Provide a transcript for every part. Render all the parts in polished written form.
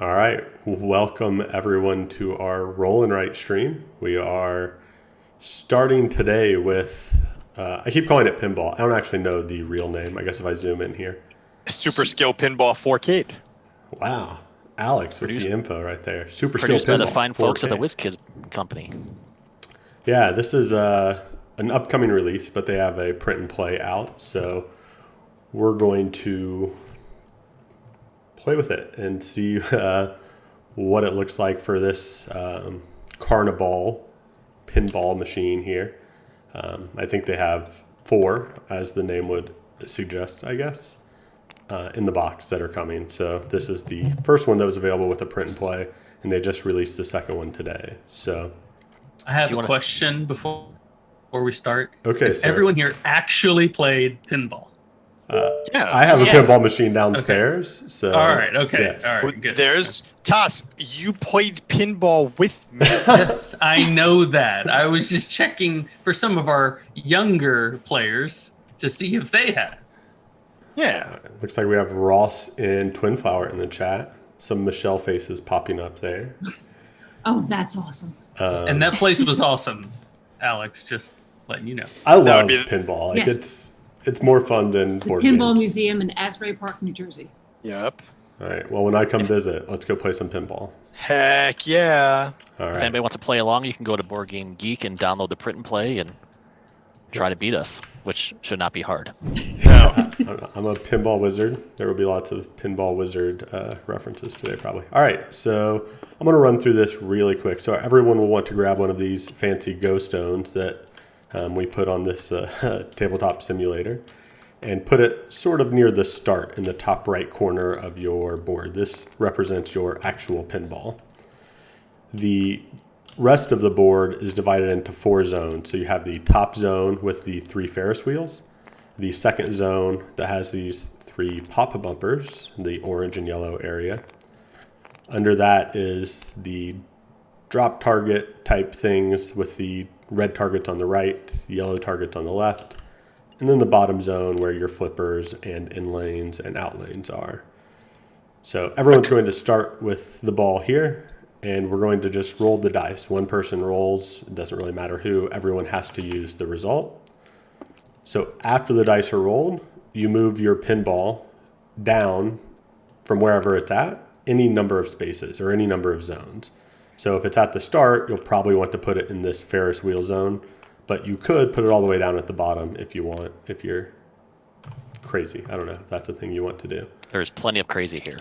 All right. Welcome everyone to our Roll and Write stream. We are starting today with, I keep calling it Pinball. I don't actually know the real name. I guess if I zoom in here. Super Skill Pinball 4K. Wow. Alex with the info right there. Super Skill Pinball. Produced by the fine 4K. folks at the WizKids company. Yeah, this is an upcoming release, but they have a print and play out. So we're going to play with it and see what it looks like for this Carnival pinball machine here. I think they have 4, as the name would suggest, I guess, in the box that are coming. So this is the first one that was available with a print and play, and they just released the second one today. So I have a question before we start. Okay, Has everyone here actually played pinball? Yeah, I have a pinball machine downstairs. Okay. So all right, okay, yes. all right. Good. There's Toss. You played pinball with me. Yes, I know that. I was just checking for some of our younger players to see if they had. Yeah. Looks like we have Ross and Twinflower in the chat. Some Michelle faces popping up there. Oh, that's awesome. And that place was awesome, Alex. Just letting you know. I love pinball. Like Yes. It's more fun than The board Pinball games. Museum in Asbury Park, New Jersey. Yep. All right. Well, when I come visit, let's go play some pinball. Heck yeah. All If right. anybody wants to play along, you can go to Board Game Geek and download the print and play and try to beat us, which should not be hard. No. I'm a pinball wizard. There will be lots of pinball wizard references today, probably. All right. So I'm going to run through this really quick. So everyone will want to grab one of these fancy Go Stones that we put on this tabletop simulator and put it sort of near the start in the top right corner of your board. This represents your actual pinball. The rest of the board is divided into 4 zones. So you have the top zone with the 3 Ferris wheels, the second zone that has these 3 pop bumpers, the orange and yellow area. Under that is the drop target type things with the red targets on the right, yellow targets on the left, and then the bottom zone where your flippers and in lanes and out lanes are. So everyone's going to start with the ball here, and we're going to just roll the dice. One person rolls, it doesn't really matter who, everyone has to use the result. So after the dice are rolled, you move your pinball down from wherever it's at, any number of spaces or any number of zones. So if it's at the start, you'll probably want to put it in this Ferris wheel zone, but you could put it all the way down at the bottom if you want, if you're crazy. I don't know if that's a thing you want to do. There's plenty of crazy here.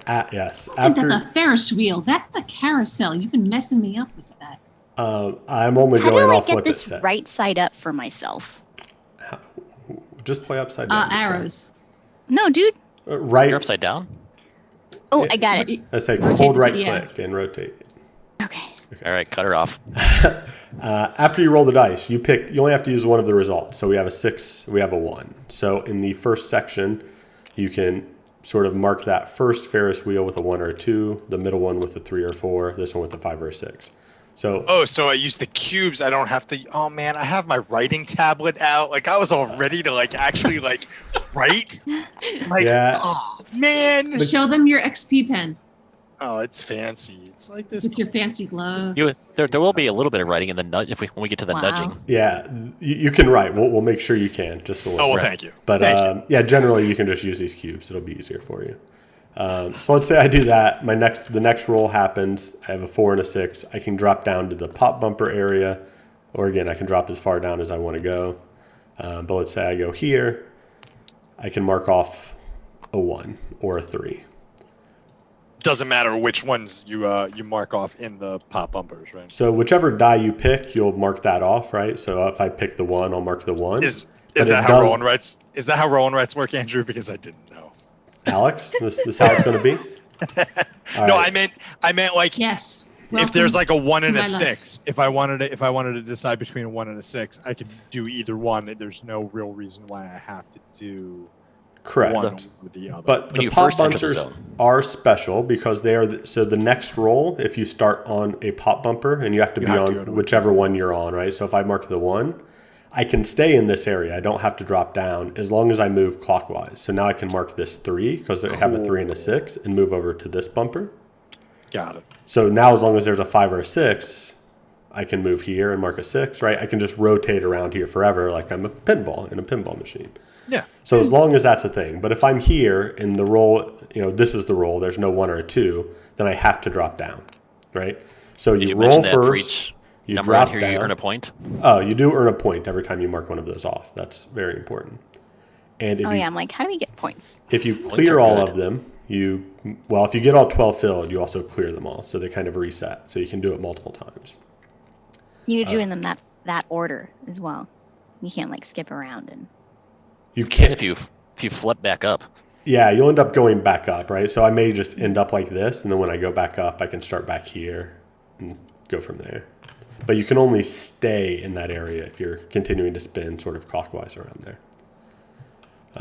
Yes. I think that's a Ferris wheel. That's a carousel. You've been messing me up with that. I'm only How going do I off get what it this says. right side up for myself? Just play upside down. Arrows. No, dude. Right. You're upside down? Oh, I got it. I say Rotate hold it, right yeah. click and rotate. Okay. All right, cut her off. After you roll the dice, you only have to use one of the results. So we have a 6, we have a 1. So in the first section, you can sort of mark that first Ferris wheel with a 1 or a 2, the middle one with a 3 or 4, this one with a 5 or a 6. So So I use the cubes. I don't have to. Oh man, I have my writing tablet out. Like I was all ready to actually write. Yeah. Oh man. Show them your XP pen Oh, it's fancy. It's like this. with your fancy glove. There will be a little bit of writing in the nudge when we get to the Wow. nudging. yeah, you can write. We'll make sure you can. Just so Oh well, thank you. But Thank you. yeah, generally you can just use these cubes. It'll be easier for you. So let's say I do that. The next roll happens. I have a 4 and a 6. I can drop down to the pop bumper area, or again, I can drop as far down as I want to go. But let's say I go here. I can mark off a 1 or a 3. Doesn't matter which ones you mark off in the pop bumpers, right? So whichever die you pick, you'll mark that off, right? So if I pick the 1, I'll mark the 1. Is But that it how does- Rowan writes? Is that how Rowan writes work, Andrew? Because I didn't know. Alex, this how it's going to be? All No, right. I meant Yes. if there's a 1 and to a my life. 6, if I wanted to decide between a 1 and a 6, I could do either one. There's no real reason why I have to do Correct. one over the other. But When the you pop first enter the bumpers zone. are special because they are. So the next roll, if you start on a pop bumper, and you have to You be have to on go to it. whichever one you're on, right? So if I mark the 1, I can stay in this area. I don't have to drop down as long as I move clockwise. So now I can mark this 3 because I have a 3 and a 6 and move over to this bumper. Got it. So now as long as there's a 5 or a 6, I can move here and mark a 6, right? I can just rotate around here forever like I'm a pinball in a pinball machine. Yeah. So as long as that's a thing. But if I'm here and the roll, this is the roll, there's no 1 or a 2, then I have to drop down, right? So Did you you mention roll that for first, each you number in drop here down. you earn a point? Oh, you do earn a point every time you mark one of those off. That's very important. And if Oh you, yeah, I'm like, how do we get points? if you Points clear are all good. of them, if you get all 12 filled, you also clear them all. So they kind of reset. So you can do it multiple times. You need to do in them that order as well. You can't like skip around and. You And can't. if you flip back up, Yeah, you'll end up going back up, right? So I may just end up like this, and then when I go back up, I can start back here and go from there. But you can only stay in that area if you're continuing to spin sort of clockwise around there.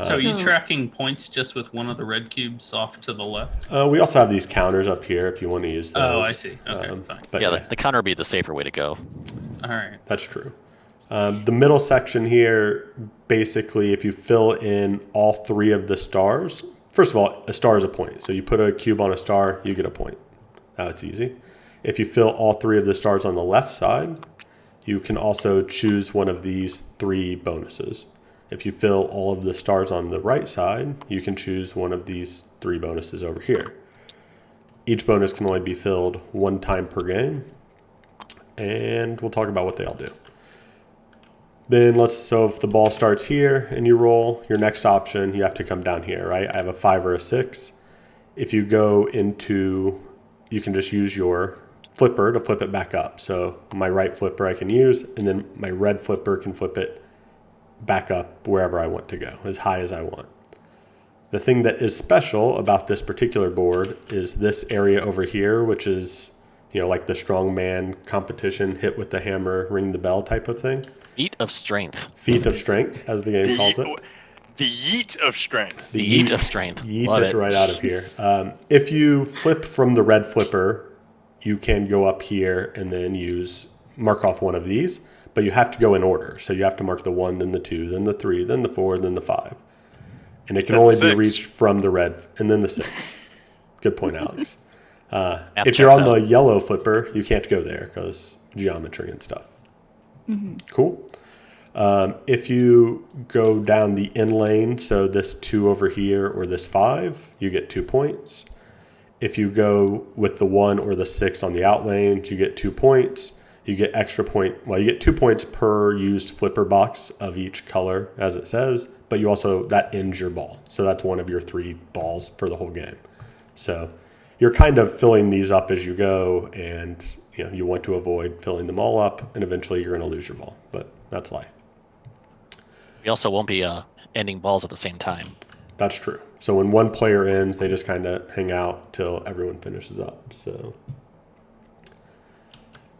So are you So- tracking points just with one of the red cubes off to the left? We also have these counters up here if you want to use those. Oh, I see. Okay, fine. But yeah, the counter would be the safer way to go. All right. that's true. The middle section here, basically, if you fill in all 3 of the stars, first of all, a star is a point. So you put a cube on a star, you get a point. That's easy. If you fill all 3 of the stars on the left side, you can also choose one of these 3 bonuses. If you fill all of the stars on the right side, you can choose one of these 3 bonuses over here. Each bonus can only be filled 1 time per game, and we'll talk about what they all do. Then so if the ball starts here and you roll, your next option, you have to come down here, right? I have a 5 or a 6. If you go into, you can just use your flipper to flip it back up. So my right flipper I can use, and then my red flipper can flip it back up wherever I want to go, as high as I want. The thing that is special about this particular board is this area over here, which is, like the strongman competition, hit with the hammer, ring the bell type of thing. Feat of strength. Feat of strength, as the game calls it. The yeet of strength. The yeet of strength. Yeet Love it it. right out of here. If you flip from the red flipper, you can go up here and then mark off one of these, but you have to go in order. So you have to mark the 1, then the 2, then the 3, then the 4, then the 5. And it can Then only the be 6. reached from the red, and then the 6. Good point, Alex. Math If you're on checks the out. yellow flipper, you can't go there because geometry and stuff. Cool. If you go down the in lane, so this 2 over here or this 5, you get 2 points. If you go with the 1 or the 6 on the out lanes, you get 2 points. You get extra point. Well, you get 2 points per used flipper box of each color, as it says. But you also, that ends your ball. So that's one of your 3 balls for the whole game. So you're kind of filling these up as you go, and you want to avoid filling them all up, and eventually you're going to lose your ball. But that's life. We also won't be ending balls at the same time. That's true. So when one player ends, they just kind of hang out till everyone finishes up. So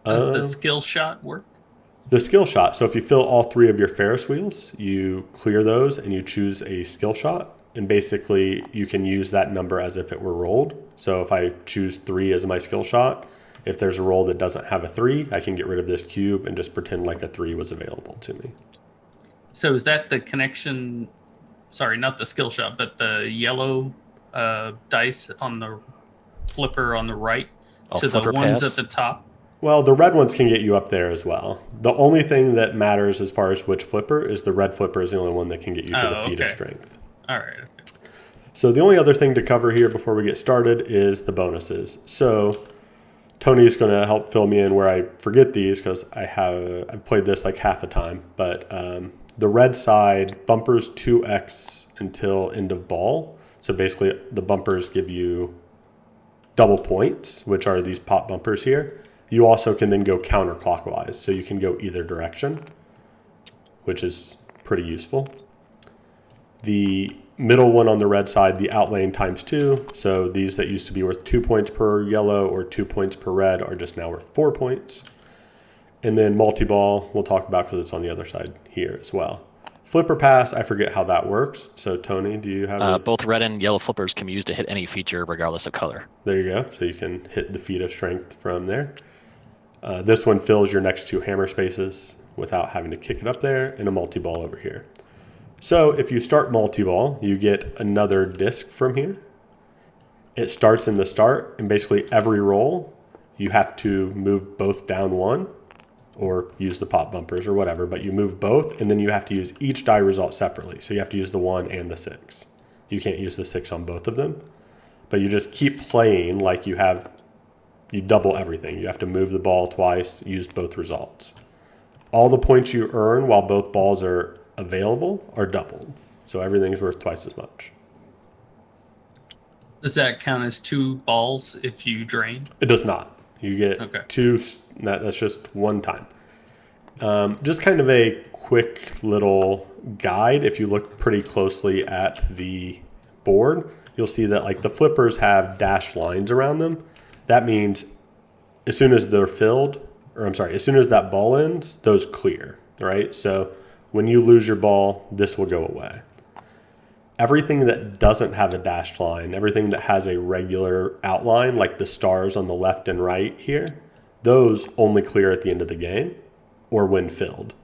Does the skill shot work? the skill shot. So if you fill all 3 of your Ferris wheels, you clear those and you choose a skill shot. And basically you can use that number as if it were rolled. So if I choose 3 as my skill shot, if there's a roll that doesn't have a 3, I can get rid of this cube and just pretend like a 3 was available to me. So is that the connection? Sorry, not the skill shot, but the yellow dice on the flipper on the right Oh, to the flipper ones pass? at the top. Well, the red ones can get you up there as well. The only thing that matters as far as which flipper is the red flipper is the only one that can get you to the feat of okay. strength. All right. Okay. So the only other thing to cover here before we get started is the bonuses. So Tony's going to help fill me in where I forget these because I've played this like half a time. But the red side, bumpers 2x until end of ball. So basically the bumpers give you double points, which are these pop bumpers here. You also can then go counterclockwise. So you can go either direction, which is pretty useful. The middle one on the red side, the outlane times 2. So these that used to be worth 2 points per yellow or 2 points per red are just now worth 4 points. And then multi-ball, we'll talk about because it's on the other side here as well. Flipper pass, I forget how that works. So Tony, do you have Both red and yellow flippers can be used to hit any feature regardless of color. There you go. So you can hit the feat of strength from there. This one fills your next 2 hammer spaces without having to kick it up there, and a multi-ball over here. So if you start multi-ball, you get another disc from here. it starts in the start, and basically every roll, you have to move both down one, or use the pop bumpers or whatever, but you move both, and then you have to use each die result separately. So you have to use the 1 and the 6. You can't use the 6 on both of them, but you just keep playing like you double everything. You have to move the ball twice, use both results. All the points you earn while both balls are available are doubled. So everything's worth twice as much. Does that count as 2 balls if you drain? It does not. You get 2, that's just one time. Just kind of a quick little guide. If you look pretty closely at the board, you'll see that like the flippers have dashed lines around them. That means as soon as they're filled, as soon as that ball ends, those clear, right? So when you lose your ball, this will go away. Everything that doesn't have a dashed line, everything that has a regular outline, like the stars on the left and right here, those only clear at the end of the game or when filled.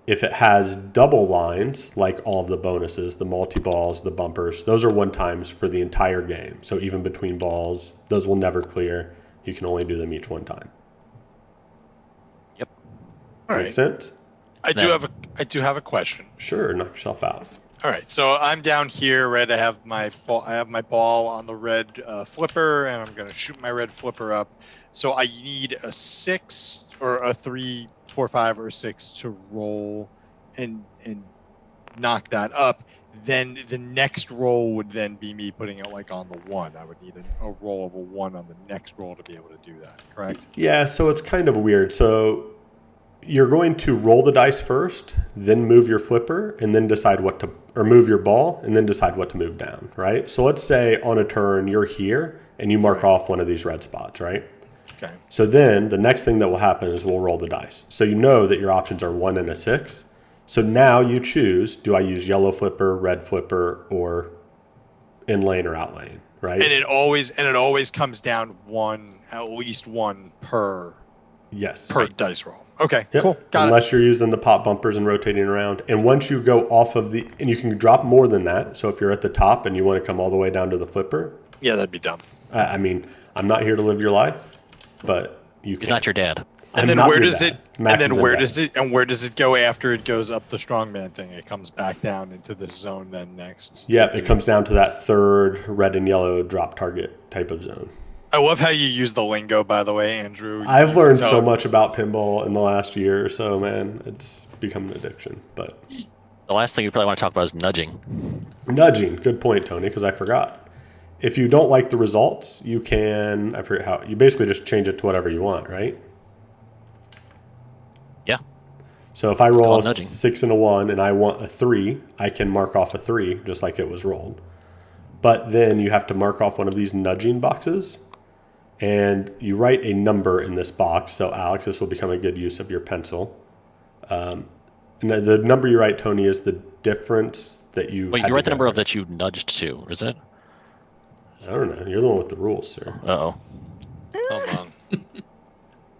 If it has double lines, like all of the bonuses, the multi-balls, the bumpers, those are one times for the entire game. So even between balls, those will never clear. You can only do them each one time. Yep. All Make right. sense? I do have a question. Sure, knock yourself out. All right, so I'm down here, red. I have my ball on the red flipper, and I'm gonna shoot my red flipper up. So I need a 6 or a 3, 4, 5, or 6 to roll and knock that up. Then the next roll would then be me putting it like on the 1. I would need a roll of a 1 on the next roll to be able to do that. Correct? Yeah, so it's kind of weird. So you're going to roll the dice first, then move your flipper, and then decide or move your ball, and then decide what to move down, right? So let's say on a turn you're here, and you mark off one of these red spots, right? Okay. So then the next thing that will happen is we'll roll the dice. So you know that your options are 1 and a 6. So now you choose, do I use yellow flipper, red flipper, or in lane or out lane, right? And it always comes down at least one per dice roll. Okay, Yep. cool. Got Unless you're using the pop bumpers and rotating around. And once you go off of and you can drop more than that. So if you're at the top and you want to come all the way down to the flipper. Yeah, that'd be dumb. I mean, I'm not here to live your life, but you can. He's not your dad. And then where does it go after it goes up the strongman thing? It comes back down into this zone then next. Yep, it comes down to that third red and yellow drop target type of zone. I love how you use the lingo, by the way, Andrew. I've learned so much about pinball in the last year or so, man. It's become an addiction. But The last thing you probably want to talk about is nudging. nudging, good point, Tony, because I forgot. If you don't like the results, you can, I forget how, you basically just change it to whatever you want, right? Yeah. So if I roll called a nudging. 6 and a 1 and I want a 3, I can mark off a 3 just like it was rolled. But then you have to mark off one of these nudging boxes and you write a number in this box. So Alex, this will become a good use of your pencil. And the number you write, Tony, is the difference that you Wait, had you to write the get number right. of that you nudged to, isn't it? I don't know. You're the one with the rules, sir. Uh-oh. Hold on.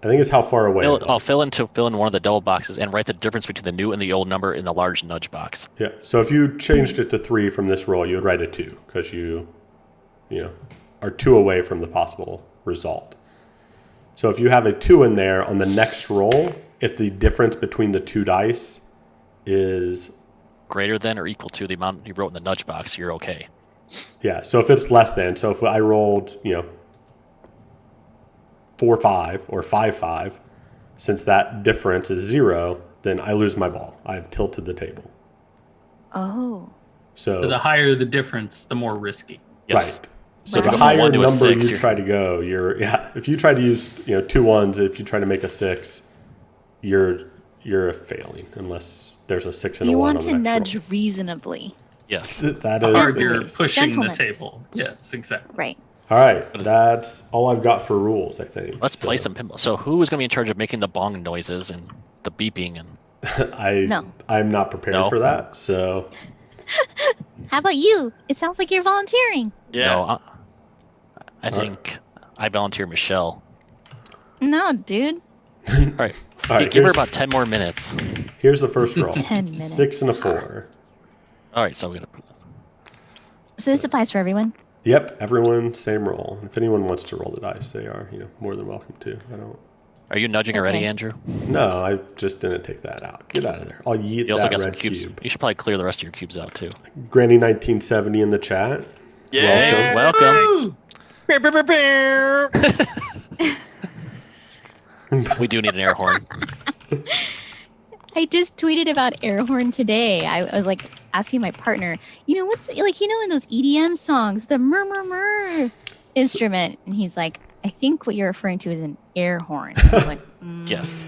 I think it's how far away. it was. Fill in one of the double boxes and write the difference between the new and the old number in the large nudge box. Yeah. So if you changed it to 3 from this roll, you would write a 2 because you are 2 away from the possible result. So if you have a 2 in there on the next roll, if the difference between the 2 dice is Greater than or equal to the amount you wrote in the nudge box, you're okay. yeah. So if it's less than, so if I rolled 4-5 or 5-5, since that difference is 0, then I lose my ball. I've tilted the table. Oh. So The higher the difference, the more risky. Yes. right. So Right. the From a higher 1 to a number 6, you you're- try to go, if you try to use 2 1s, if you try to make a 6, you're failing unless there's a 6 and a You 1 want on to the next nudge roll. reasonably. Yes. That The is harder the you're case. pushing the Gentleness. table. Yes, exactly. Right. All right, that's all I've got for rules, I think. Let's play some pinball. So who is going to be in charge of making the bong noises and the beeping? And I'm not prepared No. for that, so How about you? It sounds like you're volunteering. Yeah. no, I think I volunteer Michelle. No, dude. All right. All right, Give her here's- about 10 more minutes. here's the first roll. 10 minutes. 6 and a 4. All right, so we're going to put this. So this applies for everyone. Yep, everyone same roll. If anyone wants to roll the dice, they are more than welcome to. I don't. Are you nudging already, Okay. Andrew? No, I just didn't take that out. Get out of there. I'll yeet You also that got some red cubes. cube. You should probably clear the rest of your cubes out too. Granny 1970 in the chat. Yeah. Welcome. Bear, bear, bear, bear. We do need an air horn. I just tweeted about air horn today. I was like asking my partner, what's like, in those EDM songs, the murmur instrument, and he's like, I think what you're referring to is an air horn. I was like, Yes.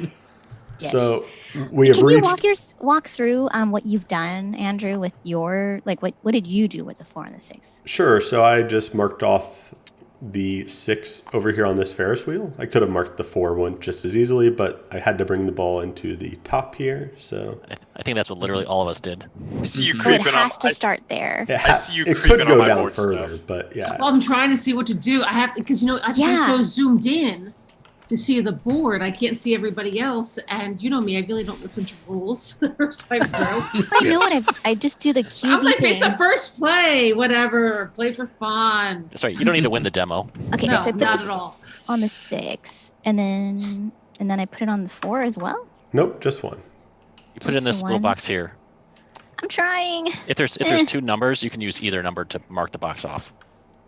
Yes. So we have Can you reached. walk through what you've done, Andrew, with your what did you do with the 4 and the 6? Sure. So I just marked off the 6 over here on this Ferris wheel. I could have marked the 4 one just as easily, but I had to bring the ball into the top here. So I think that's what literally all of us did. I see you So it creeping on. has to start there. I see you it creeping could on go my down board further, stuff. but yeah. Well, I'm trying to see what to do. I have to, because I have to be so zoomed in to see the board. I can't see everybody else, and you know me, I really don't listen to rules the first time through. I know what I just do the QB I'm like, it's thing. the first play, whatever, play for fun. That's right. You don't need to win the demo. Okay, No, so I put not this at all. on the 6, and then I put it on the 4 as well. Nope, just one. You put it in Just this the little one? box here. I'm trying. If there's 2 numbers, you can use either number to mark the box off.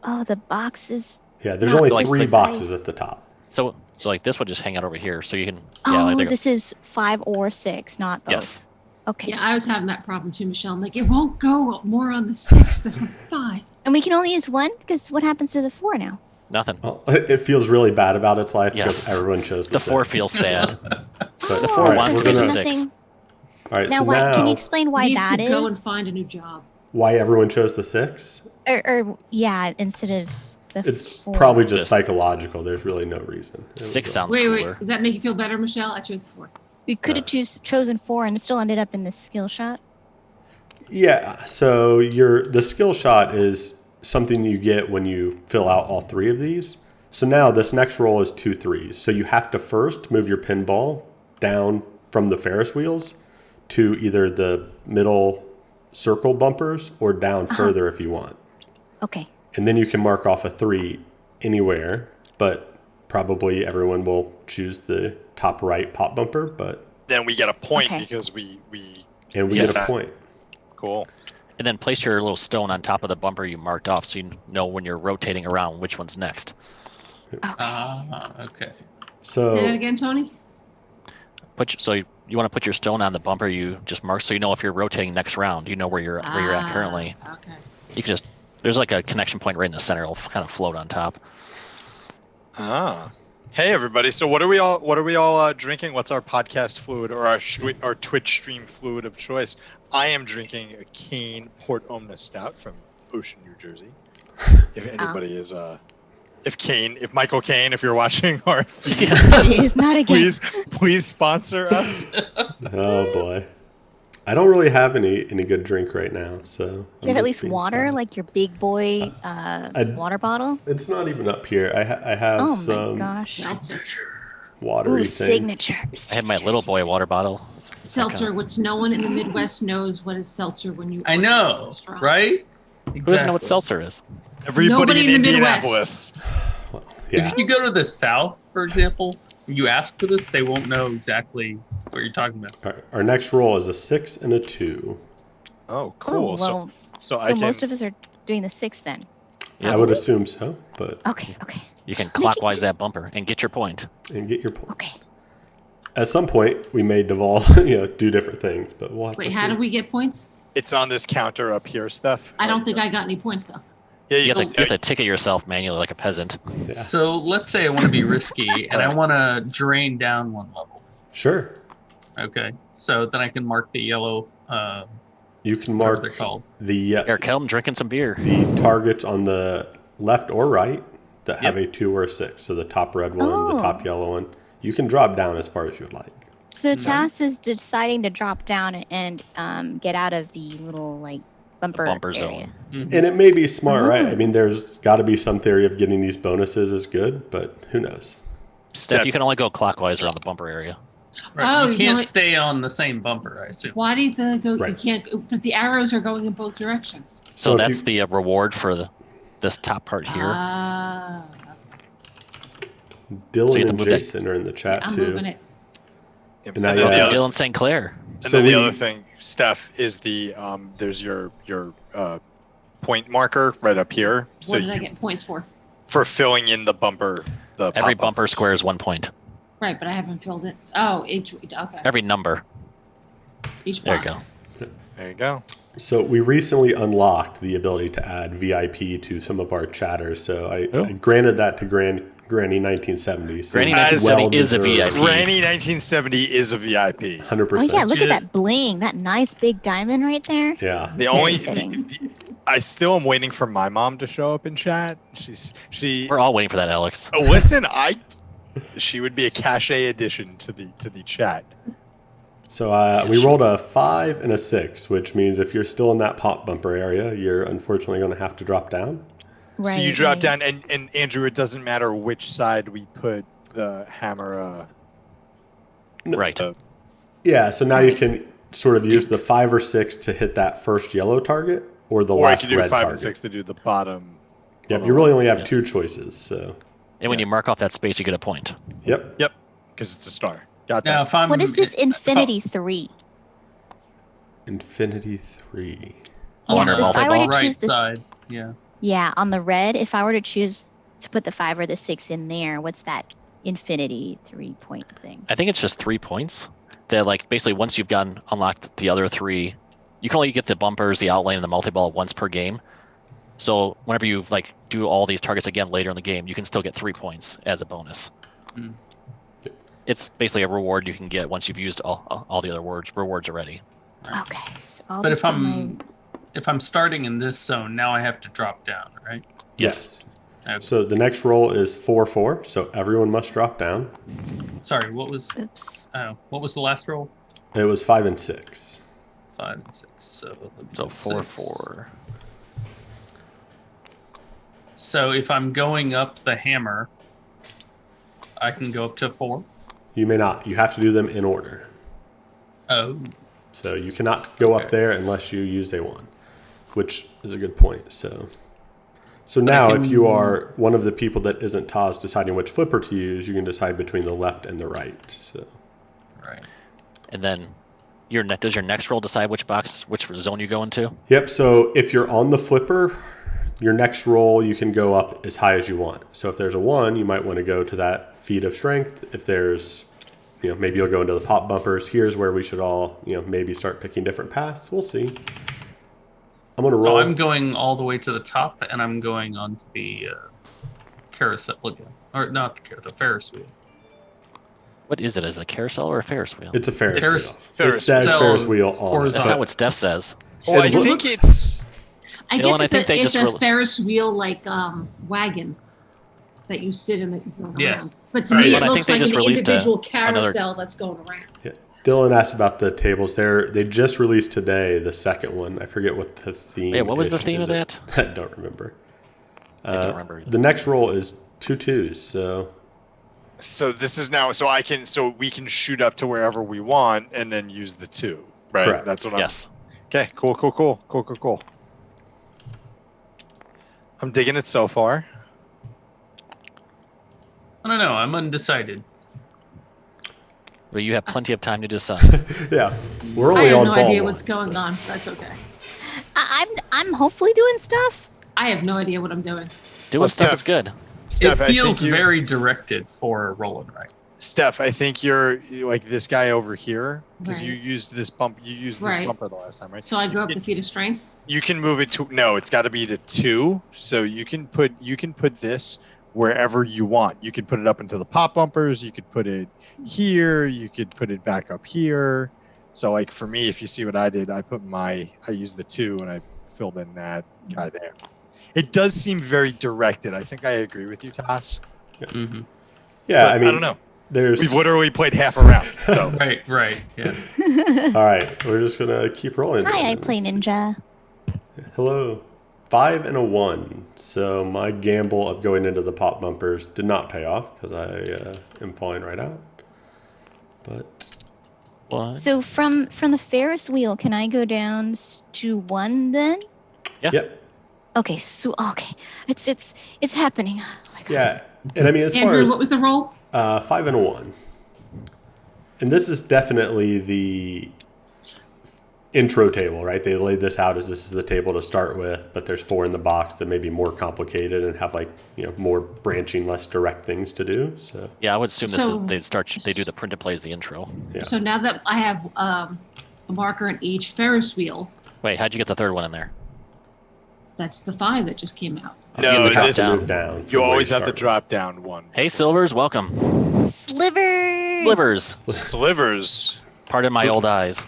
Oh, the box is. Yeah, there's Not only like 3 precise. boxes at the top. So like this would just hang out over here, so you can. Oh, there you go. this is 5 or 6, not both. Yes. Okay. Yeah, I was having that problem too, Michelle. I'm like, it won't go more on the 6 than on the 5. And we can only use one because what happens to the 4 now? Nothing. Well, it feels really bad about its life Yes. because everyone chose The 4 6. feels sad. But the 4 all right, wants we're to be the gonna- 6. All right, Now, so why? now Can you explain why Needs that to is? go and find a new job. why everyone chose the 6? Or yeah, instead of the It's 4. probably just Just- psychological. There's really no reason. It 6 was- sounds Wait, cooler. does that make you feel better, Michelle? I chose the 4. We could have chosen 4 and still ended up in the skill shot. Yeah, so the skill shot is something you get when you fill out all 3 of these. So now this next roll is 2 3s. So you have to first move your pinball down from the Ferris wheels to either the middle circle bumpers or down further if you want. Okay. And then you can mark off a 3 anywhere, but probably everyone will choose the top right pop bumper, but Then we get a point Okay. because we and we Yes. get a point. cool. And then place your little stone on top of the bumper you marked off, so you know when you're rotating around which one's next. Okay. So Say that again, Tony? You want to put your stone on the bumper you just marked, so you know if you're rotating next round, you know where you're at currently. Okay. You can just there's like a connection point right in the center. It'll kind of float on top. Ah. Hey everybody. So what are we all drinking? What's our podcast fluid or our Twitch stream fluid of choice? I am drinking a Kane Port Omnia Stout from Ocean, New Jersey. If anybody is if Michael Caine, if you're watching, or if you, It is not again. please sponsor us. oh boy. I don't really have any good drink right now, so Do you I'm have at just least being water, sad. like your big boy water bottle? It's not even up here. I have Oh some my gosh. Seltzer. watery Ooh, thing. signatures. I have my little boy water bottle. Seltzer, which no one in the Midwest knows what is seltzer when you I order it know, at a restaurant. right? Who doesn't know what seltzer is? Everybody Nobody in in the Indianapolis. Yeah. If you go to the South, for example, and you ask for this, they won't know exactly what you're talking about. Our next roll is a 6 and a 2. Oh, cool. Oh, well, so I so can most of us are doing the 6 then. Yeah. I would assume so, but Okay. You can Just make it- clockwise just- that bumper and get your point. and get your point. Okay. At some point, we may devolve, do different things, but we'll have Wait, to how see. do we get points? it's on this counter up here, Steph. I don't think I got any points though. Yeah, You have to ticket yourself manually like a peasant. Yeah. So let's say I want to be risky and I want to drain down one level. Sure. Okay. So then I can mark the yellow, You can whatever mark they're called. the Eric, help him drinking some beer. the targets on the left or right that have Yep. a 2 or a 6. So the top red one, the Oh. top yellow one. You can drop down as far as you'd like. So Tass is deciding to drop down and get out of the little bumper bumper area. zone. And it may be smart, right? Oh. I mean, there's got to be some theory of getting these bonuses is good, but who knows? Steph, you can only go clockwise around the bumper area. Right. Oh, you you know can't what? stay on the same bumper, I assume. Why did the go? You Right. can't. But the arrows are going in both directions. So So if that's you- the reward for this top part here. Dylan So you have to and move that- Jason are in the chat I'm too. moving it. And And then I, the And other, Dylan St. Clair. and So then the we- other thing, Steph, is the there's your point marker right up here. So What did I you, get points for? for filling in the bumper, the Every pop-up. bumper square is 1 point. Right, but I haven't filled it. Oh, each okay. Every number. Each there you box. There you go. So we recently unlocked the ability to add VIP to some of our chatters. So I granted that to Granny 1970. So Granny As 1970 is a VIP. Granny 1970 is a VIP. 100%. Oh yeah, look Legit. at that bling. That nice big diamond right there. Yeah. The only fitting. I still am waiting for my mom to show up in chat. She We're all waiting for that, Alex. listen, she would be a cachet addition to the chat. So we rolled a 5 and a 6, which means if you're still in that pop bumper area, you're unfortunately going to have to drop down. Right, So you drop right. down, and Andrew, it doesn't matter which side we put the hammer. Right. Yeah, so now you can sort of use the 5 or 6 to hit that first yellow target or the Or I last could do red 5 target. and 6 to do the bottom. Yep, you really only have Yes. 2 choices. So, And when you mark off that space, you get a point. yep. Yep, because it's a star. Got Now, that. if I'm What is this if I'm- Infinity 3? Infinity 3. on Yeah, the so if I were to right choose this- side, yeah. Yeah, on the red, if I were to choose to put the 5 or the 6 in there, what's that Infinity 3-point thing? I think it's just 3 points. That like basically once you've gotten unlocked the other 3, you can only get the bumpers, the outline, and the multi-ball once per game. So whenever you like do all these targets again later in the game, you can still get 3 points as a bonus. Hmm. It's basically a reward you can get once you've used all the other rewards already. Okay, so I'll But just if put my- if I'm starting in this zone, now I have to drop down, right? Yes. Okay. So the next roll is 4-4. So everyone must drop down. Sorry, what was Oops. the last roll? It was 5 and 6. 5 and 6. So let me So do 4-4. 6. So if I'm going up the hammer, I can go up to 4. You may not. You have to do them in order. Oh, So you cannot go up Okay. there unless you use a 1, which is a good point. So now if you are one of the people that isn't Taz deciding which flipper to use, you can decide between the left and the right. So right. And then does your next roll decide which zone you go into? yep. So if you're on the flipper, your next roll you can go up as high as you want. So if there's a 1, you might want to go to that feat of strength. If there's maybe you'll go into the pop bumpers. Here's where we should all, maybe start picking different paths. We'll see. I'm going to roll. Oh, I'm going all the way to the top, and I'm going onto the carousel again. Or not the Ferris wheel. What is it? Is it a carousel or a Ferris wheel? It's a Ferris Ferris- wheel. Ferris it says wheel. Ferris wheel on it. That's Horizontal. not what Steph says. Oh, I It think looks- it's. I Dylan, guess I it's think they it's just a Ferris wheel like wagon that you sit in that you go around. Yes. But to Right. me, Dylan, it I think looks they like just an released individual another- carousel that's going around. Dylan asked about the tables. They just released today the second one. I forget what the theme. Yeah, what was the is. theme Is of it- I don't remember. I don't remember either. The next roll is 2 2s. So this is now. So we can shoot up to wherever we want and then use the 2. Right. Correct. That's what Yes. Okay. Cool. I'm digging it so far. I don't know. I'm undecided. Well, you have plenty of time to decide. Yeah, we're I only have on no ball idea one, what's going so. on. That's okay. I'm hopefully doing stuff. I have no idea what I'm doing. Doing Well, stuff Steph- is good. Steph, It feels I think very directed for rolling right. Steph, I think you're like this guy over here because you Right. used this bump. You used this Right. bumper the last time, right? So I go up the feet of strength. You can move it to no. It's got to be to 2. So you can put this wherever you want. You could put it up into the pop bumpers. You could put it here. You could put it back up here. So like for me, if you see what I did, I used the 2 and I filled in that guy there. It does seem very directed. I think I agree with you, Toss. Mm-hmm. Yeah, But I mean, I don't know. There's We've literally played half a round. So Right. Yeah. all right. We're just gonna keep rolling. Hi, I play Ninja. Hello. 5 and a 1. So my gamble of going into the pop bumpers did not pay off because I am falling right out. But What? So from the Ferris wheel, can I go down to 1 then? Yeah. yep. Okay, so it's happening. Oh my God. Yeah, and I mean, as far Andrew, as what was the roll? 5 and a 1, and this is definitely the intro table, right? They laid this out as this is the table to start with, but there's 4 in the box that may be more complicated and have more branching, less direct things to do. So Yeah, I would assume So- they do the print and play as the intro. yeah. So now that I have a marker in each Ferris wheel, Wait, how'd you get the third one in there? that's the 5 that just came out. No, drop this down. Move down from you where always have the started. drop down one. Hey, Silvers, welcome. Slivers. Slivers. Slivers. Pardon my old eyes.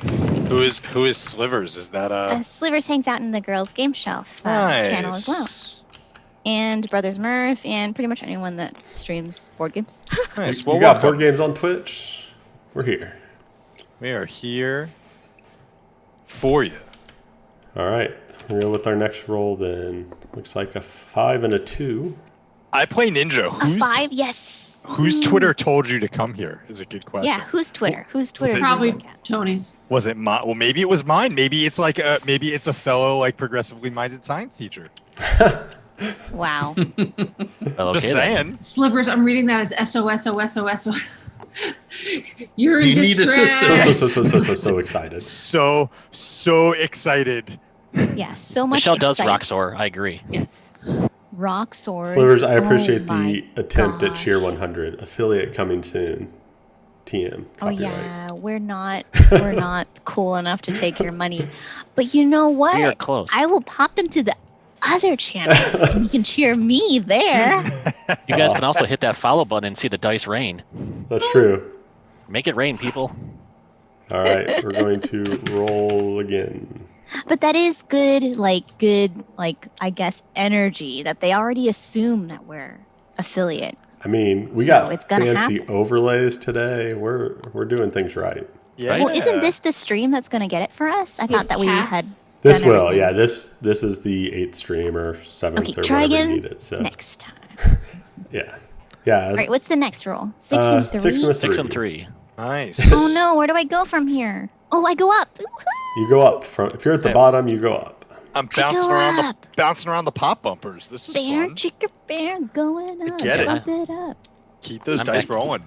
Who is Slivers? Is that Slivers hangs out in the girls' game shelf nice. channel as well, and Brothers Murph, and pretty much anyone that streams board games. Nice. You Well, got welcome. board games on Twitch? We're here. We are here for you. All right. We'll go with our next roll then. Looks like a 5 and a 2. I play Ninja. A 5, yes. Whose Twitter told you to come here? Is a good question. Yeah, who's Twitter? Who's Twitter? it- do you Probably look at? Tony's. Was it mine? Well, maybe it was mine. Maybe it's like maybe it's a fellow like progressively minded science teacher. Wow. Well, Just okay, then. saying. Slivers, I'm reading that as SOS. You're in You need distress. So excited. So excited. Yeah, so much. Michelle does excitement. Roxor. I agree. Yes. Rock swords. Slivers, I Oh appreciate my the attempt at gosh. Cheer 100. Affiliate coming soon. TM. Oh Copyright. yeah, we're not cool enough to take your money, but you know what? We are close. I will pop into the other channel and you can cheer me there. You guys can also hit that follow button and see the dice rain. That's true. Make it rain, people. All right, we're going to roll again. But that is good, I guess, energy that they already assume that we're affiliate. I mean, we So got it's gonna fancy overlays today. We're doing things right. Yeah. Well, isn't this the stream that's going to get it for us? I thought that we had Cats. This done will, everything. yeah. This is the 8th stream or 7th Okay, or try whatever again you need it. So next time. yeah. Yeah. All right, what's the next roll? 6 and 3? 6 and a 6 and 3. Nice. Oh no, where do I go from here? Oh, I go up. You go up from if you're at the bottom, you go up. I'm I go bouncing around the pop bumpers. This is Bear, fun. chicka bear, going up. get it. Bump it up. Keep those I'm dice back. rolling.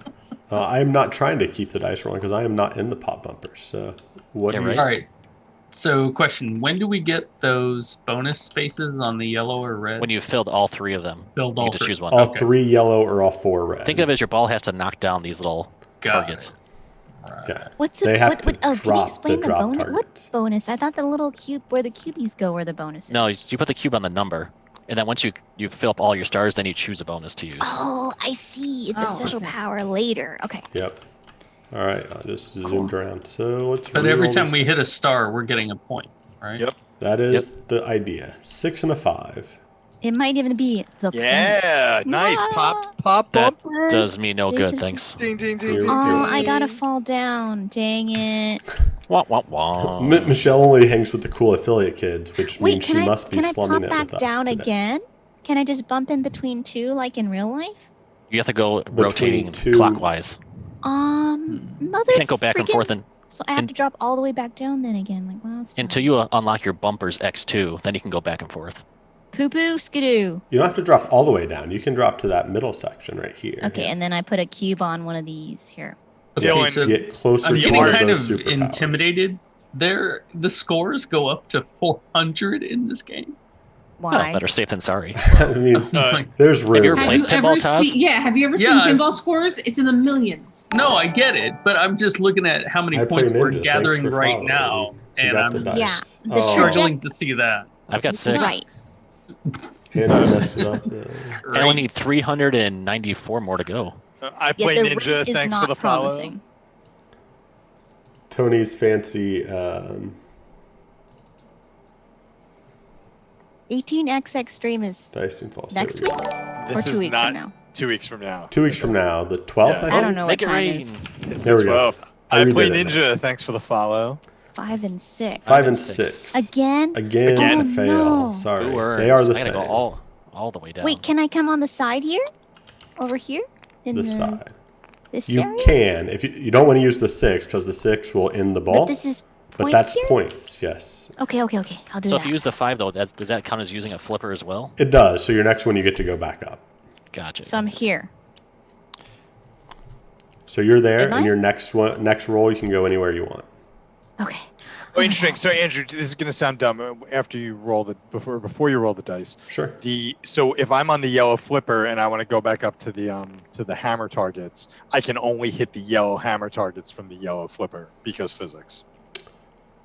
I am not trying to keep the dice rolling because I am not in the pop bumpers. So what Yeah, do you right. All right. So, question: when do we get those bonus spaces on the yellow or red? When you've filled all 3 of them, Build you all get to three. choose one. all Okay. 3 yellow or all 4 red? Think of it as your ball has to knock down these little Got targets. it. Right. Yeah. What's They the have what? to What? Oh, can you drop explain the the drop bonus? targets. What bonus? I thought the little cube where the cubies go were the bonuses. No, you put the cube on the number, and then once you fill up all your stars, then you choose a bonus to use. Oh, I see. It's a Oh, special okay. power later. Okay. Yep. All right. I just zoomed around. So let's. But every re-roll time these. we hit a star, we're getting a point, right? Yep. That is the idea. 6 and a 5. It might even be the Yeah. Nice. Ah. Pop That bumpers. does me no This good, is- thanks. Ding ding ding Here ding we Oh, go. ding. I gotta fall down. Dang it. Wah, wah, wah. Michelle only hangs with the cool affiliate kids, which Wait, means can she I must be can I slumming pop it back with us down today. again? Can I just bump in between 2 like in real life? You have to go rotating 2. clockwise. Mother. You can't go back and freaking- forth So I have to drop all the way back down then again, like last time. until you unlock your bumpers X2. Then you can go back and forth. Poo poo skidoo. You don't have to drop all the way down. You can drop to that middle section right here. Okay, and then I put a cube on one of these here. Okay, Dylan, so Get closer I'm to getting one of kind of those superpowers. intimidated. The scores go up to 400 in this game. Well, Why? better safe than sorry. I mean, Uh, there's room. you ever Have played you pinball, ever Taz? seen? Yeah. Have you ever seen Yeah, I've- pinball scores? It's in the millions. No, I get it, but I'm just looking at how many I play points we're Ninja. gathering Thanks for right following. now, You and got the I'm dice. Yeah, the Oh, struggling to see that. I've got 6. Right. And I messed it up. I only need 394 more to go. I Yeah, play the Ninja. rate is Thanks not for the follow. promising. Tony's fancy 18XX stream is dice and falls. next There week we go. This or 2 is weeks not from now. 2 weeks from now. 2 weeks from now, the 12th. Yeah. I don't know what Make it time rain. is. It's There the we go. 12th. I I play redid it. Ninja. Thanks for the follow. 5 and 6. 5 and 6. 6. Again? Again, Again? a fail. Oh, no. Sorry. Who earns? They are the I gotta same. go all the way down. Wait, can I come on the side here? Over here? In This the side. this You area? can. If you don't want to use the 6 because the 6 will end the But ball. this is points that's here? points, yes. Okay. I'll do So that. if you use the 5 though, does that count as using a flipper as well? It does. So your next one, you get to go back up. Gotcha. So I'm here. So you're there, Am I? and your next roll, you can go anywhere you want. Okay. Oh, interesting. So Andrew, this is gonna sound dumb. After you roll before you roll the dice, Sure. So if I'm on the yellow flipper and I want to go back up to the hammer targets, I can only hit the yellow hammer targets from the yellow flipper because physics.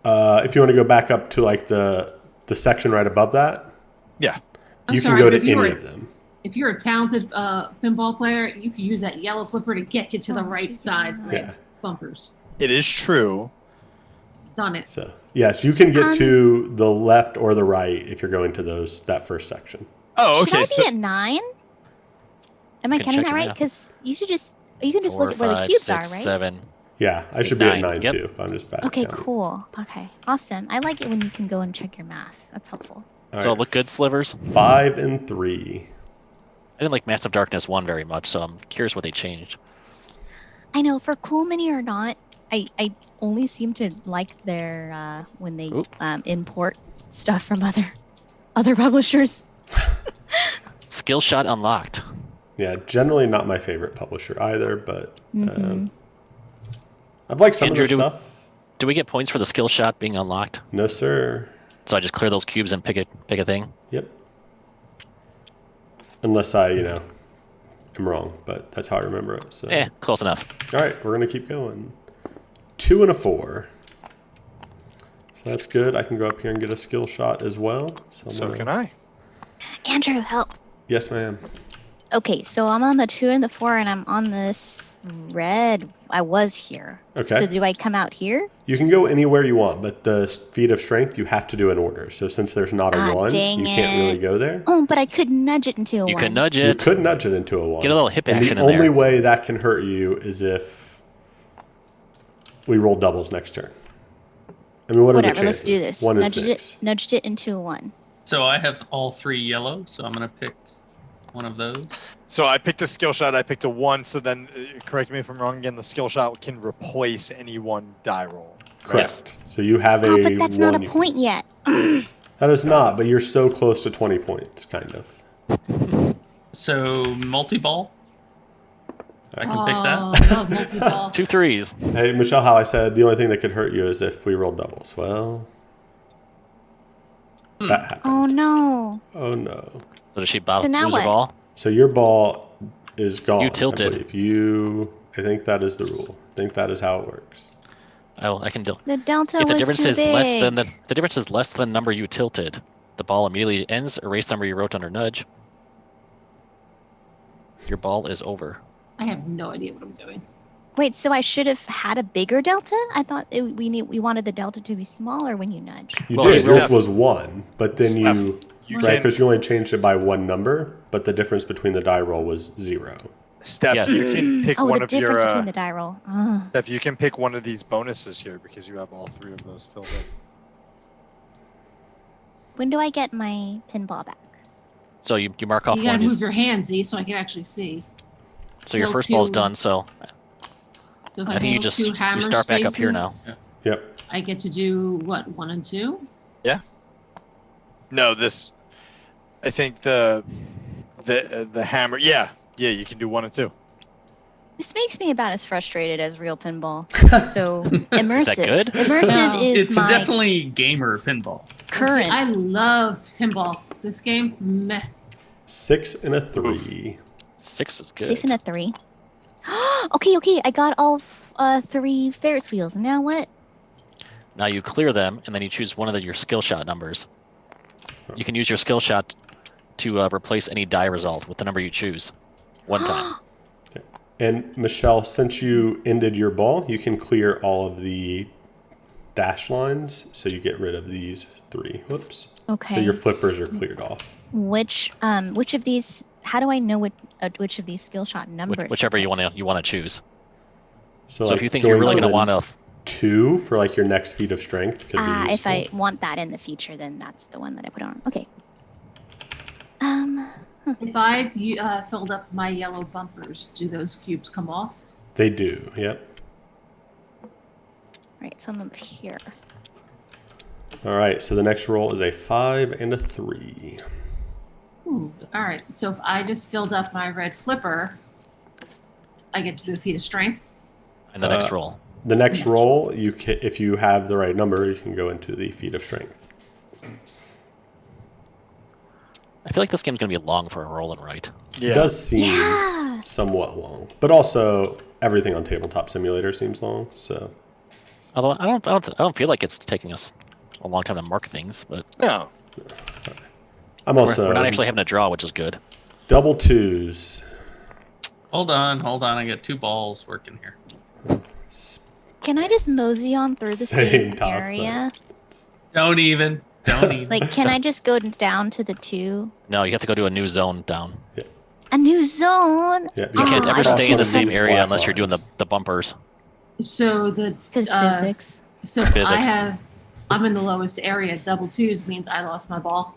If you want to go back up to like the section right above that, Yeah. I'm you sorry, can go but to if you any were- of them. If you're a talented pinball player, you can use that yellow flipper to get you to the Oh, right she's side doing for Yeah. bumpers. It is true. Done it. So yes, you can get to the left or the right if you're going to that first section. Oh, Should okay. I So be at 9? Am I can counting check that your right? math. Because you can just 4, look at where the 5, cubes 6, are, right? 7. Yeah, I should be at 9. 9 Yep. too. I'm just bad. at Okay, counting. cool. Okay, awesome. I like it when you can go and check your math. That's helpful. All So right, look good, Slivers. 5 and 3. I didn't like Massive Darkness 1 very much, so I'm curious what they changed. I know, for Cool Mini or not, I only seem to like their when they Oop. import stuff from other publishers. Skill shot unlocked. Yeah, generally not my favorite publisher either, but Mhm. I've liked some Andrew, of their stuff. Do we get points for the skill shot being unlocked? No, sir. So I just clear those cubes and pick a thing? Yep. Unless I, am wrong, but that's how I remember it. So. Close enough. All right, we're gonna keep going. 2 and a 4. So that's good. I can go up here and get a skill shot as well. so can I. Andrew, help. Yes, ma'am. Okay, so I'm on the 2 and the 4, and I'm on this red. I was here. Okay. So do I come out here? You can go anywhere you want, but the feat of strength you have to do in order. So since there's not a Ah, 1, dang you can't really it. go there. Oh, but I could nudge it into a You 1. can nudge You it. could nudge it into a 1. Get a little hip and action the in there. only way that can hurt you is if we roll doubles next turn. I mean, what are the Whatever, let's chances? do this. 1 and 6. Nudged it into a 1. So I have all 3 yellow, so I'm gonna pick one of those. So I picked a skill shot. I picked a 1. So then, correct me if I'm wrong again. The skill shot can replace any 1 die roll. Correct. So you have a Oh, but that's not 1 a you- point yet. That is not, but you're so close to 20 points, kind of. So multi-ball. I can pick that. I love multi-ball. 2 3s. Hey, Michelle, how I said the only thing that could hurt you is if we rolled doubles. Well, that happened. Oh no. Oh, no. So does she So now lose her what? ball? So your ball is gone. You tilted. I think that is the rule. I think that is how it works. I can do. The delta If the was difference too is big. less than the difference is less than the number you tilted, the ball immediately ends. Erase number you wrote under nudge. Your ball is over. I have no idea what I'm doing. Wait, so I should have had a bigger delta? I thought we wanted the delta to be smaller when you nudge. You Well, did. Steph- Yours was 1, but then Steph, you You right can, because you only changed it by 1 number, but the difference between the die roll was 0. Steph, Yeah. you can pick Oh, one the of your. difference between the die roll. Ugh. Steph, you can pick one of these bonuses here because you have all 3 of those filled in. When do I get my pinball back? So you mark off You one gotta of these. move your hand, Z, so I can actually see. So your Kill first ball's 2. done. So So if I I, think you handle just- 2 you hammer start back up here spaces, now. Yep. I get to do what, 1 and 2? No, this. I think the hammer. Yeah, you can do 1 and 2. This makes me about as frustrated as real pinball. So immersive. Is that good? Immersive No. is It's my definitely gamer pinball. current. See, I love pinball. This game, meh. 6 and a 3. 6 is good. 6 and a 3. Okay. I got all 3 Ferris wheels. Now what? Now you clear them, and then you choose one of your skill shot numbers. You can use your skill shot to replace any die result with the number you choose. One time. And Michelle, since you ended your ball, you can clear all of the dash lines, so you get rid of these 3. Whoops. Okay. So your flippers are cleared off. Which of these? How do I know which of these skill shot numbers? Whichever you want to choose. So, So like if you think you're really going going to to want to, 2 for like your next feat of strength could be useful. If I want that in the future, then that's the one that I put on. Okay. If I've filled up my yellow bumpers, do those cubes come off? They do. Yep. Right. So I'm up here. All right, so the next roll is a 5 and a 3. Ooh, all right. So if I just filled up my red flipper, I get to do a feat of strength. And the next roll. The next roll, if you have the right number, you can go into the feat of strength. I feel like this game's going to be long for a roll and right. It does seem somewhat long, but also everything on Tabletop Simulator seems long. So, although I don't feel like it's taking us a long time to mark things, but No. I'm also we're not actually having to draw, which is good. double 2s. Hold on. I got 2 balls working here. Can I just mosey on through the same toss, area? Don't even. Like, can I just go down to the 2? No, you have to go to a new zone down. A new zone? Yeah, You can't ever stay in the same These area black unless you're doing lines. the bumpers. So Because physics. So if Physics. I'm in the lowest area. Double 2s means I lost my ball.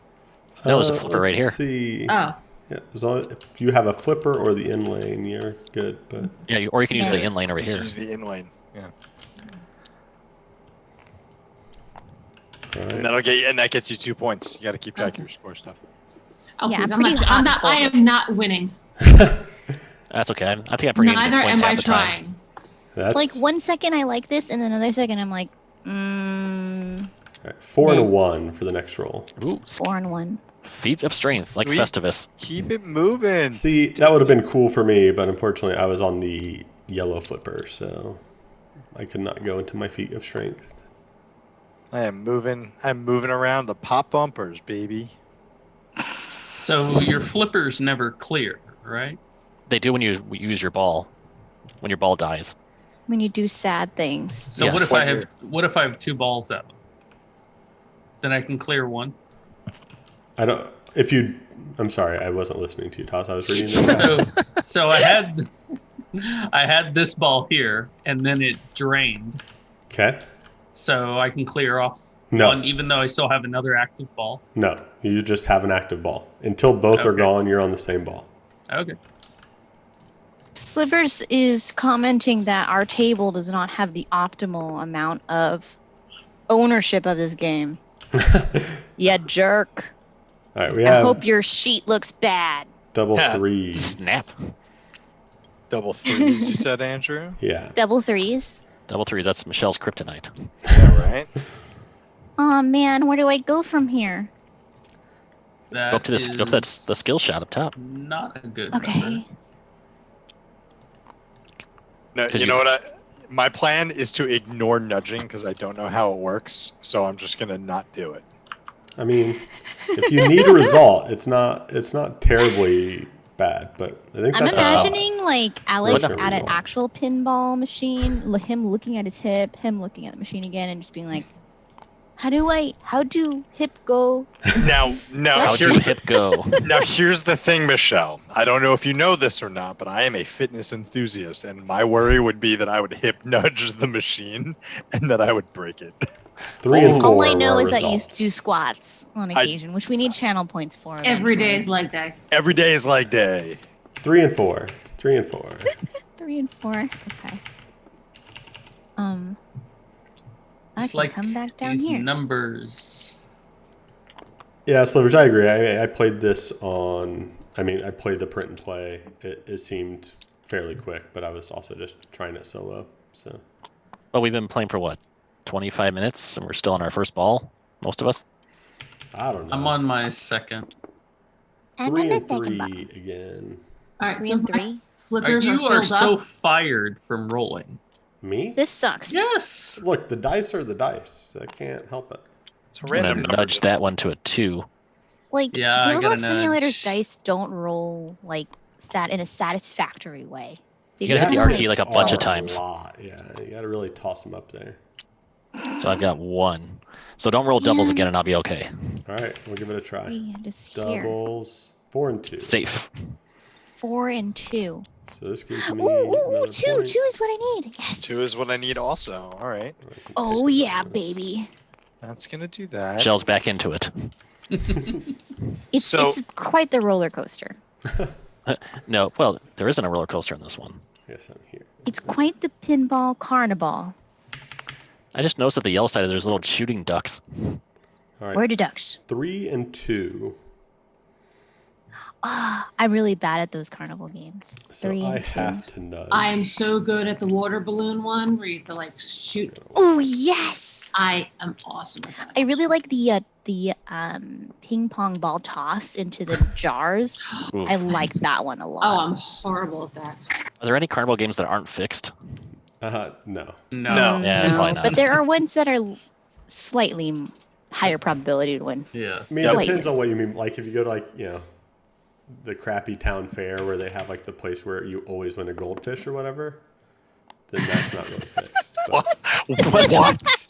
No, there's a flipper right here. Let's see. Oh, Yeah, as long if you have a flipper or the in lane, you're good. But Yeah, or you can use the in lane over here. Use the in lane. Yeah. all And right. that'll get you, and that gets you 2 points. You got to keep track of your score stuff. oh Yeah, please, I'm pretty hot and I cold. am not winning. That's okay. I think I'm bringing Neither points am I half the time. trying. That's Like, 1 second I like this, and then another second I'm like, all right, 4 and a 1 for the next roll. Ooh, 4 and 1. feats of strength, like Sweet. Festivus. Keep it moving. See, that would have been cool for me, but unfortunately, I was on the yellow flipper, so I could not go into my feat of strength. I'm moving around the pop bumpers, baby. So your flippers never clear, right? They do when you use your ball, when your ball dies. When you do sad things. So Yes. what if I have 2 balls out? Then I can clear 1. I don't. If you, I'm sorry, I wasn't listening to you, Toss. I was reading the So I had this ball here, and then it drained. Okay. So I can clear off No. 1, even though I still have another active ball. No, you just have an active ball. Until both are Okay. gone, you're on the same ball. Okay. Slivers is commenting that our table does not have the optimal amount of ownership of this game. Yeah, jerk. All right, we I have hope your sheet looks bad. double Yeah. 3s. Snap. Double 3s, you said, Andrew? Yeah. Double 3s. Double 3s, that's Michelle's kryptonite. Yeah, right? Oh man, where do I go from here? That Go up to the skill shot up top. Not a good Okay. number. No, 'Cause you know what? My plan is to ignore nudging because I don't know how it works. So I'm just going to not do it. I mean, if you need a result, it's not terribly bad, but I think I'm that's imagining like Alex What's your at an result? actual pinball machine, him looking at his hip, him looking at the machine again, and just being like, how do hip go? Now How'd you here's the, hip go? now here's the thing, Michelle. I don't know if you know this or not, but I am a fitness enthusiast, and my worry would be that I would hip nudge the machine and that I would break it. 3 and 4. All I know were is that you results. do squats on occasion, which we need channel points for. Every day eventually. is leg day. Every day is leg day. 3 and 4. 3 and 4. 3 and 4. Okay. I It's can like come back down these here. numbers. Yeah, Slivers, I agree. I played this on. I mean, I played the print and play. It seemed fairly quick, but I was also just trying it solo. So Well, we've been playing for what, 25 minutes, and we're still on our first ball, most of us. I don't know. I'm on my second. I'm 3 on the and second 3 ball. again. All right, 3 so and my 3. flippers You are are filled so up. fired from rolling. Me? This sucks. Yes. Look, the dice are the dice. I can't help it. It's a I'm random gonna number. nudge that one to a 2. Like, Yeah, I tabletop gotta simulators nudge. dice don't roll like in a satisfactory way. They You gotta hit the kinda, R key like a bunch of A times. lot. Yeah, you got to really toss them up there. So I've got 1. So don't roll doubles Yeah. again, and I'll be okay. All right, we'll give it a try. Yeah, just here. Doubles. 4 and 2. Safe. 4 and 2. So this gives me. Ooh, another 2. point. 2 is what I need. Yes. 2 is what I need also. All right. Oh yeah, baby. That's going to do that. Michelle's back into it. It's quite the roller coaster. No, well, there isn't a roller coaster in this one. Yes, I'm here. It's quite the pinball carnival. I just noticed at the yellow side there's little shooting ducks. All right. Where are the ducks? 3 and 2. I'm really bad at those carnival games. So 3 I and 2. have to nudge. I am so good at the water balloon one where you have to like shoot. Oh yes! I am awesome at that. I really like the ping pong ball toss into the jars. Ooh. I like that one a Oh, lot. I'm horrible at that. Are there any carnival games that aren't fixed? No. No. Yeah, probably not. But there are ones that are slightly higher probability to win. Yeah. I mean, Yep. it depends on what you mean. Like, if you go to, like, the crappy town fair where they have, like, the place where you always win a goldfish or whatever, then that's not really fixed. But What?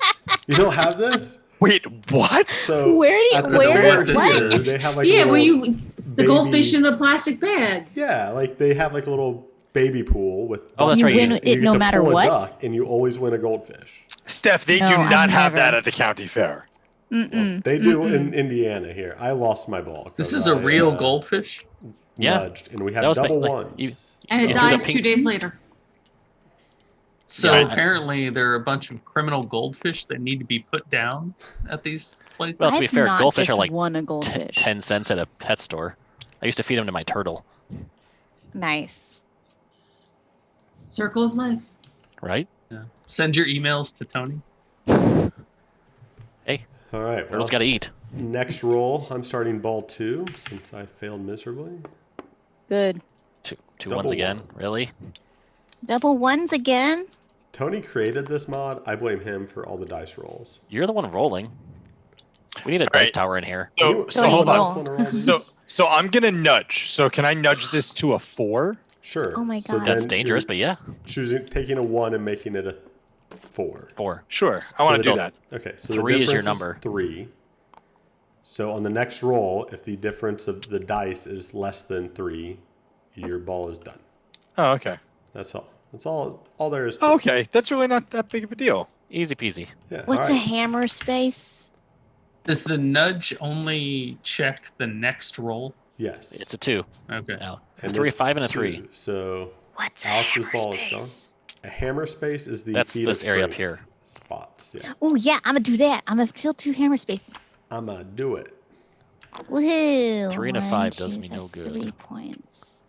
you don't have this? Wait, what? So Where do you- at the where? fair What? here, they have, like, Yeah, a where little you the baby- goldfish in the plastic bag. Yeah, like, they have, like, a little baby pool with Oh, that's You right. win You it you get no to matter pull a what? duck, and you always win a goldfish. Steph, they No, do I've not have never. that at the county fair. Mm-mm. They do in Indiana here. I lost my ball. This 'cause is a I, real goldfish. Yeah. nudged, and we had That was double like- ones. And it You threw the dies 2 pink- days later. So Yeah. apparently there are a bunch of criminal goldfish that need to be put down at these places. Well, to be I've fair, not goldfish just are like won a 10, goldfish. 10 cents at a pet store. I used to feed them to my turtle, Nice. Circle of life. right? Yeah. Send your emails to Tony. All right. Well, Turtles got to eat. next roll, I'm starting ball 2 since I failed miserably. Good. Two Double ones again. ones. Really? Double ones again? Tony created this mod. I blame him for all the dice rolls. You're the one rolling. We need a All dice right. tower in here. So Tony, hold roll. on. Wanna roll these? So I'm gonna nudge. So can I nudge this to a 4? Sure. Oh my So God. That's then dangerous, you're but yeah, taking a 1 and making it a 4. 4. Sure, I want to the- do that. Okay, so 3 the is your difference number. 3. So on the next roll, if the difference of the dice is less than 3, your ball is done. Oh, okay. That's all. That's all there is to Oh, it. okay, that's really not that big of a deal. Easy peasy. Yeah. What's all a right. hammer space? Does the nudge only check the next roll? Yes. It's a 2. Okay. Now, And 3, a it's 5, and a 2. 3. So What's a Alex's hammer ball is space? a hammer space is the That's key to this area up strength here. spots. Yeah. Oh yeah, I'm gonna do that. I'm gonna fill 2 hammer spaces. I'ma do it. Woohoo! 3 and a 1, 5 does 2, me no that's good. 3 points.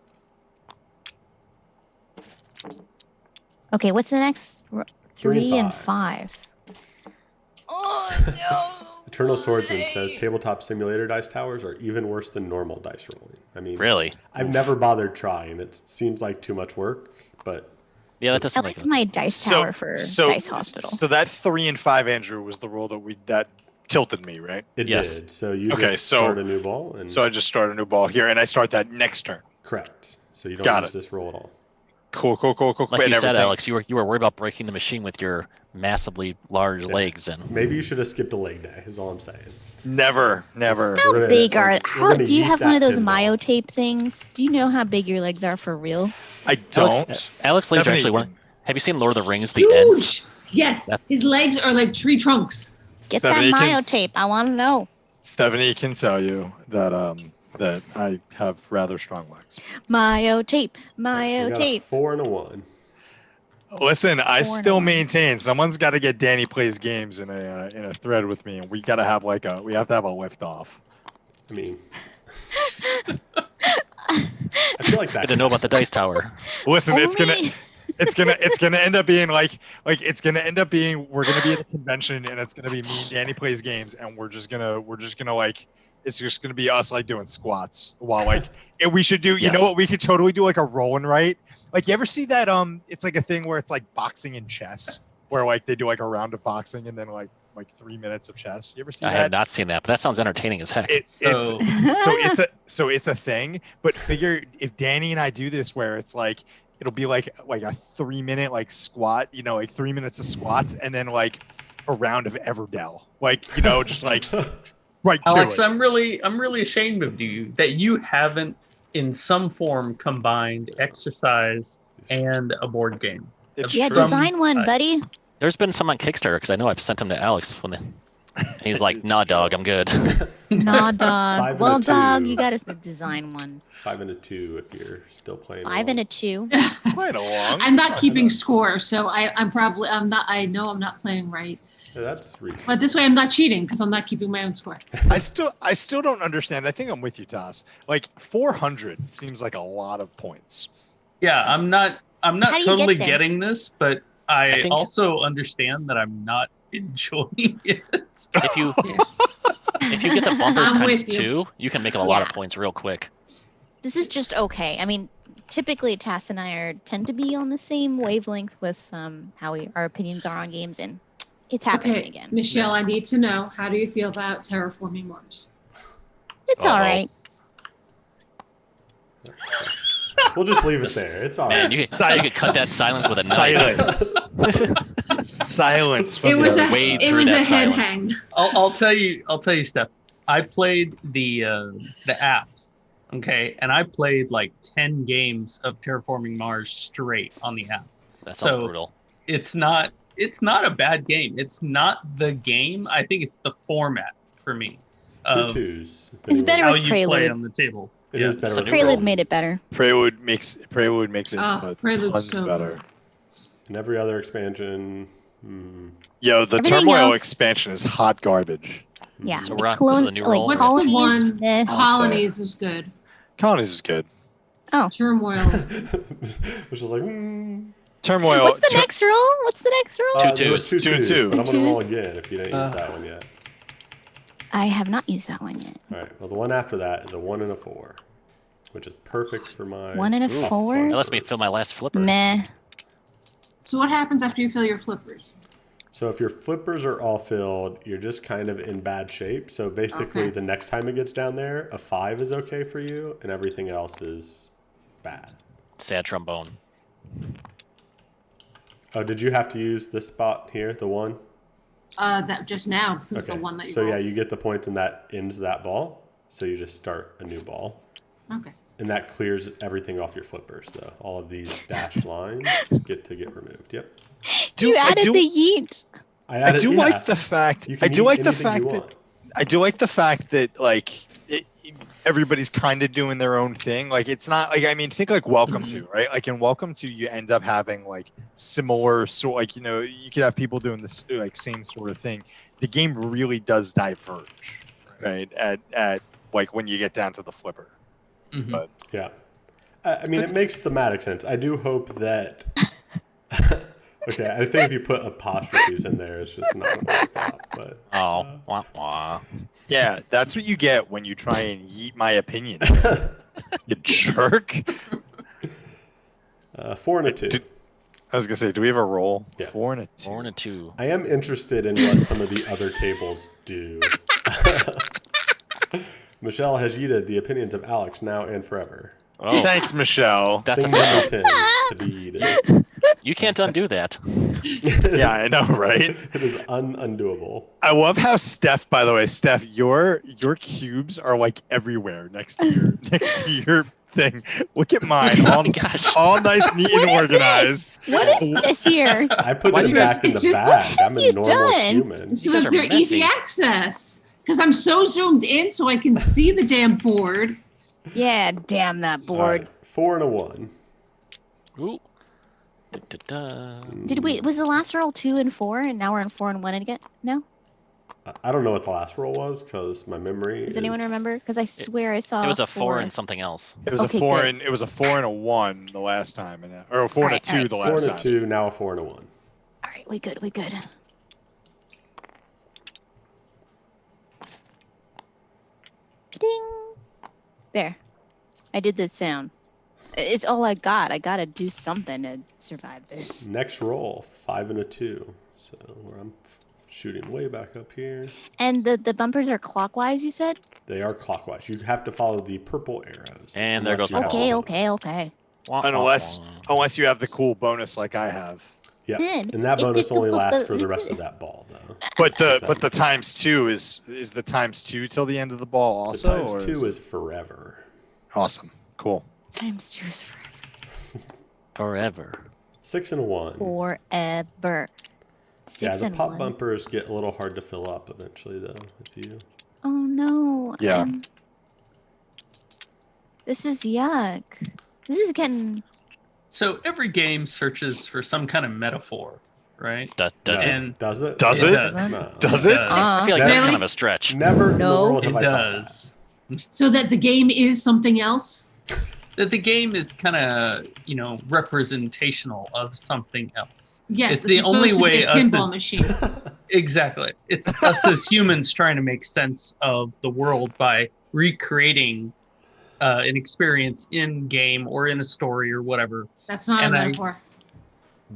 Okay, what's the next? 3 and 5. Oh no! Eternal Swordsman says tabletop simulator dice towers are even worse than normal dice rolling. I mean, Really? I've never bothered trying. It seems like too much work, but Yeah, that does I seem like like my dice tower for Dice Hospital. So that 3 and 5, Andrew, was the roll that tilted me, right? it Yes. did. So you Okay, just so- start a new ball, and So I just start a new ball here, and I start that next turn. correct. So you don't Got use it. this roll at all. Cool. like and you said, everything. Alex. You were worried about breaking the machine with your massively large legs, and Maybe you should have skipped a leg day. Is all I'm saying. Never. We're How gonna- big we're are? How gonna do you yeet have one of that those pinball. myotape things? Do you know how big your legs are for real? I don't. Alex legs are Stephanie, actually one. Have you seen Lord of the Rings? The ends. Huge. Yes. That- His legs are like tree trunks. Get Stephanie, that can- myotape. I want to know. Stephanie can tell you that I have rather strong legs. Myotape. We got a Myotape. 4 and a 1. Listen, I 4 and still 1. maintain someone's got to get Danny Plays Games in a thread with me, and we got to have we have to have a lift off. I mean, I feel like that. Good to know about the dice tower. Listen, Only- it's gonna end up being like it's gonna end up being we're gonna be at a convention, and it's gonna be me and Danny Plays Games, and we're just gonna like it's just gonna be us like doing squats while like and we should do you Yes. know what we could totally do like a roll and write. Like you ever see that it's like a thing where it's like boxing and chess where like they do like a round of boxing and then like 3 minutes of chess. You ever see I that? have not seen that, but that sounds entertaining as heck. It's a thing, but figure if Danny and I do this where it's like it'll be like a 3 minute like squat, like 3 minutes of squats and then like a round of Everdell. Like, just like right to Alex, it. I'm really ashamed of you that you haven't in some form combined exercise and a board game. It's Yeah, true. design one, buddy. There's been some on Kickstarter because I know I've sent them to Alex when he's like, "Nah, dog, I'm good." Nah, 5 dog. and Well, a dog, 2. you got to design one. 5 and a 2 if you're still playing. 5 and a 2. Quite along. I'm not keeping score, so I'm not. I know I'm not playing right. Yeah, that's reasonable. But this way, I'm not cheating because I'm not keeping my own score. I still don't understand. I think I'm with you, Toss. Like 400 seems like a lot of points. Yeah, I'm not How do you totally get there? getting this, but I think- also understand that I'm not enjoying it. If you get the bumpers I'm times with you. 2, you can make a lot of Yeah. points real quick. This is just okay. I mean, typically Tass and I tend to be on the same wavelength with how our opinions are on games, and it's happening Okay, again. Michelle, I need to know, how do you feel about terraforming Mars? It's all right. We'll just leave it there. It's all Man, right. you could cut that silence with a knife. Silence. It was a Wade it through was that a head silence. hang. I'll tell you, Steph. I played the app, okay, and I played like 10 games of Terraforming Mars straight on the app. That sounds So- brutal. It's not a bad game. It's not the game. I think it's the format for me. Two Of twos. if It's anyone- better how with you play Prelude. on the table. It is better That's a with new Prelude rule. made it better. Prelude makes it Prelude's tons so better. good. And every other expansion. Yo, the Everything Turmoil else- expansion is hot garbage. Yeah. So we're on- this is a new roll. What's the colonies, one- eh. Colonies was good. Colonies is good. Turmoil is Which is like. Turmoil. What's the next roll? What's the next roll? Two there was twos. two Two twos, two. but I'm gonna roll Twos. again if you didn't use that one yet. I have not used that one yet. All right. Well, the one after that is a 1 and a 4, which is perfect for my. 1 and a Ooh, 4? That lets me fill my last flipper. Meh. So what happens after you fill your flippers? So if your flippers are all filled, you're just kind of in bad shape. So basically, Okay. the next time it gets down there, a 5 is okay for you, and everything else is bad. Sad trombone. Oh, did you have to use this spot here, the 1? That just now was Okay. the one that you So yeah, rolled. you get the points, and that ends that ball. So you just start a new ball, Okay. and that clears everything off your flippers. So all of these dashed lines get removed. Yep. You added the yeet. I added- do yeah. like the fact. You I can do eat like the anything fact you that want. I do like the fact that like everybody's kind of doing their own thing. Like it's not like, I mean, think like Welcome to, right? Like in Welcome to, you end up having like similar sort, like, you know, you could have people doing this like same sort of thing. The game really does diverge, right? At like when you get down to the flipper. Mhm. But Yeah. I mean, it makes thematic sense. I do hope that. Okay, I think if you put apostrophes in there, it's just not going to work out. But Oh, wah, wah. yeah, that's what you get when you try and eat my opinion. You jerk. 4 and a 2. I was gonna say, do we have a roll? Yeah. 4 and a 2. 4 and a 2. I am interested in what some of the other tables do. Michelle has yeeted the opinions of Alex now and forever. Oh, Thanks, Michelle. that's a Thing number 10 to be yeeted. You can't undo that. Yeah, I know, right? It is undoable. I love how Steph, by the way, Steph, your cubes are like everywhere next to your thing. Look at mine, Oh my gosh. all nice, neat, and organized. What is this here? I put Why them do you guys- back in the It's just- bag. I'm what a have you normal done? human. So guys that are they're easy messy. access. Because I'm so zoomed in so I can see the damn board. Yeah, damn that All board. right, 4 and a 1. Ooh. Da-da-da. Was the last roll 2 and 4, and now we're on 4 and 1 again? No? I don't know what the last roll was because my memory. Does anyone is- remember? Because I swear I saw. It was a 4 and something else. It was Okay, a 4 good. and it was a 4 and a 1 the last time, or a 4 and a Alright, 2 alright. the 4 last and a time. 2, now a 4 and a 1. All right, we good. Ding. There. I did the sound. It's all I got. I gotta do something to survive this. Next roll, 5 and a 2. So I'm shooting way back up here. And the bumpers are clockwise, you said? They are clockwise. You have to follow the purple arrows. And there unless goes you my have ball. Okay. Wah, wah, Unless wah. you have the cool bonus like I have. Yeah, Good. and that It bonus did only the- lasts for the rest of that ball, though. But the times 2 is the times 2 till the end of the ball The also. times or 2 it- is forever. awesome. Cool. Times 2 is Forever. 6 and a 1. forever. Yeah, 6 the and pop 1. bumpers get a little hard to fill up eventually, though. If you Oh no. Yeah. This is yuck. This is getting. So every game searches for some kind of metaphor right? Does No. it? And Does it? Does it it? does. No. Does it? I feel like that's Really? kind of a stretch. Never in the No, world have It I thought that. does. So that the game is something else. That the game is kind of, representational of something else. Yes, It's this the is only supposed to be way a us pinball as- machine. Exactly. It's us as humans trying to make sense of the world by recreating an experience in game or in a story or whatever. That's not And a I- metaphor.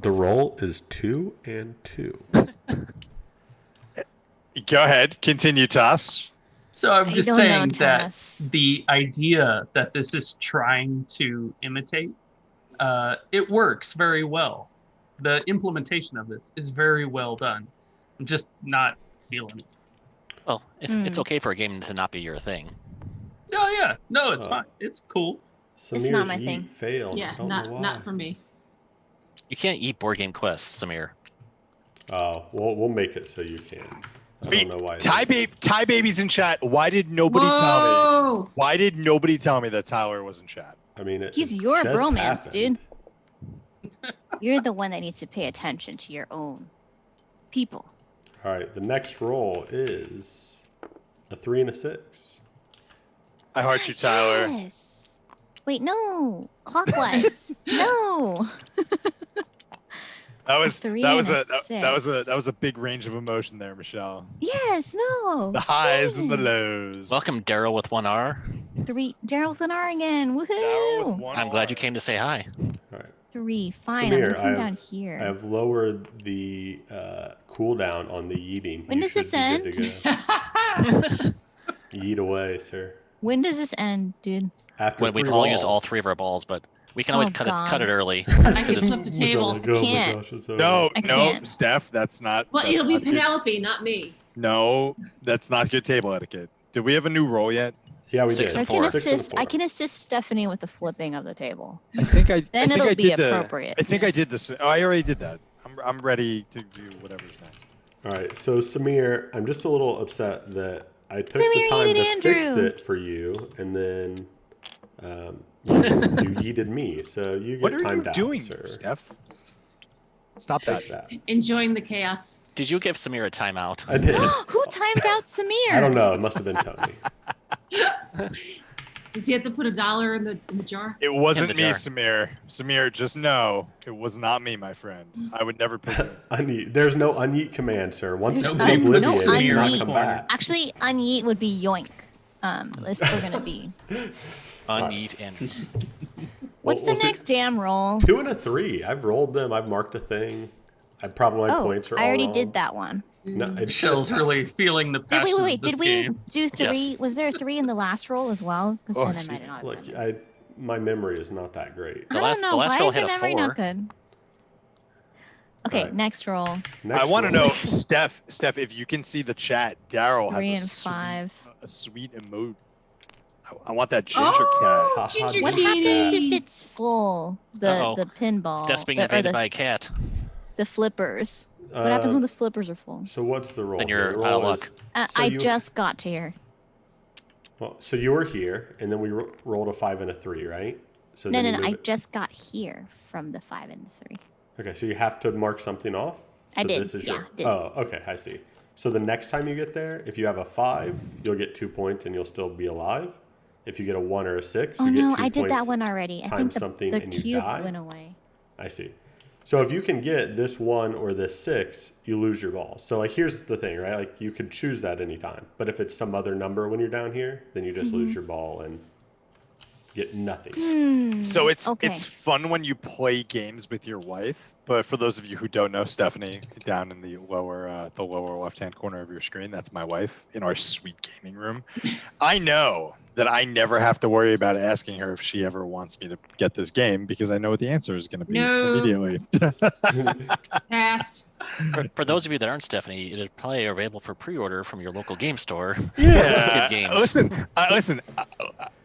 The roll is 2 and 2. Go ahead. Continue, Toss. So I'm I just don't saying know, that Tess. the idea that this is trying to imitate, it works very well. The implementation of this is very well done. I'm just not feeling it. Well, it's okay for a game to not be your thing. Oh yeah, no, it's Oh. fine. It's cool. Samir's not my yeet thing. failed. Yeah, I don't know why. not for me. You can't eat board game quests, Samir. Oh, we'll make it so you can. I Wait, don't know why. Ty Baby's in chat. Why did nobody tell me? Whoa! Why did nobody tell me that Tyler was in chat? I mean, He's it your just bromance, happened. dude. You're the one that needs to pay attention to your own people. All right, the next roll is a 3 and a 6. I heart you, Tyler. Yes. Wait, no. Clockwise. No. That was three that was and a a that was a big range of emotion there, Michelle. Yes, no. The highs and the Dang. lows. Welcome, Daryl with 1R. Daryl with an R again. Daryl with Woohoo. one I'm glad you R. came to say hi. All right, 3. Fine. Samir, I'm gonna I come have- down here. I have lowered the cooldown on the yeeting. When You does this should be good to go. Yeet away, sir. When does this end, dude? After When we've 3 all used all rolls. 3 of our balls, but we can always Oh, cut God. it early. I can it's- flip the table. Like, oh my Can't. gosh, it's over. No, I no, can't. Steph, that's not. Well, that's it'll be not good. Penelope, not me. No, that's not good table etiquette. Did we have a new roll yet? Yeah, we 6 did. and I can 4. 6 and assist. I 4. can assist Stephanie with the flipping of the table. I think I. Then I think it'll I be did appropriate. I think I did this. Oh, I already did that. I'm ready to do whatever's next. All right, so Samir, I'm just a little upset that I took Samir the time to yeeted fix Andrew. it for you, and then you yeeted me. So you get What are you timed out, doing, sir. Steph? Stop that. Take that. Enjoying the chaos. Did you give Samir a timeout? I did. Who timed out Samir? I don't know. It must have been Tony. Does he have to put $1 in the jar? It wasn't In the me, jar. Samir. Samir, just know it was not me, my friend. I would never pick it. Unyeet. There's no unyeet command, sir. Once There's it's no- in oblivion, no it does not unyeet. come back. Actually, unyeet would be yoink. If we're gonna be. Uneat and What's We'll the see. next damn roll? 2 and a 3. I've rolled them. I've marked a thing. Probably my Oh, points are I all already wrong. did that one. No, it Michelle's just really feeling the Did passion wait. of this Did we game. do 3? Was there a 3 in the last roll as well? 'Cause Oh, then I excuse might me. not have Look, done this. my memory is not that great. The I last- don't know. the last Why roll is hit your a memory 4. not good? Okay, Right. next roll. Next I want to roll. know, Steph, if you can see the chat, Daryl 3 and has 5. a sweet emote. I want that ginger Oh, cat. ginger What kitty. happens if it's full? Uh-oh. The pinball. Steph's being or invaded the, by a cat. the flippers. What happens when the flippers are full? So what's the roll? Then you're The roll out of is- luck. So I you- just got to here. Well, so you were here, and then we rolled a 5 and a 3, right? So No, then you I move it- just got here from the 5 and the 3. Okay, so you have to mark something off. So I did, This is yeah, your. did. Oh, okay, I see. So the next time you get there, if you have a 5, you'll get 2 points, and you'll still be alive. If you get a 1 or a 6, Oh you no, get 2 I did that points. one already. I times think something the and you cube die? went away. I see. So if you can get this 1 or this 6, you lose your ball. So like here's the thing, right? Like you could choose that anytime. But if it's some other number when you're down here, then you just Mm-hmm. lose your ball and get nothing. So it's okay. fun when you play games with your wife. But for those of you who don't know, Stephanie, down in the lower left-hand corner of your screen, that's my wife in our sweet gaming room. I know that I never have to worry about asking her if she ever wants me to get this game because I know what the answer is going to be No. immediately. Pass. For those of you that aren't Stephanie, it's probably available for pre-order from your local game store. Yeah, Good games. listen.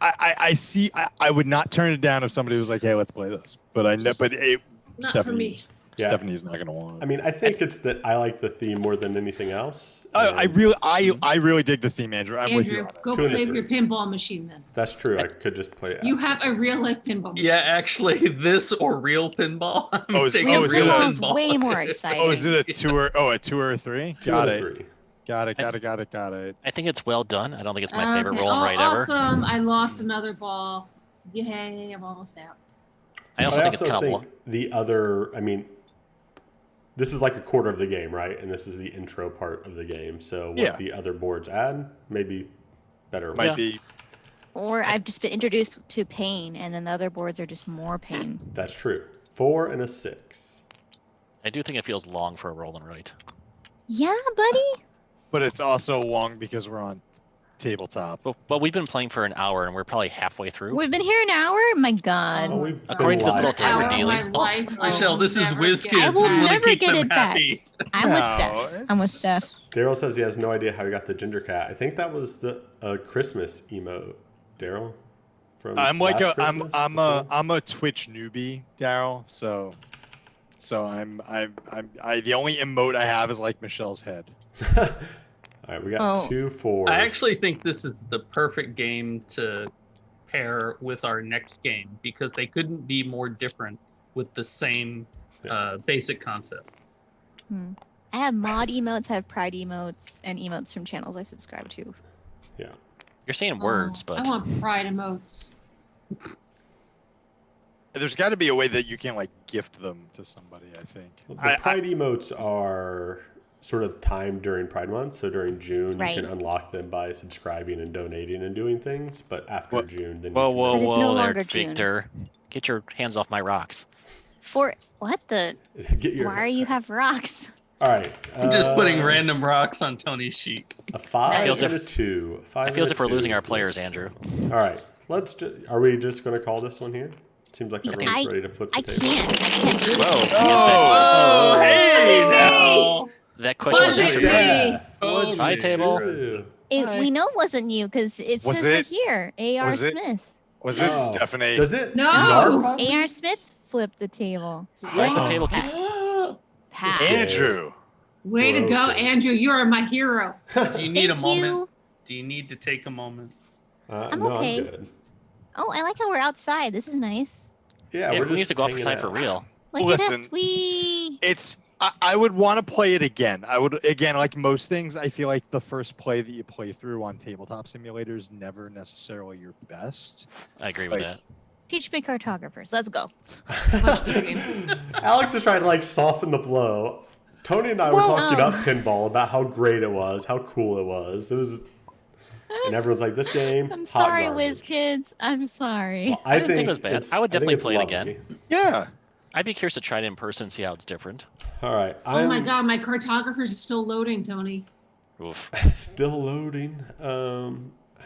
I see. I would not turn it down if somebody was like, "Hey, let's play this." But I know. But Not Stephanie, for me. Yeah. Stephanie's not going to want I it. mean, I think it's that I like the theme more than anything else. I really dig the theme, Andrew. I'm with you. Andrew, On it. go 2 and a play with 3. your pinball machine then. That's true. I could just play it. You have a real life pinball machine. Yeah, actually, this or real pinball. I'm Oh, is it- taking oh, Real is it real a- pinball's pinball. way more exciting. Oh, is it a 2 or a 2 or a 3? 2 Got and a it. 3. Got it. I think it's well done. I don't think it's my favorite Okay. roll and write ever. Awesome. I lost another ball. Yay, I'm almost out. I also think it's kind of the other. I mean, this is like a quarter of the game, right? And this is the intro part of the game. So what Yeah. the other boards add, maybe better. Might Yeah. be. Or I've just been introduced to pain, and then the other boards are just more pain. That's true. 4 and a 6. I do think it feels long for a roll and write. Yeah, buddy. But it's also long because we're on tabletop. But we've been playing for an hour and we're probably halfway through. We've been here an hour. My God. Oh, we've According been to this little live timer for- dealy. My life, Michelle, this is never WizKids. get I will We want to never keep get them it back. happy. I'm with No, Steph. I'm with Steph. Daryl says he has no idea how he got the ginger cat. I think that was the Christmas emote, Daryl. From I'm like last a I'm Christmas? I'm a I'm a Twitch newbie, Daryl. So I the only emote I have is like Michelle's head. All right, we got Oh. 2 4s. I actually think this is the perfect game to pair with our next game because they couldn't be more different with the same basic concept. I have mod emotes, I have pride emotes, and emotes from channels I subscribe to. You're saying words, I but want pride emotes. There's got to be a way that you can like gift them to somebody. I think. The Pride emotes are sort of timed during Pride Month. So during June, Right. you can unlock them by subscribing and donating and doing things. But after What? June, then whoa, you can whoa, But it's no whoa, there, longer June. Victor. Get your hands off my rocks. For what the? get your. Why are you have rocks? All right. I'm just putting random rocks on Tony's sheet. A 5 feels and a if- 2. I feel as if we're losing our players, Andrew. All right. Are we just going to call this one here? Seems like everyone's ready to flip the I table. can't do it. Whoa. Oh, hey! Wasn't me! That question was Wasn't answered me! first. Yeah. What'd Hi, you table. do? We know it wasn't you because it Was says it? right here. A.R. Was it? Smith. Was it Oh. Stephanie? Does it? No! Narwhal? A.R. Smith flipped the table. Right, the table Pat. Pat. Andrew. Way to go, Okay. Andrew. You are my hero. Do you need a Thank moment? you. Do you need to take a moment? I'm no, okay. I'm good. Oh, I like how we're outside. This is nice. Yeah, Yeah, we're we need just to go hanging outside for out. real. Look at Listen. how sweet. It's I would want to play it again. I would again, like most things, I feel like the first play that you play through on tabletop simulators is never necessarily your best. I agree with Like- that. Teach me cartographers. Let's go. Alex is trying to like soften the blow. Tony and I were talking about pinball, about how great it was, how cool it was. And everyone's like, "This game." I'm hot sorry, garbage. WizKids. I'm sorry. Well, I didn't think it was bad. it's- I would think definitely it's play it lovely. again. Yeah. I'd be curious to try it in person, see how it's different. All right. Oh my god, my cartographers is still loading, Tony. Oof. Still loading.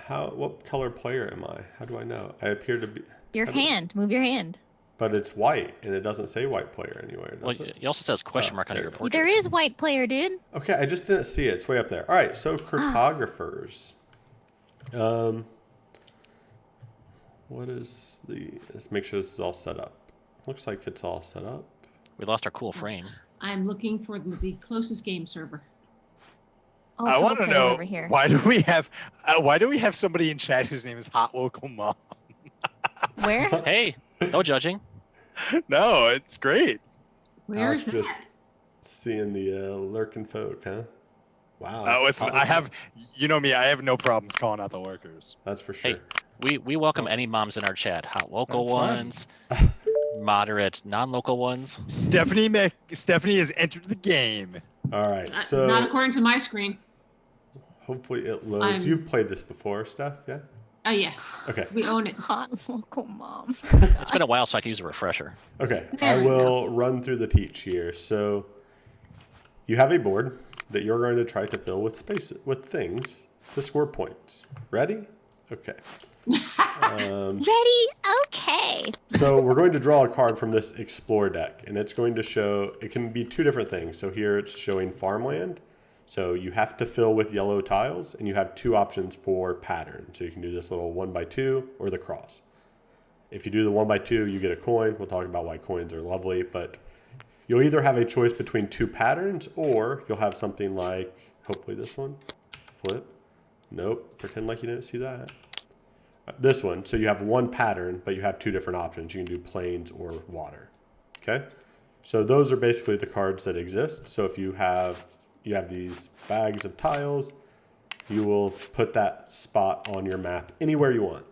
What color player am I? How do I know? I appear to be, Your hand. Move your hand. but it's white, and it doesn't say white player anywhere, Well, does it? it also says question mark under there your it is. portrait. There is white player, dude. Okay, I just didn't see it. It's way up there. All right, so cartographers. What is let's make sure this is all set up. Looks like it's all set up. We lost our cool frame. I'm looking for the closest game server. Oh, I want to player's know over here. why do we have somebody in chat whose name is Hot Local Mom? Where? Hey, no judging. No, it's great. Where is Alex that? just seeing the lurking folk, huh? Wow. Listen, I have, you know me, I have no problems calling out the lurkers. That's for sure. Hey, we welcome any moms in our chat. Hot local That's fine. ones, moderate, non-local ones. Stephanie has entered the game. All right, Not so according to my screen. hopefully it loads. I'm- You've played this before, Steph? Yeah. Oh yeah, Okay. we own it. Hot local mom. It's been a while, so I can use a refresher. Okay. There I we will run through the teach here. So you have a board that you're going to try to fill with space with things to score points. Ready? Okay. Ready? Okay. So we're going to draw a card from this explore deck, and it's going to show, it can be two different things. So here it's showing farmland. So you have to fill with yellow tiles, and you have two options for pattern. So you can do this little 1x2 or the cross. If you do the 1x2, you get a coin. We'll talk about why coins are lovely, but you'll either have a choice between two patterns, or you'll have something like Hopefully this one. Flip. Nope. Pretend like you didn't see that. This one. So you have one pattern, but you have two different options. You can do plains or water. Okay. So those are basically the cards that exist. So if you have these bags of tiles, you will put that spot on your map anywhere you want.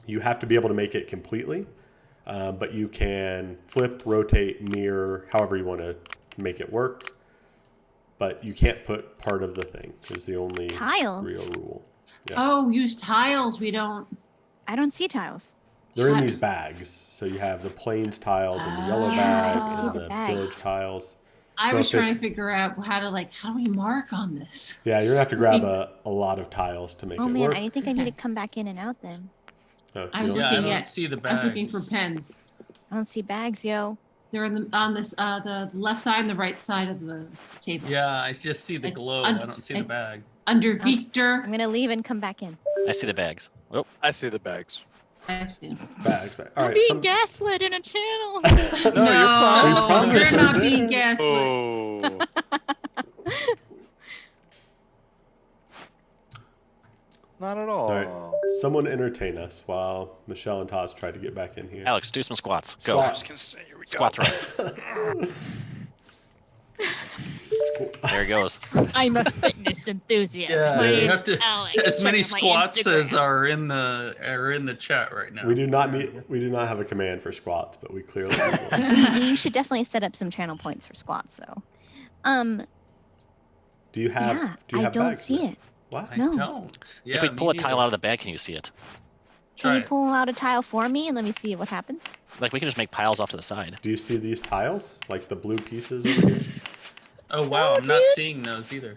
You have to be able to make it completely, but you can flip, rotate, mirror, however you want to make it work. But you can't put part of the thing is the only Tiles. real rule. Yeah. Oh, use tiles. We don't. I don't see tiles. They're in these bags. So you have the plains tiles and the yellow bag I see and the the bags. village tiles. I So was if trying to it's- figure out how do we mark on this? Yeah, you're gonna have to grab a lot of tiles to make Oh it man, work. I think I need to come back in and out then. Oh, I you was don't- Yeah, I looking don't at- see the I bags. was looking for pens. I don't see bags, yo. They're on the left side and the right side of the table. Yeah, I just see the Like, glow. un- I don't see like- the bag. Under I'm Victor. gonna leave and come back in. I see the bags. Oh, I see the bags. bags. All right. Being gaslit in a channel. No, you're fine. We promised You're them not dinner. being gaslit. Oh. Not at all. All right. Someone entertain us while Michelle and Toz try to get back in here. Alex, do some squats. Go. Squat. I was gonna say, here we go. Squat thrust. There he goes. I'm a fitness enthusiast. Yeah, My you name's have to- Alex. As many Check out my squats as Instagram. are in the chat right now. We do not have a command for squats, but we clearly need one. You should definitely set up some channel points for squats, though. Do you have? Yeah, do you I have don't bags see there? it. What? I No. don't. Yeah, If we me pull a tile neither. out of the bag, can you see it? Can Try you it. pull out a tile for me and let me see what happens? Like we can just make piles off to the side. Do you see these tiles, like the blue pieces over here? Oh wow, Oh, I'm not dude. seeing those either.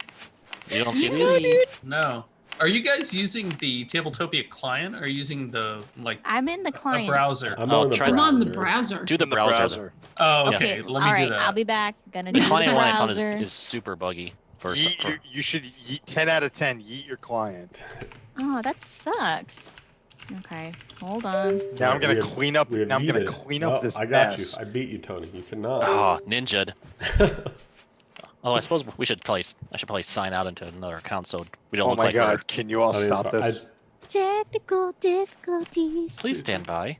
You don't see No, these? dude. No. Are you guys using the Tabletopia client or using the I'm in the a client. browser? I'm Oh, on the try- I'm on the browser. browser. Do the In the browser. browser. Oh, Yeah. okay. Let me all do right, that. I'll be back. Gonna The do client the one I found browser. is super buggy. You should yeet 10 out of 10. Yeet your client. Oh, that sucks. Okay, hold on. Now I'm gonna We have- clean up. we have Now I'm gonna yeeted it. clean No, up this I got mess. you. I beat you, Tony. You cannot. Oh, ninja'd. Oh, I suppose I should probably sign out into another account so we don't Oh look my like god! Can you all I mean, stop so this? Technical difficulties. Please stand by.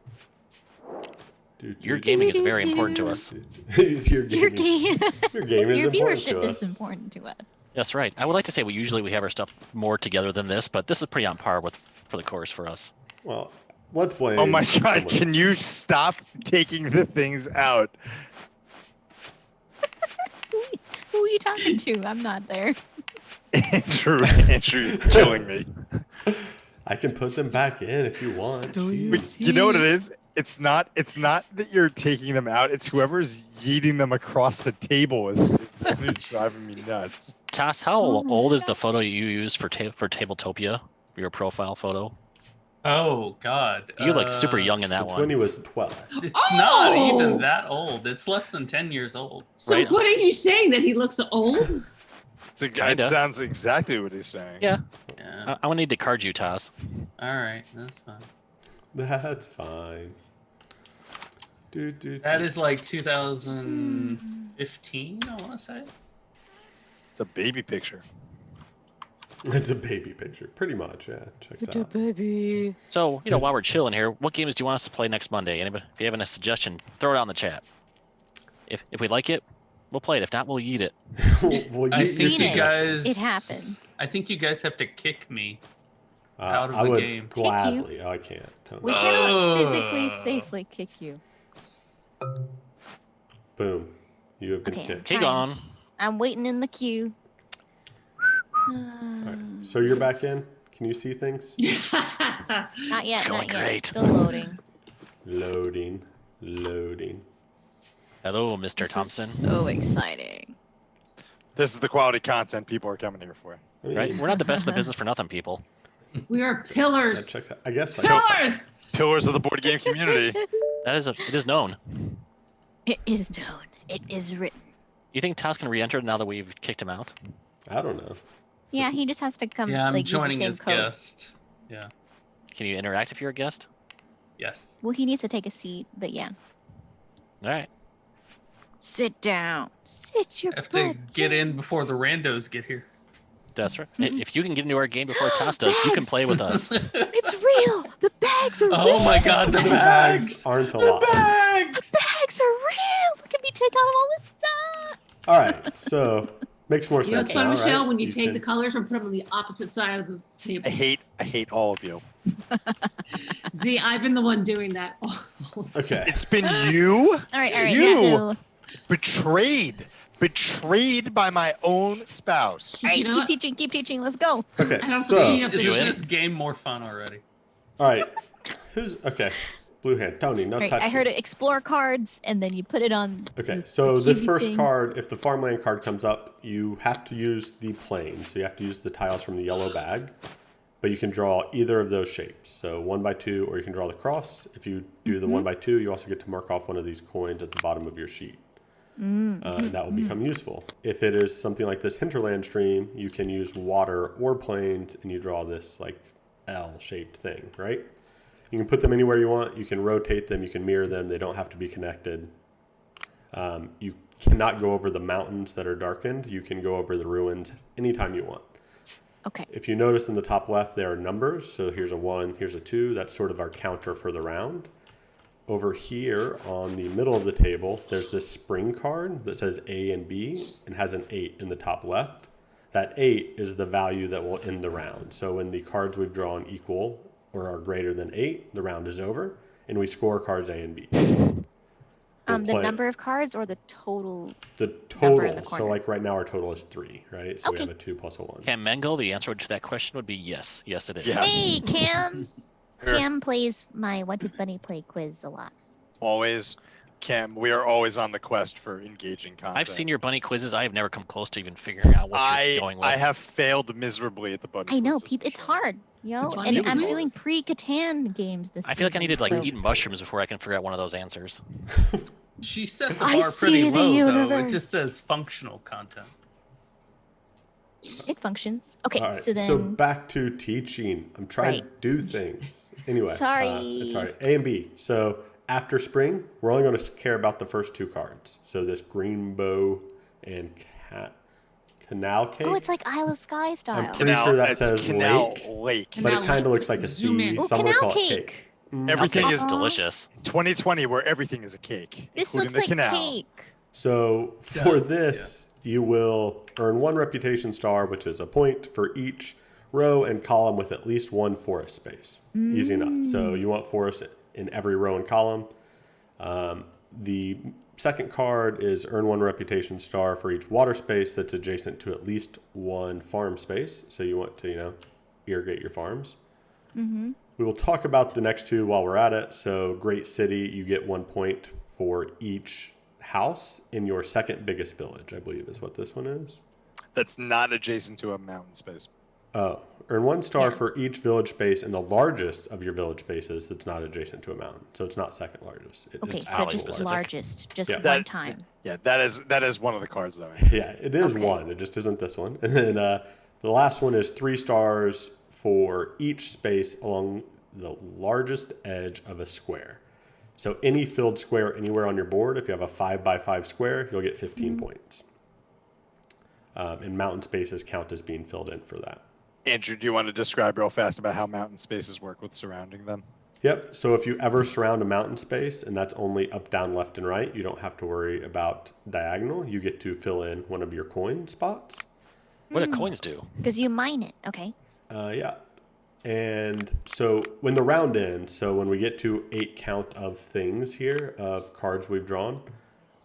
Dude, Your gaming is very important to us. your Your gaming. game, Your game is your important viewership to is us. important to us. That's right. I would like to say we usually have our stuff more together than this, but this is pretty on par for the course for us. Well, let's blame. Oh my god! someone. Can you stop taking the things out? Who are you talking to? I'm not there. Andrew, you're killing me. I can put them back in if you want. Jeez. But you know what it is? It's not that you're taking them out. It's whoever's yeeting them across the table is driving me nuts. Toss, how Oh my old is the gosh. photo you use for Tabletopia? Your profile photo? Oh god. You look super young in that When he one. was 12. It's Oh! not even that old. It's less than 10 years old. So Right. what are you saying? That he looks old? It Kinda. sounds exactly what he's saying. Yeah. Yeah. I'm gonna need to card you, Toss. All right, that's fine. That's fine. That is like 2015, I want to say. It's a baby picture. It's a baby picture, pretty much. Yeah, checks out. baby. So, while we're chilling here, what games do you want us to play next Monday? Anybody, if you have a suggestion, throw it out in the chat. If we like it, we'll play it. If not, we'll eat it. Well, I you- think seen you it. guys. It happens. I think you guys have to kick me. out of I the would game. gladly. Oh, I can't. Tony. We cannot Ugh. physically safely kick you. Boom. You have been Okay. kicked. Kick Fine. on. I'm waiting in the queue. All right. So you're back in. Can you see things? Not yet. It's going Not yet. great. Still loading. Loading. Hello, Mr. This is Thompson. So exciting. This is the quality content people are coming here for. I mean, Right? We're not the best in the business for nothing, people. We are I pillars. checked out. I guess. Pillars. Pillars of the board game community. It is known. It is known. It is written. You think Toss can re-enter now that we've kicked him out? I don't know. Yeah, he just has to come. Yeah, I'm like, use the joining same as code. guest. Yeah. Can you interact if you're a guest? Yes. Well, he needs to take a seat, but yeah. All right. Sit down. Sit your I have butt to get down. in before the randos get here. That's right. Hey, if you can get into our game before Toss does, you can play with us. It's real. The bags are real. Oh my god, the The bags! bags aren't a lot. Bags! The bags are real. Look at me take out all this stuff. All right, so makes more You know sense what's fun, now, Michelle? right? When you take can- the colors and put them on the opposite side of the table. I hate all of you. See, I've been the one doing that. Okay. It's been you All right. You- So, betrayed by my own spouse. all right, You know keep what? teaching. Keep teaching. Let's go. Okay. I don't So, think Is Do it. this game more fun already? all right. Who's okay? Blue hand. Tony, no All right, touching. I heard it. Explore cards, and then you put it on. Okay, the so this cubey first thing. card, if the farmland card comes up, you have to use the plane. So you have to use the tiles from the yellow bag. But you can draw either of those shapes. So 1x2, or you can draw the cross. If you do the 1x2, you also get to mark off one of these coins at the bottom of your sheet. And that will become useful. If it is something like this hinterland stream, you can use water or planes, and you draw this like L-shaped thing, right? You can put them anywhere you want. You can rotate them. You can mirror them. They don't have to be connected. You cannot go over the mountains that are darkened. You can go over the ruins anytime you want. Okay. If you notice in the top left, there are numbers. So here's a 1, here's a 2. That's sort of our counter for the round. Over here on the middle of the table, there's this spring card that says A and B and has an 8 in the top left. That 8 is the value that will end the round. So when the cards we've drawn equal or are greater than 8, the round is over, and we score cards A and B. We'll The play number of cards or the total? the number in the total. So corner. like right now our total is 3, right? So we Okay. have a 2 plus a 1. Cam Mengle, the answer to that question would be yes. Yes, it is. Yes. Hey, Cam. Sure. Cam plays my What Did Bunny Play quiz a lot. Always, Cam. We are always on the quest for engaging content. I've seen your bunny quizzes. I have never come close to even figuring out what you're going with. I have failed miserably at the bunny. I know, quizzes, people. It's Michelle. hard, yo. It's And I'm wonderful. doing pre-Catan games this I feel like I season, needed like so- eat mushrooms before I can figure out one of those answers. She set the I bar see pretty the low, though. It universe. just says functional content. It functions. Okay, All right, so then. so back to teaching. I'm trying to Right. do things. Anyway, Sorry. it's all right. A and B. So after spring, we're only going to care about the first 2 cards. So this green bow and canal cake. Oh, it's like Isle of Sky style. I'm pretty sure that it's says Canal lake, Lake. but it Canal kind of Lake. looks like a Zoom C. in. So Ooh, I'm going to canal call it cake. cake. Everything This is is delicious. 2020, where everything is a cake, This including looks the like canal. cake. So It for does, this, you will earn 1 reputation star, which is a point for each row and column with at least 1 forest space. Easy enough. So you want forest in every row and column. The second card is earn 1 reputation star for each water space that's adjacent to at least 1 farm space. So you want to, irrigate your farms. Mm-hmm. We will talk about the next 2 while we're at it. So Great City, you get 1 point for each house in your second biggest village, I believe is what this one is. That's not adjacent to a mountain space. Oh, earn 1 star Yeah. for each village space in the largest of your village spaces that's not adjacent to a mountain. So it's not second largest. Okay, It's so Oddly just specific. largest, just Yeah. one That- time. Yeah, that is one of the cards though. Yeah, it is Okay. 1. It just isn't this one. And then the last one is 3 stars for each space along the largest edge of a square. So any filled square anywhere on your board, if you have a 5x5 square, you'll get 15 points. And mountain spaces count as being filled in for that. Andrew, do you want to describe real fast about how mountain spaces work with surrounding them? Yep. So if you ever surround a mountain space and that's only up, down, left, and right, you don't have to worry about diagonal. You get to fill in one of your coin spots. What do coins do? Because you mine it. Okay. Yeah. And so when the round ends, so when we get to 8 count of things here, of cards we've drawn,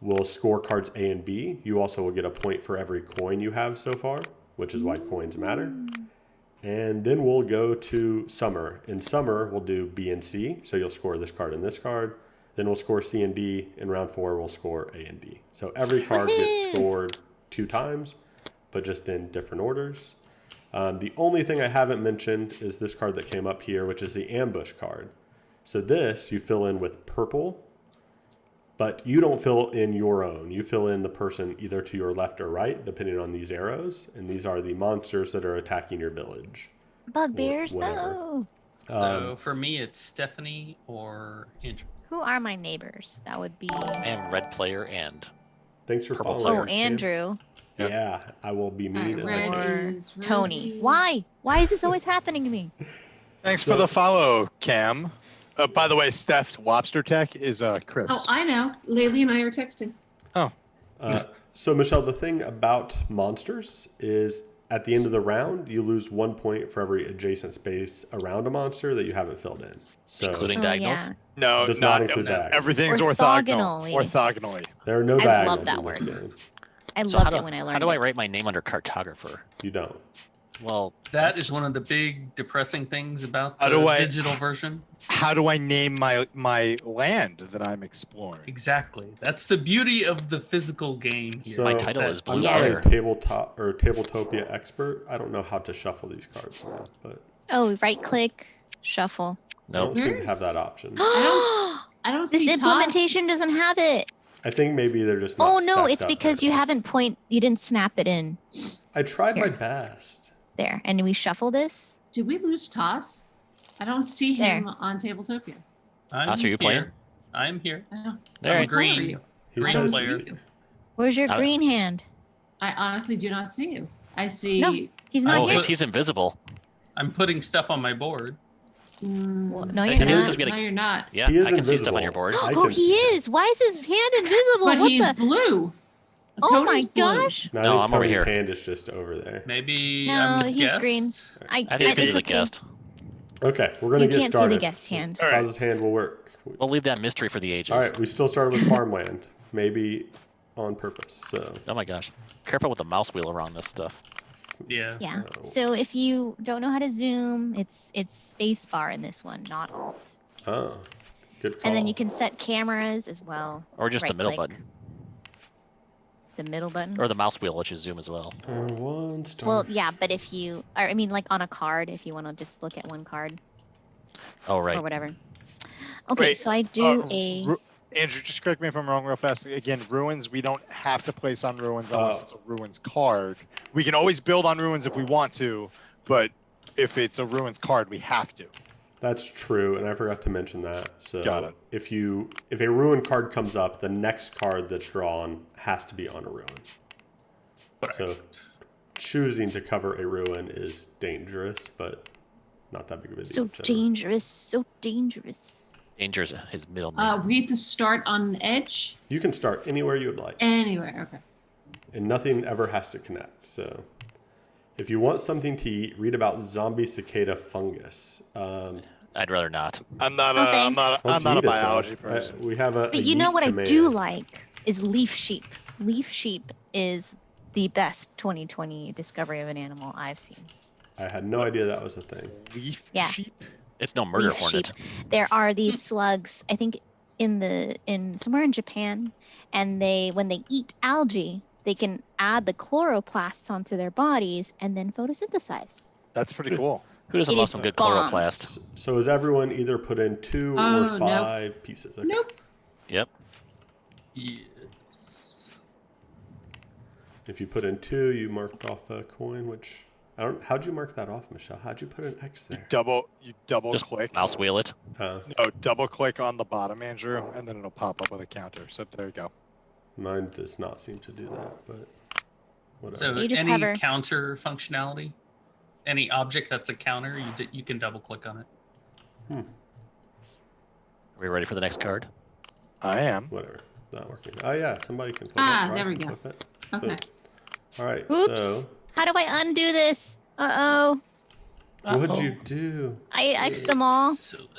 we'll score cards A and B. You also will get a point for every coin you have so far, which is why coins matter. And then we'll go to summer. In summer, we'll do B and C. So you'll score this card and this card. Then we'll score C and D. In round 4, we'll score A and D. So every card gets scored 2 times, but just in different orders. The only thing I haven't mentioned is this card that came up here, which is the ambush card. So this you fill in with purple, but you don't fill in your own. You fill in the person either to your left or right, depending on these arrows. And these are the monsters that are attacking your village. Bugbears, whatever. no. So for me, it's Stephanie or Andrew. Who are my neighbors? That would be. I am red player and Thanks for Purple following. Oh, Cam. Andrew. Yep. Yeah, I will be All right, mean as I red can. Or is Tony. Rosie. Why? Why is this always happening to me? Thanks So- for the follow, Cam. By the way, Steph Lobster Tech is Chris. Oh, I know. Laylee and I are texting. So, Michelle, the thing about monsters is at the end of the round, you lose 1 point for every adjacent space around a monster that you haven't filled in. So, Including Oh, diagonals. yeah. No, does not not include no. diagonals. everything's Orthogonally. Orthogonally. There are no I diagonals love in that this word. game. I So loved it when I how learned do I it. write my name under cartographer? You don't. Well, That is one of the big depressing things about How the do I- digital version. How do I name my land that I'm exploring? Exactly. That's the beauty of the physical game here. So My title That- is I'm Blue not Fire. a tabletop or tabletopia expert. I don't know how to shuffle these cards now, but Oh, right click, shuffle. I Nope. don't seem to have that option. I don't This see implementation doesn't have it. I think maybe they're just not Oh no, stacked it's up because very you well. you didn't snap it in I tried my Here. best. there. And we shuffle this. Did we lose Toss? I don't see him on Tabletopia. I'm Ross, are you here. playing? I'm here. I know. All right. green. Where are you? He Green I don't says player. see you. Where's your I- green hand? I honestly do not see you. I see. No. He's not Oh, here. he's invisible. I'm putting stuff on my board. Well, no, I you're think it's not. 'cause we had No, a- you're not. Yeah, He is I can see stuff on your invisible. board. I Oh, can- he is. Why is his hand invisible? But what he's the? blue. Oh my Tony's blue. gosh. No, I No, think I'm over Tony's here. hand is just over there. Maybe No, I'm a he's guest. green. I I think it's because he's a okay. guest. Okay, we're gonna You get can't see started. the guest hand. All right. Faz's hand will work. We'll leave that mystery for the ages. All right, we still started with farmland, maybe on purpose. So Oh my gosh. Careful with the mouse wheel around this stuff. Yeah. Yeah. Oh. So if you don't know how to zoom, it's space bar in this one, not alt. oh, good call. And then you can set cameras as well. Or just the Right middle click. button. The middle button. Or the mouse wheel lets you zoom as well. One star. Well, yeah, but if you, or I mean, like on a card, if you want to just look at one card Oh, right. or whatever. Okay, Wait, so I do Andrew, just correct me if I'm wrong real fast. Again, ruins, we don't have to place on ruins unless Oh. it's a ruins card. We can always build on ruins if we want to, but if it's a ruins card, we have to. That's true, and I forgot to mention that. So Got it. if a ruin card comes up, the next card that's drawn has to be on a ruin. So choosing to cover a ruin is dangerous, but not that big of a deal. so generally. dangerous, so dangerous. Danger's his middle name. We have to start on an edge. You can start anywhere you would like, Anywhere. Okay. and nothing ever has to connect. So if you want something to eat, read about zombie cicada fungus. I'd rather not. I'm not Oh, a, I'm thanks. not, Let's I'm not a eat it, though. biology person. We have a. But you know what I do like is leaf sheep. Leaf sheep is the best 2020 discovery of an animal I've seen. I had no idea that was a thing. Leaf Yeah. sheep? It's no murder Leaf hornet. sheep. There are these slugs, I think in somewhere in Japan, and when they eat algae, they can add the chloroplasts onto their bodies and then photosynthesize. That's pretty cool. Who doesn't It love is some good bomb. chloroplast? So is everyone either put in 2 Oh, or no. 5 pieces? Okay. Nope. Yep. Yes. If you put in 2, you marked off a coin, which I don't. How'd you mark that off, Michelle? How'd you put an X there? You double Just click. mouse wheel it. No, double click on the bottom, Andrew, and then it'll pop up with a counter. So there you go. Mine does not seem to do that, but whatever. So You just any hover. counter functionality, any object that's a counter, you can double click on it. Are we ready for the next card? I am. Whatever. Not working. Oh yeah, somebody can. Flip Ah, it. Or I there we can go. flip it. Okay. Boom. All right. Oops. So How do I undo this? Uh-oh. what'd you do? I X'd them all. Excellent.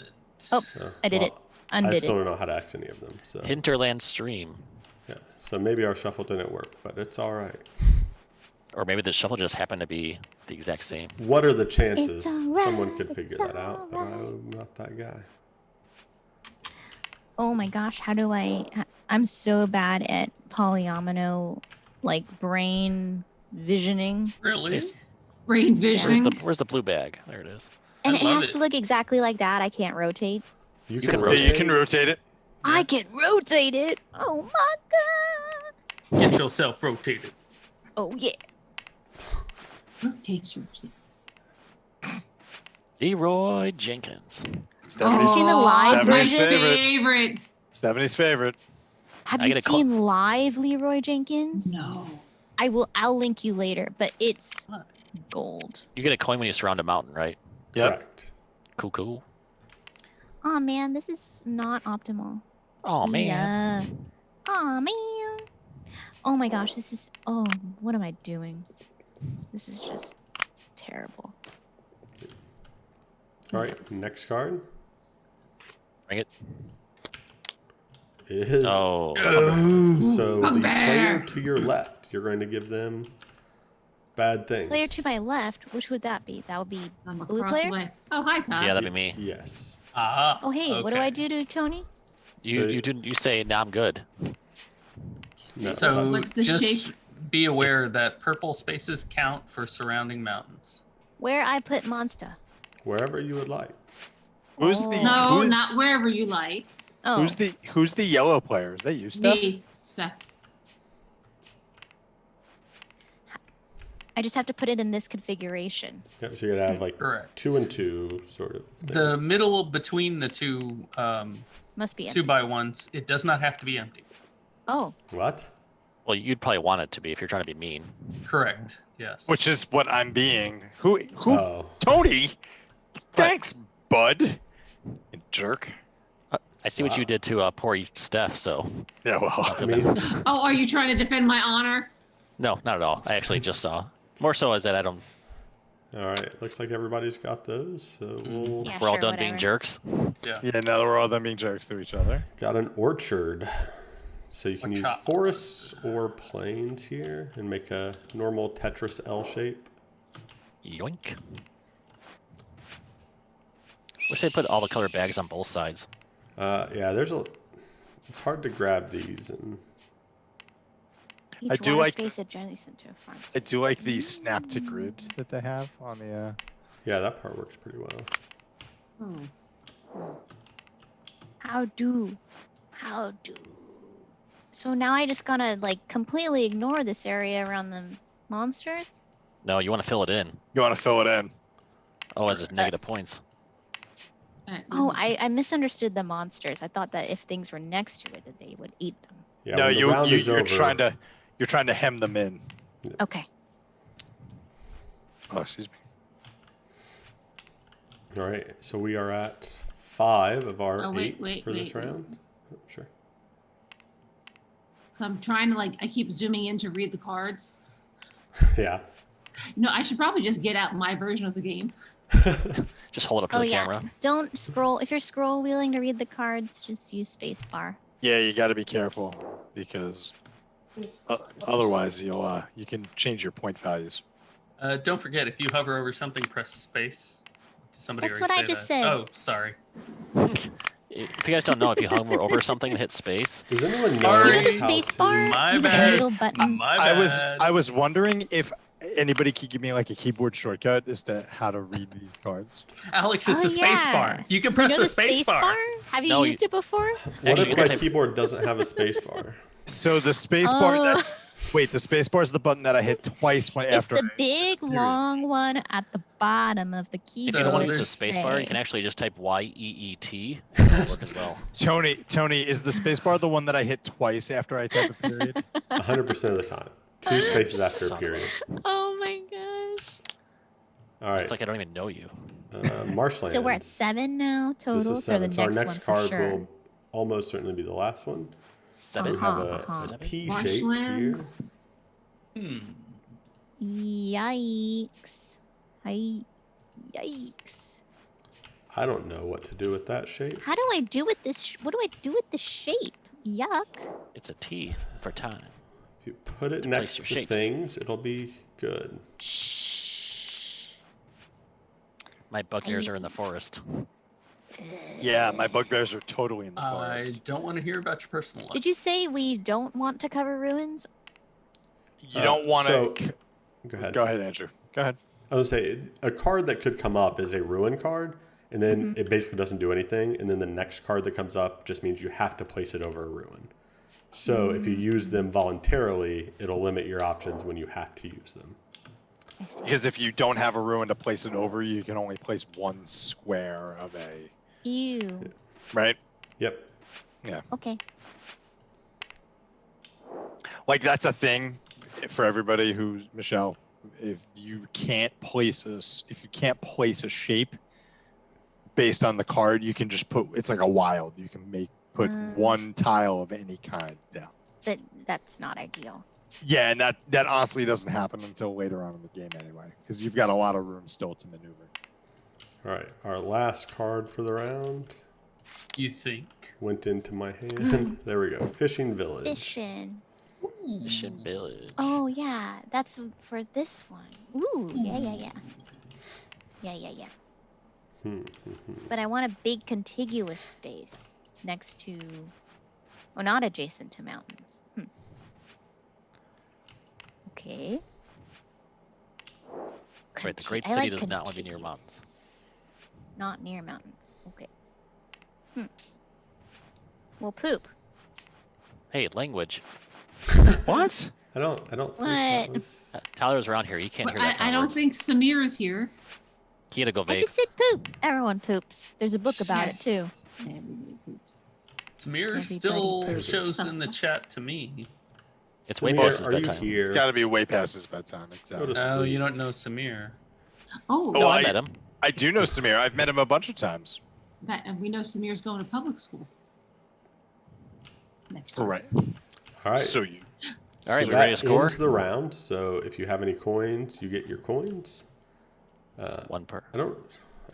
Oh, I did it. I Undid still it. don't know how to X any of them. So Hinterland Stream. yeah. So maybe our shuffle didn't work, but it's all right. Or maybe the shuffle just happened to be the exact same. What are the chances It's all right, someone could figure it's that out? But all right. I'm not that guy. Oh my gosh, how do I'm so bad at polyomino, like brain visioning. Really? Yes. Brain Where's visioning. where's the blue bag? There it is. And I it love has it. to look exactly like that. I can't rotate. You can Yeah, rotate. you can rotate it. I can rotate it. Oh my god. Get yourself rotated. Oh yeah. Rotate yourself. Leroy Jenkins. Stephanie's, seen the live Stephanie's version? favorite. Stephanie's favorite. Have I you get a call- seen live Leroy Jenkins? No. I'll link you later, but it's gold. You get a coin when you surround a mountain, right? Yep. Correct. Cool. Oh man, this is not optimal. Oh man. Yeah. Oh man. Oh my gosh, this is. Oh, what am I doing? This is just terrible. All right, next card Bring it. is Oh. so the Bugbear. player to your left. You're going to give them bad things. Player to my left, which would that be? That would be I'm blue across player? the way. Oh, hi, Todd. Yeah, that'd be me. Yes. Ah. Oh hey, what do okay. I do to Tony? You say, nah, I'm good. No. So What's the just shape? be aware that purple spaces count for surrounding mountains. Where I put monster? Wherever you would like. Who's the No, who's, not wherever you like. Oh, who's the yellow player? Is that you, Steph? Me, Steph. I just have to put it in this configuration. Yeah, so you're going to have like Correct. 2 and 2 sort of The things. middle between the two Must be empty. 2x1s, it does not have to be empty. Oh, What? Well, you'd probably want it to be if you're trying to be mean. Correct. Yes. Which is what I'm being. Who? Oh. Tony? Thanks, bud. You jerk. I see what you did to poor Steph, so. Yeah, well. I mean, Oh, are you trying to defend my honor? No, not at all. I actually just saw. More so as that I don't. all right. Looks like everybody's got those. So we'll yeah, We're all sure, done being whatever. jerks. Yeah. Yeah, now that we're all done being jerks to each other. got an orchard. So you can use Orchard. forests or plains here and make a normal Tetris L shape. Yoink. Wish they put all the color bags on both sides. Yeah, it's hard to grab these and Each I do water like- space adjacent to a farm. I do like the snap to grid that they have on the. yeah, that part works pretty well. Oh. How do? So now I just gotta like completely ignore this area around the monsters? No, you want to fill it in. You want to fill it in. Oh, as negative points. Oh, I misunderstood the monsters. I thought that if things were next to it, that they would eat them. Yeah, No, when the round is you're over, trying to hem them in. Okay. Oh, excuse me. All right, so we are at 5 of our Oh, 8 wait, for this wait. round. Oh, sure. So I'm trying to I keep zooming in to read the cards. Yeah. No, I should probably just get out my version of the game. Just hold it up to Oh the yeah. camera. Don't scroll. If you're scroll wheeling to read the cards, just use spacebar. Yeah, you got to be careful because otherwise you can change your point values. Don't forget, if you hover over something, press space. Somebody That's already what I say just that. said. Oh, sorry. If you guys don't know, if you hover over something and hit space, Does anyone know Sorry. You know the how space to- bar? My You know the bad. little button. My bad. I was wondering if anybody could give me like a keyboard shortcut as to how to read these cards. Alex, it's Oh, a space yeah. bar. You can press you know the space bar. Have you No, used it before? What Actually, if you my can- keyboard doesn't have a space bar? So the space Oh. bar the space bar is the button that I hit twice It's after. the big long one at the bottom of the keyboard. if you don't want to use the there's- space bar, you Hey. can actually just type YEET. It'll work as well. Tony, is the space bar the one that I hit twice after I type a period? 100% of the time. 2 spaces after a Son. period. Oh my gosh. All right. It's like I don't even know you. Marshland. So we're at 7 now This total. is So the 7. So our next one next for card sure. will almost certainly be the last one. 7. We have Uh-huh. a P shape here. Marshlands. Yikes. Yikes. I don't know what to do with that shape. How do I do with this? What do I do with the shape? Yuck. It's a T for time. If you put it To next place your to shapes. things, it'll be good. Shh. My bugbears are in the forest. Yeah, my bugbears are totally in the I forest. don't want to hear about your personal life. Did you say we don't want to cover ruins? You don't want so- to. Go ahead. Go ahead, Andrew. Go ahead. I would say a card that could come up is a ruin card, and then it basically doesn't do anything. And then the next card that comes up just means you have to place it over a ruin. So if you use them voluntarily, it'll limit your options when you have to use them. I see. Because if you don't have a ruin to place it over, you can only place one square of a. Ew. Right? Yep. Okay. Like that's a thing. for everybody who's Michelle, if you can't place a shape based on the card, you can just put, it's like a wild. You can put one tile of any kind down. But that's not ideal. Yeah, and that honestly doesn't happen until later on in the game anyway, because you've got a lot of room still to maneuver. All right, our last card for the round You think? went into my hand. There we go. Fishing Village. Fishing. Mission Village. Oh yeah, that's for this one. Ooh, yeah. But I want a big contiguous space next to, well, not adjacent to mountains. Okay. Right, the Great I City like does not want to be near mountains. contiguous. Not near mountains. Okay. Well, poop. Hey, language. What? I don't think What? that was... Tyler's around here. He can't hear that. I don't think Samir is here. He had to go I vape. just said poop. Everyone poops. There's a book about Yes. it too. Everybody poops. Samir Everybody still poops. shows in the chat to me. It's way Samir, past his are you bedtime. here? It's got to be way past his bedtime. Exactly. Go to Oh, sleep. you don't know Samir. Oh, No, I met him. I do know Samir. I've met him a bunch of times. and we know Samir's going to public school. Next All year. right. All right. So you. All right, So we ready to that score? ends the round. So if you have any coins, you get your coins. One per.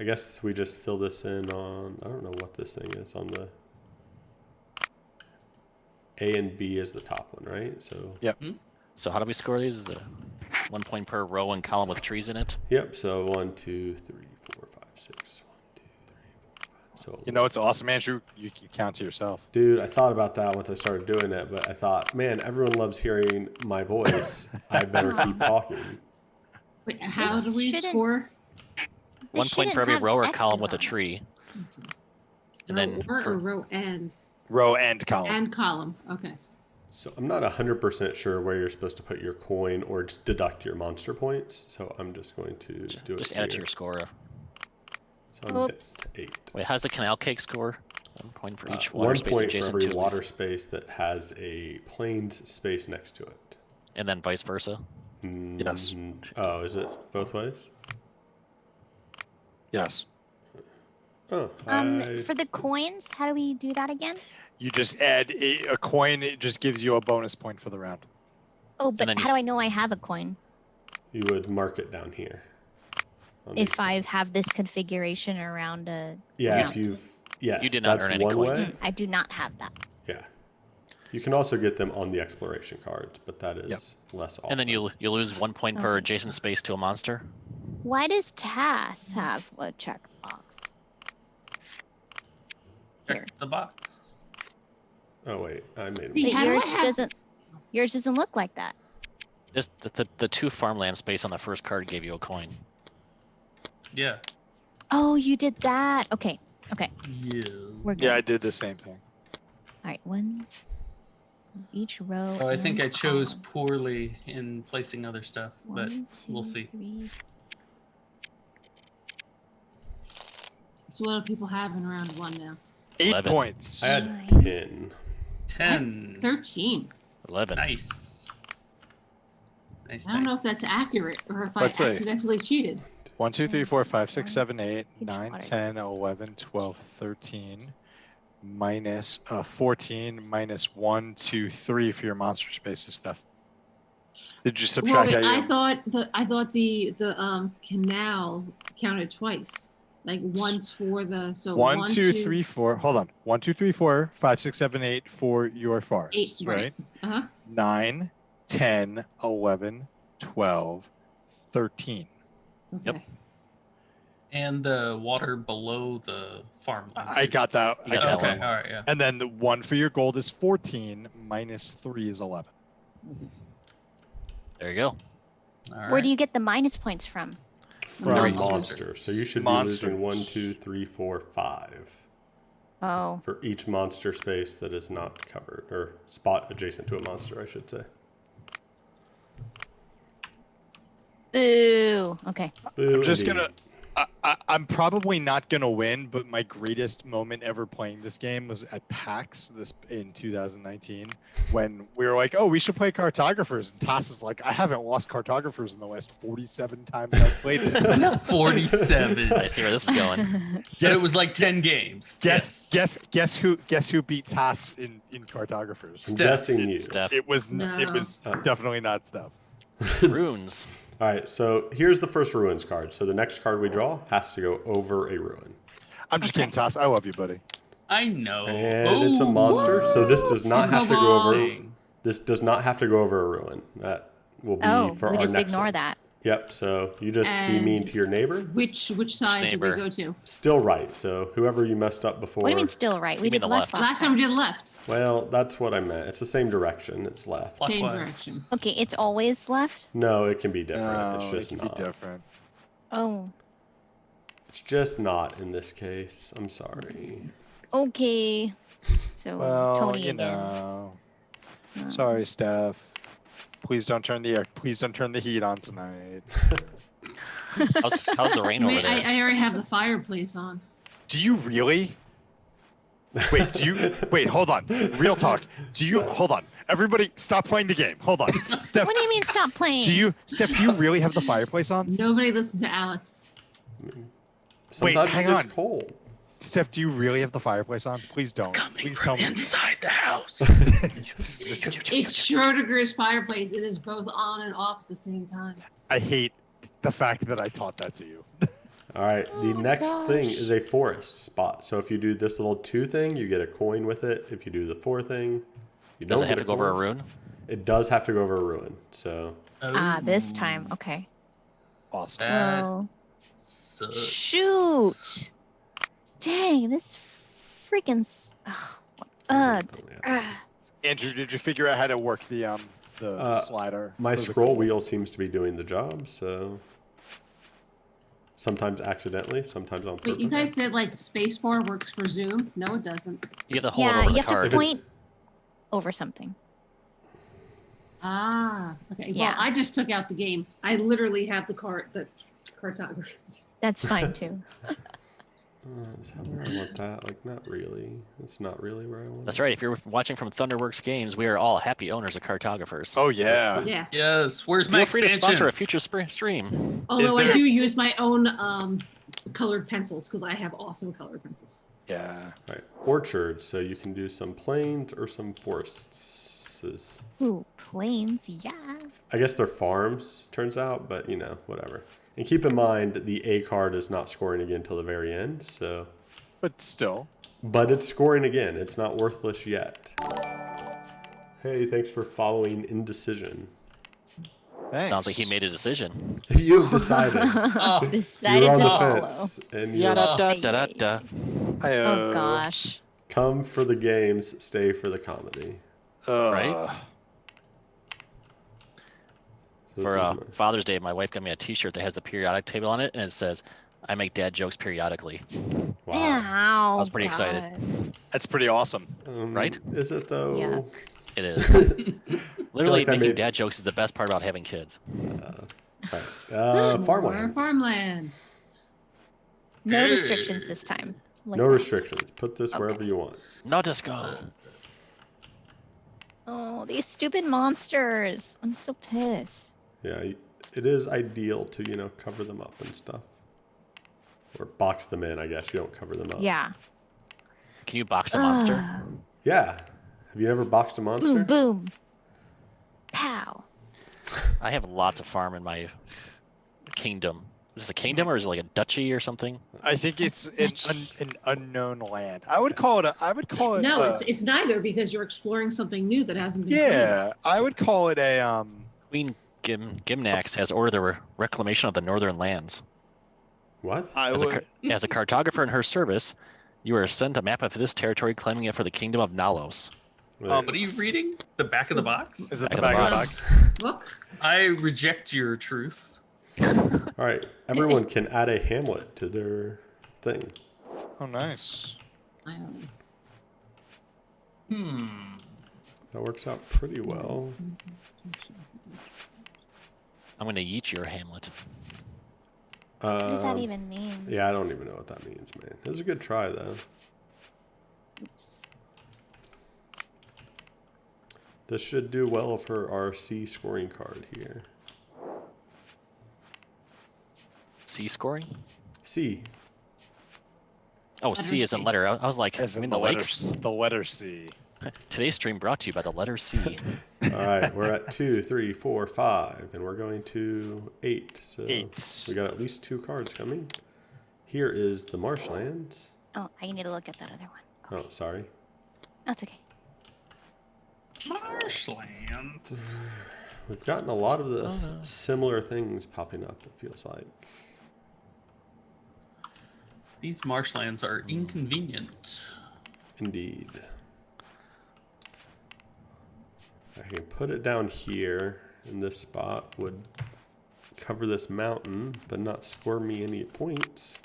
I guess we just fill this in on, I don't know what this thing is on the, A and B is the top one, right? So, Yep. So how do we score these? Is it 1 point per row and column with trees in it? yep. So 1, 2, 3, 4, 5, 6. 1, 2, 3, 4, 5. So, You know, it's awesome, Andrew. You can count to yourself. dude, I thought about that once I started doing it, but I thought, man, everyone loves hearing my voice. I better keep talking. Wait, how This do we shouldn't- score? 1 point shouldn't for every have row or X's column with a on it. tree. And Row then or for- row and Row and column. and column. Okay. So I'm not 100% sure where you're supposed to put your coin or just deduct your monster points. So I'm just going to do it just add it to here. your score. So I'm Oops. at 8. Wait, how's the canal cake score? 1 point for each 1 water space point for adjacent every to water it. space that has a plains space next to it. And then vice versa. Yes. Oh, is it both ways? Yes. Oh, For the coins, how do we do that again? You just add a coin. It just gives you a bonus point for the round. Oh, but then how do I know I have a coin? you would mark it down here. on If these. I have this configuration around a Yeah, if mountain. you've yes, You did not that's earn any one coins. way. I do not have that. Yeah, you can also get them on the exploration cards, but that is Yep. less often. And then you lose 1 point per Okay. adjacent space to a monster. Why does TAS have a checkbox? Here. Check the box. Oh wait, I made See, it. But how do I yours have- doesn't look like that. Just the 2 farmland space on the first card gave you a coin. Yeah. Oh, you did that. Okay. Yeah. We're good. Yeah, I did the same thing. All right, one each row. Oh, I think and I chose column. poorly in placing other stuff, but 1, we'll 2, see. 3. So what do people have in round one now? 8 11. points. I had Nine. 10. 10. 13. 11. Nice. Nice. I don't know if nice. that's accurate or if Let's I see. accidentally cheated. 1, 2, 3, 4, 5, 6, 7, 8, Each 9, water 10, space. 11, 12, 13. Minus 14 minus 1, 2, 3 for your monster spaces stuff. Did you Well, subtract wait, out I your thought the canal counted twice. Like once for the 1, 2, 3, 4. Hold on. 1, 2, 3, 4, 5, 6, 7, 8 for your forests, 8, right? right. Uh-huh. 9, 10, 11, 12, 13. Okay. Yep. And the water below the farmland. I got that. You I got got that Okay. that. All right. Yeah. And then the 1 for your gold is 14 minus 3 is 11. There you go. All right. Where do you get the minus points from? From Monsters. monster. So you should be losing 1, Monsters. 2, 3, 4, 5 Oh, for each monster space that is not covered, or spot adjacent to a monster, I should say. boo. Okay. Boo I'm just indeed. gonna I'm probably not gonna win, but my greatest moment ever playing this game was at PAX in 2019 when we were like, "Oh, we should play Cartographers," and Toss is like, "I haven't lost Cartographers in the last 47 times I've played it." 47. I see where this is going. But it was like 10 games. Guess who beat Toss in Cartographers? I'm Steph. guessing you. Steph. It was No. definitely not Steph. Runes. All right, so here's the first ruins card. So the next card we draw has to go over a ruin. I'm just kidding, Toss. I love you, buddy. I know. And it's a monster, so this does not have to go over. Interesting. This does not have to go over a ruin. That will be Oh, for we our just next ignore one. that. Yep. So you just be mean to your neighbor. Which side did we neighbor? go to? Still right. So whoever you messed up before. What do you mean still right? We You mean did the left left. Last time we did left. Well, that's what I meant. It's the same direction. It's left. Same Clockwise. direction. Okay, it's always left. No, it can be different. No, it's it just can not. be different. Oh, It's just not in this case. I'm sorry. okay. So Well, Tony you again. know. Sorry, Steph. Please don't turn the heat on tonight. How's the rain over there? I already have the fireplace on. Do you really? Wait, hold on. Real talk. Hold on. Everybody stop playing the game. Hold on. Steph, What do you mean stop playing? Steph, do you really have the fireplace on? Nobody listened to Alex. Sometimes hang it gets on. cold. Steph, do you really have the fireplace on? Please don't. Please tell me. inside the house. It's Schrodinger's fireplace. It is both on and off at the same time. I hate the fact that I taught that to you. All right. The Oh, next thing gosh. is a forest spot. So if you do this little 2 thing, you get a coin with it. If you do the 4 thing, you Does don't it have get to go over a coin. rune? It does have to go over a ruin. So This time. Okay. Awesome. Well, So, shoot. Dang, this freaking. Andrew, did you figure out how to work the slider? my for the scroll gold? wheel seems to be doing the job. So sometimes accidentally, sometimes on purpose. Wait, you guys said like spacebar works for Zoom? No, it doesn't. You have to hold it Yeah, over you the have card. to point over something. Ah, okay. Yeah. Well, I just took out the game. I literally have the cartographers. That's fine too. Is that where I want that? Like, not really. It's not really where I want That's it. right. If you're watching from Thunderworks Games, we are all happy owners of Cartographers. Oh yeah. Yeah. yes, where's my Feel free to sponsor expansion? a future stream. Although I there- do use my own colored pencils because I have awesome colored pencils. Yeah. All right. Orchards. So you can do some plains or some forests. Ooh, planes. Yeah. I guess they're farms, turns out, but you know, whatever. And keep in mind, the A card is not scoring again till the very end, so. But still. But it's scoring again. It's not worthless yet. Hey, thanks for following Indecision. Thanks. Sounds like he made a decision. You've decided. Oh, Decided You're on to the follow. fence, and Yeah, you're da da da da da. Oh gosh. come for the games, stay for the comedy. Right? So For this is my- Father's Day, my wife got me a T-shirt that has the periodic table on it, and it says, "I make dad jokes periodically." wow. Ow. I was pretty excited. That's pretty awesome. Right? Is it though? Yeah. It is. Literally, like I making made- dad jokes is the best part about having kids. More Farmland. farmland. No Hey. restrictions this time. Like No that. restrictions. Put this wherever Okay. you want. No disco. Oh, these stupid monsters. I'm so pissed. Yeah, it is ideal to, you know, cover them up and stuff. Or box them in, I guess. You don't cover them up. Yeah. Can you box a monster? Yeah. Have you never boxed a monster? Boom, boom. Pow. I have lots of farm in my kingdom. Is this a kingdom or is it like a duchy or something? I think it's an unknown land. I would call it. No, it's neither because you're exploring something new that hasn't been. Yeah, I would call it a Queen Gimnax has ordered the reclamation of the northern lands. What? I As a, would. as a cartographer in her service, you are sent a map of this territory claiming it for the kingdom of Nalos. Wait, what are you reading? The back of the box? Is that the Back back of of the the box? Look, I reject your truth. all right. Everyone can add a hamlet to their thing. Oh, nice. I don't know. That works out pretty well. I'm going to yeet your hamlet. What does that even mean? Yeah, I don't even know what that means, man. It was a good try, though. Oops. This should do well for our C scoring card here. C scoring? C. Oh, Letter C is a C. letter. I was like, As you in mean the the letter, lakes? the letter C. Today's stream brought to you by the letter C. All right, we're at 2, 3, 4, 5, and we're going to 8. So 8. we got at least 2 cards coming. Here is the marshlands. Oh, I need to look at that other one. Oh, sorry. That's okay. Marshlands. We've gotten a lot of the similar things popping up, it feels like. These marshlands are inconvenient. Indeed. I can put it down here, and this spot would cover this mountain, but not score me any points.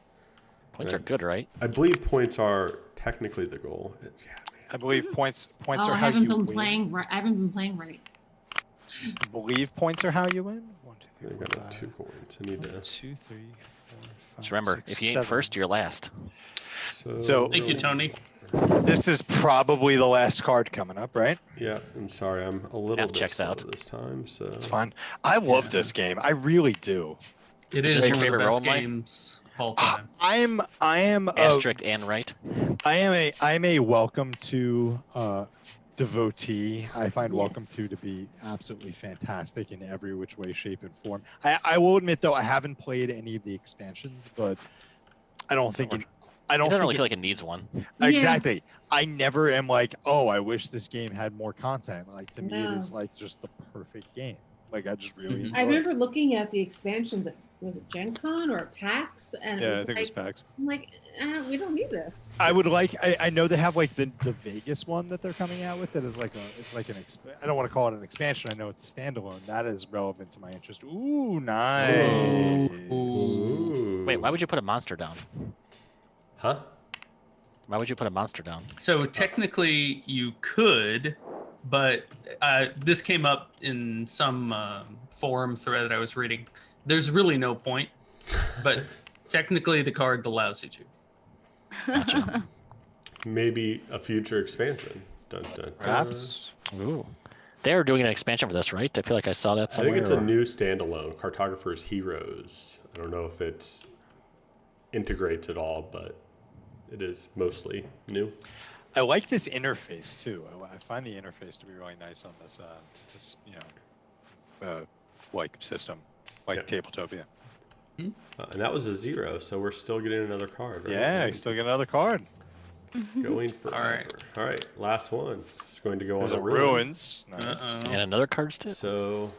Points are good, right? I believe points are technically the goal. Yeah, man. I believe points Oh, are I how haven't you been win. playing right. I haven't been playing right. I believe points are how you win. 1, 2, 3, I 4, got 5. 2 coins. I need 1, to. 2, 3, 4, 5. Just remember, 6, if you ain't 7. first, you're last. So- Thank you, Tony. This is probably the last card coming up, right? Yeah, I'm sorry. I'm a little Math bit checks slow out. this time. So It's fun. I love this game. I really do. It Is is this one your of the favorite best roll, Mike? games of all time. I am Asterisk and right. I'm a welcome to devotee. I find welcome Yes. to be absolutely fantastic in every which way, shape, and form. I will admit though I haven't played any of the expansions, but I don't think I don't really feel like it needs one. Yeah. exactly. I never am like, oh, I wish this game had more content. Like to me, it No. is like just the perfect game. Like I just really Mhm. enjoy I it. remember looking at the expansions at was it Gen Con or PAX, and Yeah, it I was think like, it was PAX. I'm like, we don't need this. I would like. I know they have like the Vegas one that they're coming out with. That is like I don't want to call it an expansion. I know it's a standalone. That is relevant to my interest. Ooh, nice. Ooh. Wait, why would you put a monster down? Huh? Why would you put a monster down? So technically, you could, but this came up in some forum thread that I was reading. There's really no point, but technically, the card allows you to. Gotcha. Maybe a future expansion. Dun, dun, dun. Perhaps. Ooh. They're doing an expansion for this, right? I feel like I saw that I somewhere. think it's a or- new standalone, Cartographers Heroes. I don't know if it's integrates at all, but it is mostly new. I like this interface too. I find the interface to be really nice on this like system, like Yeah. Tabletopia. And that was a 0, so we're still getting another card, right? Yeah, you still get another card. Going forever. right. All right, last one. It's going to go There's on a a ruin. ruins. Nice. Uh-oh. And another card stick? So,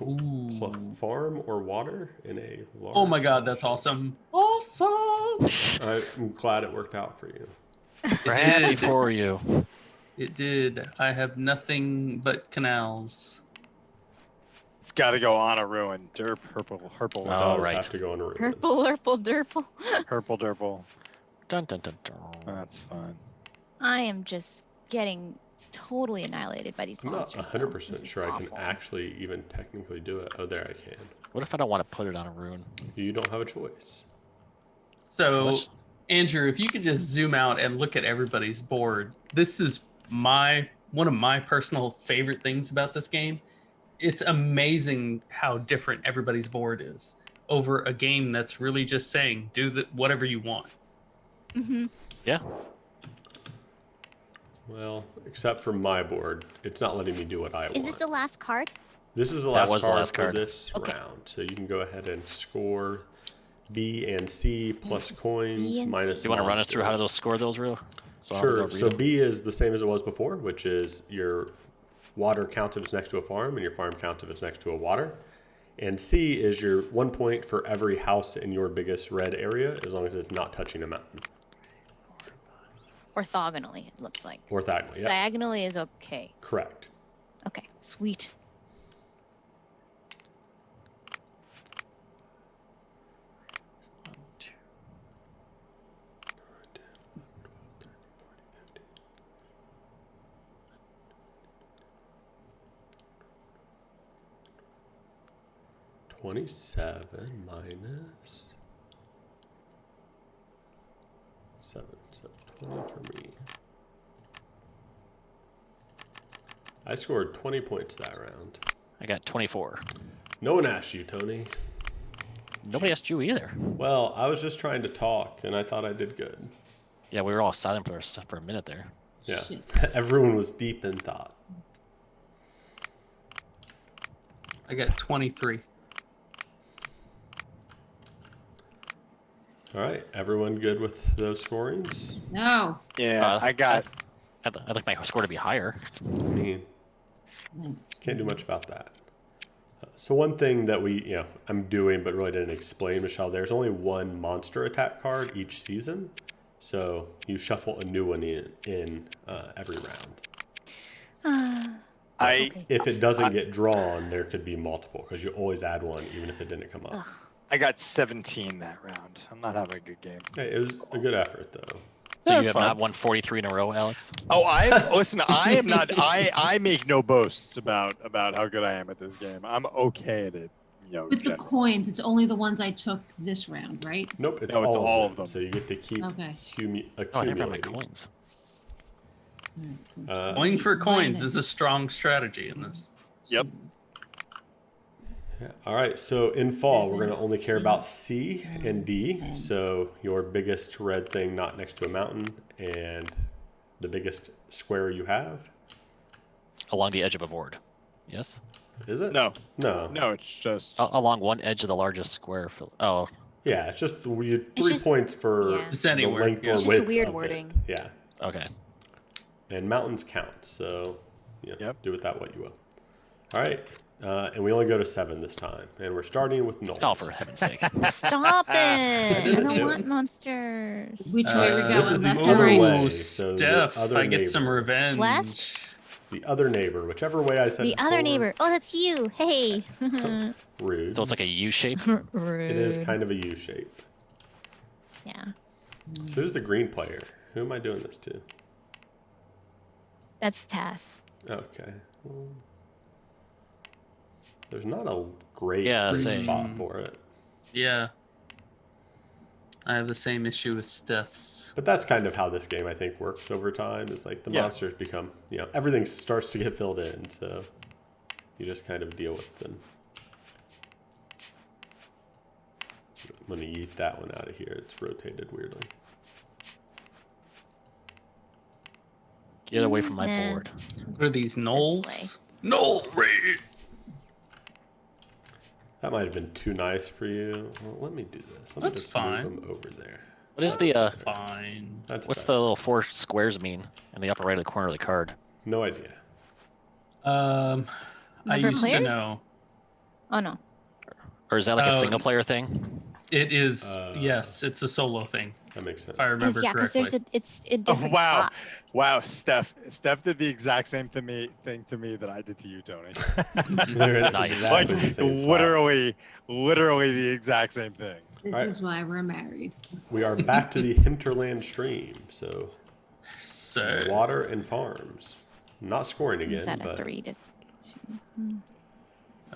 Ooh. farm or water in a large. Oh my god, that's awesome. Awesome! I'm glad it worked out for you. We're happy for you. It did. I have nothing but canals. It's got to go on a ruin. Derp, purple, Oh. Does right. have to go on a ruin. Purple, purple, derple. purple, derple. Dun, dun, dun, dun. That's fun. I am just getting totally annihilated by these I'm not monsters. though. 100% This is sure I can awful. actually even technically do it. Oh, there I can. What if I don't want to put it on a rune? You don't have a choice. So, What? Andrew, if you could just zoom out and look at everybody's board, this is one of my personal favorite things about this game. It's amazing how different everybody's board is over a game that's really just saying do whatever you want. Mhm. Yeah. Well, except for my board, it's not letting me do what I Is want. this the last card? This is the That last was the card last for card. this Okay. round. So you can go ahead and score B and C plus coins B and minus. C. Do you want to run us through how to monsters. score those real? So I'll have to Sure. go read So them. B is the same as it was before, which is your water counts if it's next to a farm, and your farm counts if it's next to a water. And C is your 1 point for every house in your biggest red area, as long as it's not touching a mountain. Orthogonally, it looks like. Orthogonally, yeah, Diagonally is okay. correct. Okay, sweet. One, two. 27 minus 20 for me. I scored 20 points that round. I got 24. No one asked you, Tony. Nobody asked you either. Well, I was just trying to talk, and I thought I did good. Yeah, we were all silent for a minute there. Yeah, Shit. everyone was deep in thought. I got 23. All right, everyone good with those scorings? No. Yeah, I got. I'd like my score to be higher. I mean, can't do much about that. So one thing that I'm doing but really didn't explain, Michelle, there's only one monster attack card each season. So you shuffle a new one in every round. If it doesn't get drawn, there could be multiple because you always add one even if it didn't come up. I got 17 that round. I'm not having a good game. Hey, it was a good effort though. So you That's have not fine. won 43 in a row, Alex? Oh, listen. I am not. I make no boasts about how good I am at this game. I'm okay at it. With the coins, it's only the ones I took this round, right? Nope, it's No, it's all, all of of them. them. So you get to keep Oh, I have my accumulating. coins. Going for coins is a strong strategy in this. Yep. Yeah. All right, so in fall, we're going to only care about C and D. So your biggest red thing not next to a mountain and the biggest square you have. Along the edge of a board. Yes? Is it? No. No. No, it's just. Along one edge of the largest square. Oh, Yeah, it's just we had It's 3 just- points for yeah. Just the anywhere, length yeah. or It's just a width weird of it. wording. Yeah, okay. and mountains count, so Yep. do with that what you will. All right, and we only go to 7 this time, and we're starting with Knowles. Oh, for heaven's sake. Stop it! I didn't don't do want it. monsters. Which way we going? This is the Left or other right? way. Ooh, so the Steph, other I get some neighbor. revenge. Left? The other neighbor, whichever way I said The it other before, neighbor. Oh, that's you. Hey. Rude. Mm. So it's like a U shape? Rude. It is kind of a U shape. Yeah. So who's the green player? Who am I doing this to? That's Tass. Okay. Well, there's not a great, Yeah, great same. spot for it. Yeah. I have the same issue with Steph's. But that's kind of how this game, I think, works over time. Is like the Yeah. monsters become, everything starts to get filled in. So you just kind of deal with them. I'm going to eat that one out of here. It's rotated weirdly. Get away from my Nah. board. What are these way. knolls? Knoll raid. That might have been too nice for you. Well, let me do this. Let me That's just fine. move them over there. What is the Fine. That's what's better. the little 4 squares mean in the upper right of the corner of the card? No idea. I Number of used to players? know. Oh no. Or is that like a Oh. single player thing? It is. Uh, yes, it's a solo thing. That makes sense. If I remember Yeah, because correctly. there's it's in Oh, different wow. spots. Wow, Steph did the exact same thing to me that I did to you, Tony. They're in Nice. exactly Like the same spot. literally the exact same thing. This Right. is why we're married. We are back to the hinterland stream. So So water and farms. Not scoring again, Is that a but 3 to 2?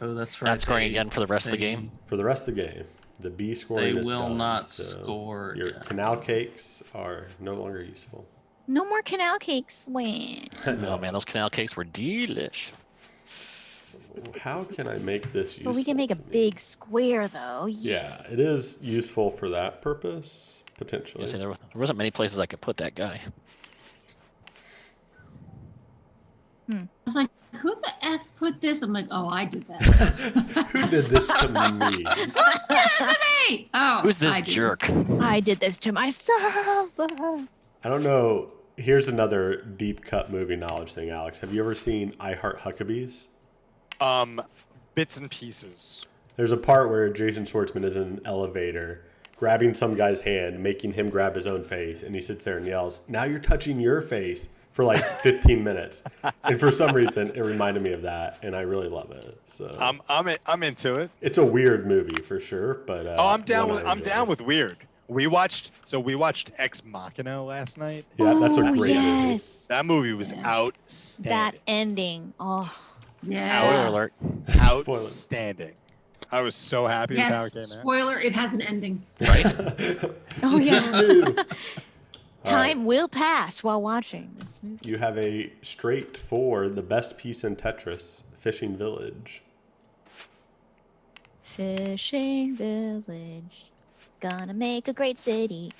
oh, that's right. Not scoring they- again for the rest of the they- game? for the rest of the game, the B scoring They is will done, not so score Your again. canal cakes are no longer useful. No more canal cakes. When? Oh man, those canal cakes were delish. How can I make this useful? But we can make a to me? big square though. Yeah, it is useful for that purpose, potentially. Yeah, see, there wasn't many places I could put that guy. I was like, who the F put this? I'm like, oh, I did that. Who did this to me? Hey! Oh, Who's this I did jerk? I did this to myself. I don't know. Here's another deep cut movie knowledge thing, Alex. Have you ever seen I Heart Huckabees? Bits and pieces. There's a part where Jason Schwartzman is in an elevator, grabbing some guy's hand, making him grab his own face, and he sits there and yells, "Now you're touching your face," for like 15 minutes. And for some reason, it reminded me of that, and I really love it. So I'm into it. it's a weird movie for sure, but Oh, I'm down one with I I'm enjoy. down with weird. We watched Ex Machina last night. Yeah, that's a Oh, great movie. yes. That movie was Yeah. That outstanding. ending. Oh. Spoiler Yeah. alert. Outstanding. I was so happy with how Yes. it came out. Spoiler: it has an ending. Right? Oh yeah. All Time will pass while watching this movie. You have a straight for the best piece in Tetris, Fishing Village. Fishing village, gonna make a great city.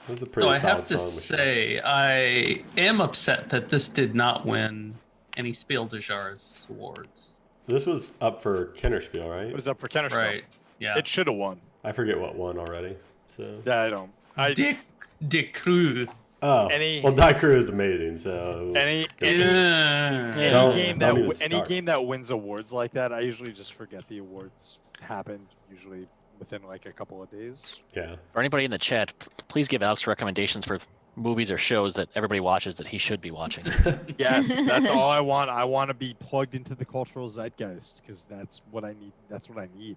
This is a pretty So I solid have to song, Michelle. say, I am upset that this did not win any Spiel des Jahres awards. This was up for Kennerspiel, right? It was up for Kennerspiel. Right? Yeah. It should have won. I forget what won already. So. Yeah, I don't. Dick de Creux. Oh, Any- well, Die Crew is amazing. So Any Yeah. Don't game even that any start. game that wins awards like that, I usually just forget the awards happened. Usually within like a couple of days. yeah, For anybody in the chat, please give Alex recommendations for movies or shows that everybody watches that he should be watching. Yes, that's all I want. I want to be plugged into the cultural zeitgeist because that's what I need. That's what I need.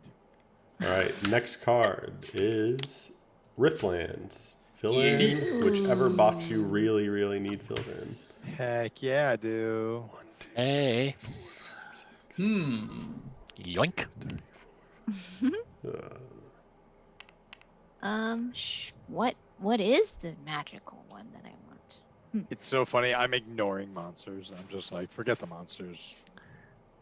all right. Next card is Riftlands. Fill in whichever box you really, really need filled in. Heck yeah, I do. Hey, Hmm. yoink. What is the magical one that I want? It's so funny. I'm ignoring monsters. I'm just like, forget the monsters.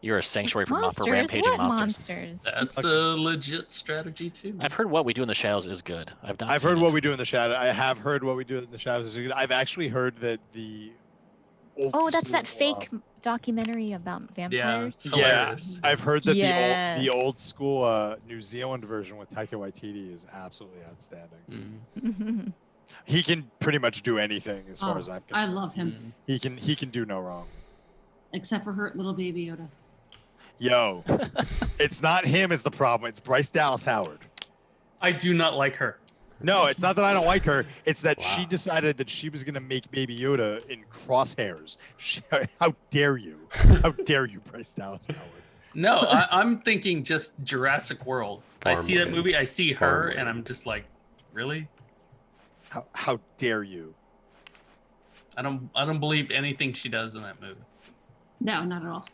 You're a sanctuary for Monsters? rampaging What monsters. monsters? That's a legit strategy too. I've heard What We Do in the Shadows is good. I've heard What We Do in the Shadow. I have heard What We Do in the Shadows. I've actually heard that the old Oh, that's that school, fake documentary about Yeah. vampires. It's Yeah, hilarious. I've heard that the Yes. old school New Zealand version with Taika Waititi is absolutely outstanding. Mm. He can pretty much do anything as far Oh, as I'm I concerned. love him, He can do no wrong. except for hurt little baby Yoda. Yo, it's not him is the problem. It's Bryce Dallas Howard. I do not like her. No, it's not that I don't like her. It's that Wow. she decided that she was going to make Baby Yoda in crosshairs. How dare you? How dare you, Bryce Dallas Howard? No, I'm thinking just Jurassic World. I see that Farmland. movie, I see her, Farmland. and I'm just like, really? How dare you? I don't believe anything she does in that movie. No, not at all.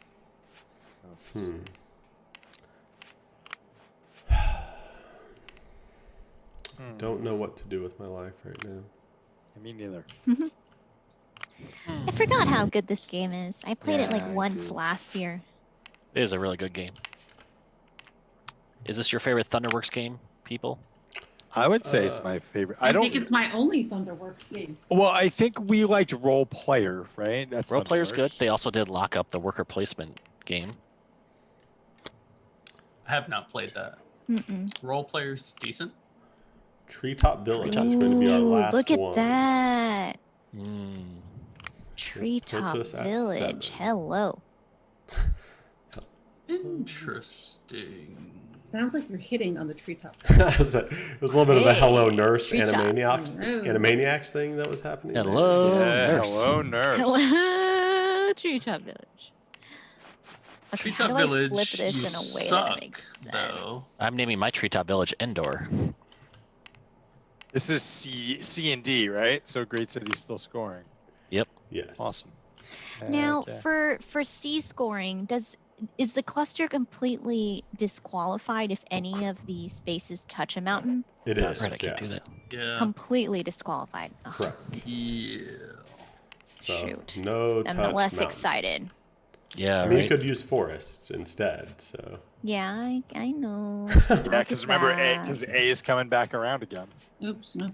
Hmm. Don't know what to do with my life right now. Me neither. I forgot how good this game is. I played it Yeah, like I once do. last year. It is a really good game. Is this your favorite Thunderworks game, people? I would say it's my favorite. I don't think it's my only Thunderworks game. Well, I think we liked Role Player, right? That's Role Player's good. Thunderworks. They also did lock up the worker placement game. I have not played that. Mm-mm. Role player's decent. Treetop Village is going to be our Ooh, last look at one. that. Mm. Treetop puts us at Village. 7. Hello. Interesting. Sounds like you're hitting on the treetop. It was a little bit of a Hey, Hello Nurse Treetop. Animaniacs thing that was happening. there. Hello, Yeah, nurse. hello, nurse. Hello, Treetop Village. Okay, Treetop how do Village, I flip this you in a way suck, that makes sense? though. I'm naming my Treetop Village Indoor. This is C and D, right? So Great City's still scoring. Yes. Awesome. Now, Okay. for C scoring, is the cluster completely disqualified if any of the spaces touch a mountain? It is. Right, I can't yeah. do that. Yeah. Completely disqualified. Ugh, Correct. Yeah. So, shoot. no I'm touch less mountain. excited. Yeah, I mean, you right. could use forests instead. So Yeah, I know. Yeah, because remember, because A is coming back around again, Oops, no.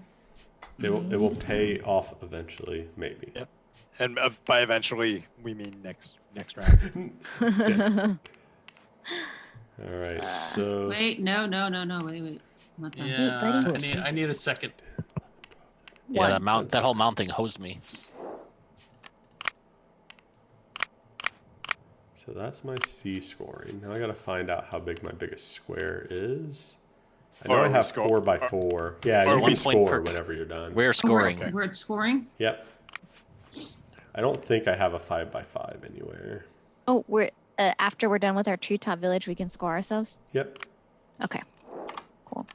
it will pay off eventually, maybe. Yeah. and by eventually we mean next round. All right. So Wait, no, wait. Not done. Yeah. buddy. I need a second. Yeah, One. that whole mount thing hosed me. So that's my C scoring. Now I got to find out how big my biggest square is. I know Or I we have score- 4x4. Yeah, or you one can point score per- whenever you're done. We're scoring. okay. Where it's scoring? Yep. I don't think I have a 5x5 anywhere. Oh, we're after we're done with our Treetop Village, we can score ourselves. Yep. Okay. Cool.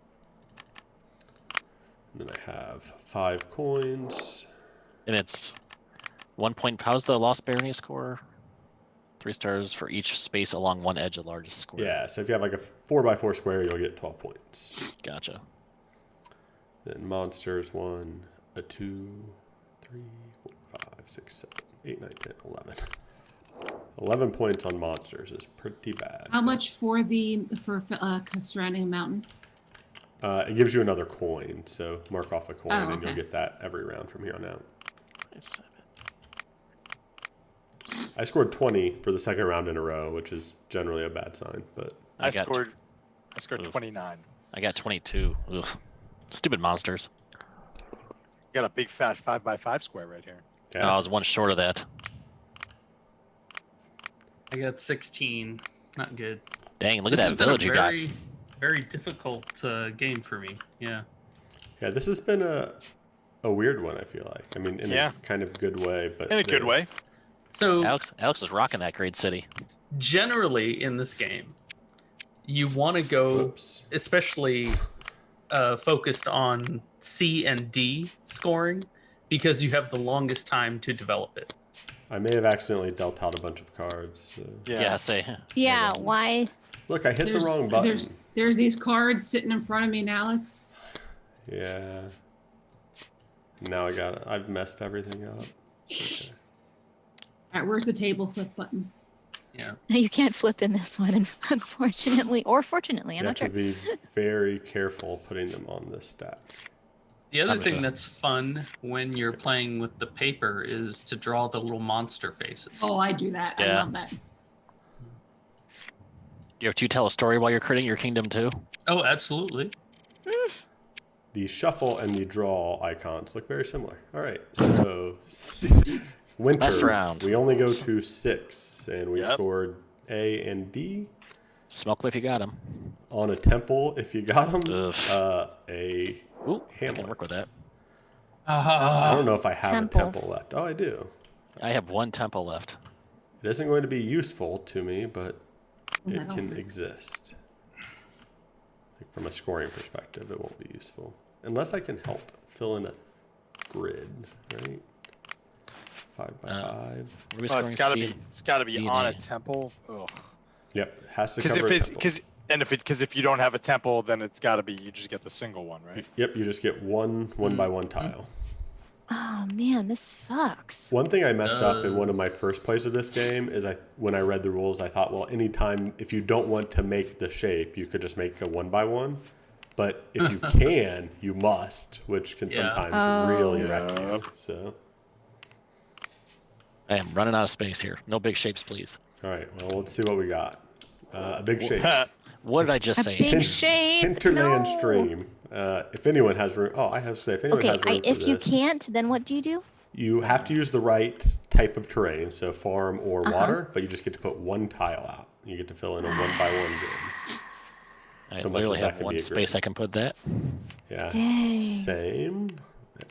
And then I have 5 coins. And it's 1 point. How's the Lost Barony score? 3 stars for each space along one edge of the largest square. Yeah, so if you have like a 4x4 square, you'll get 12 points. Gotcha. Then monsters 1. a 2, 3, 4, 5, 6, 7, 8, 9, 10, 11. 11 points on monsters is pretty bad. How much for surrounding a mountain? It gives you another coin, so mark off a coin Oh, and you'll okay. get that every round from here on out. 7. I scored 20 for the second round in a row, which is generally a bad sign, but I got- scored Oof. 29. I got 22. Ugh. Stupid monsters. Got a big fat 5x5 square right here. yeah. Oh, I was one short of that. I got 16. Not good. Dang, look at This that has been village a you got. very, very difficult game for me. Yeah. Yeah, this has been a weird one, I feel like. I mean, in Yeah. a kind of good way, but In a good way. So Alex is rocking that great city. generally in this game, you want to go, Whoops. especially focused on C and D scoring, because you have the longest time to develop it. I may have accidentally dealt out a bunch of cards. So. Yeah, say. Yeah, why? Look, I hit the wrong button. There's these cards sitting in front of me, and Alex. Yeah. Now I've messed everything up. Okay. All right, where's the table flip button? Yeah. You can't flip in this one, unfortunately, or fortunately. I'm You not have sure. to be very careful putting them on this stack. The other I'm thing gonna- that's fun when you're playing with the paper is to draw the little monster faces. Oh, I do that. I Yeah. love that. Do you tell a story while you're creating your kingdom too? Oh, absolutely. The shuffle and the draw icons look very similar. All right, so winter. Last round. We only go to 6, and we Yep. scored A and D. Smoke them if you got them. On a temple, if you got them, Ugh. a Ooh, I Hamlet. can work with that. I don't know if I have Temple. a temple left. Oh, I do. I have one temple left. It isn't going to be useful to me, but it No. can exist. Like from a scoring perspective, it won't be useful. Unless I can help fill in a grid, right? 5 by 5. What are we Oh, scoring? it's gotta be D&A. on a temple. Ugh. Yep, it has to Because cover if a it's temple. if you don't have a temple, then it's gotta be you just get the single one, right? Yep, you just get one by one tile. Oh man, this sucks. One thing I messed up in one of my Does- first plays of this game is when I read the rules, I thought, well, anytime if you don't want to make the shape, you could just make a 1 by 1. But if you can, you must, which can Yeah. sometimes Oh. really wreck you. So, I am running out of space here. No big shapes, please. all right, well, let's see what we got. A big shape. What did I just A say? big shape. Hinterland no. stream. If anyone has room, I have to say, if anyone Okay, has room for if you this, can't, then what do you do? you have to use the right type of terrain, so farm or water, but you just get to put one tile out. You get to fill in a 1 by 1 grid. I so much literally as that have can one be a space grid. I can put that. Yeah, Dang. same.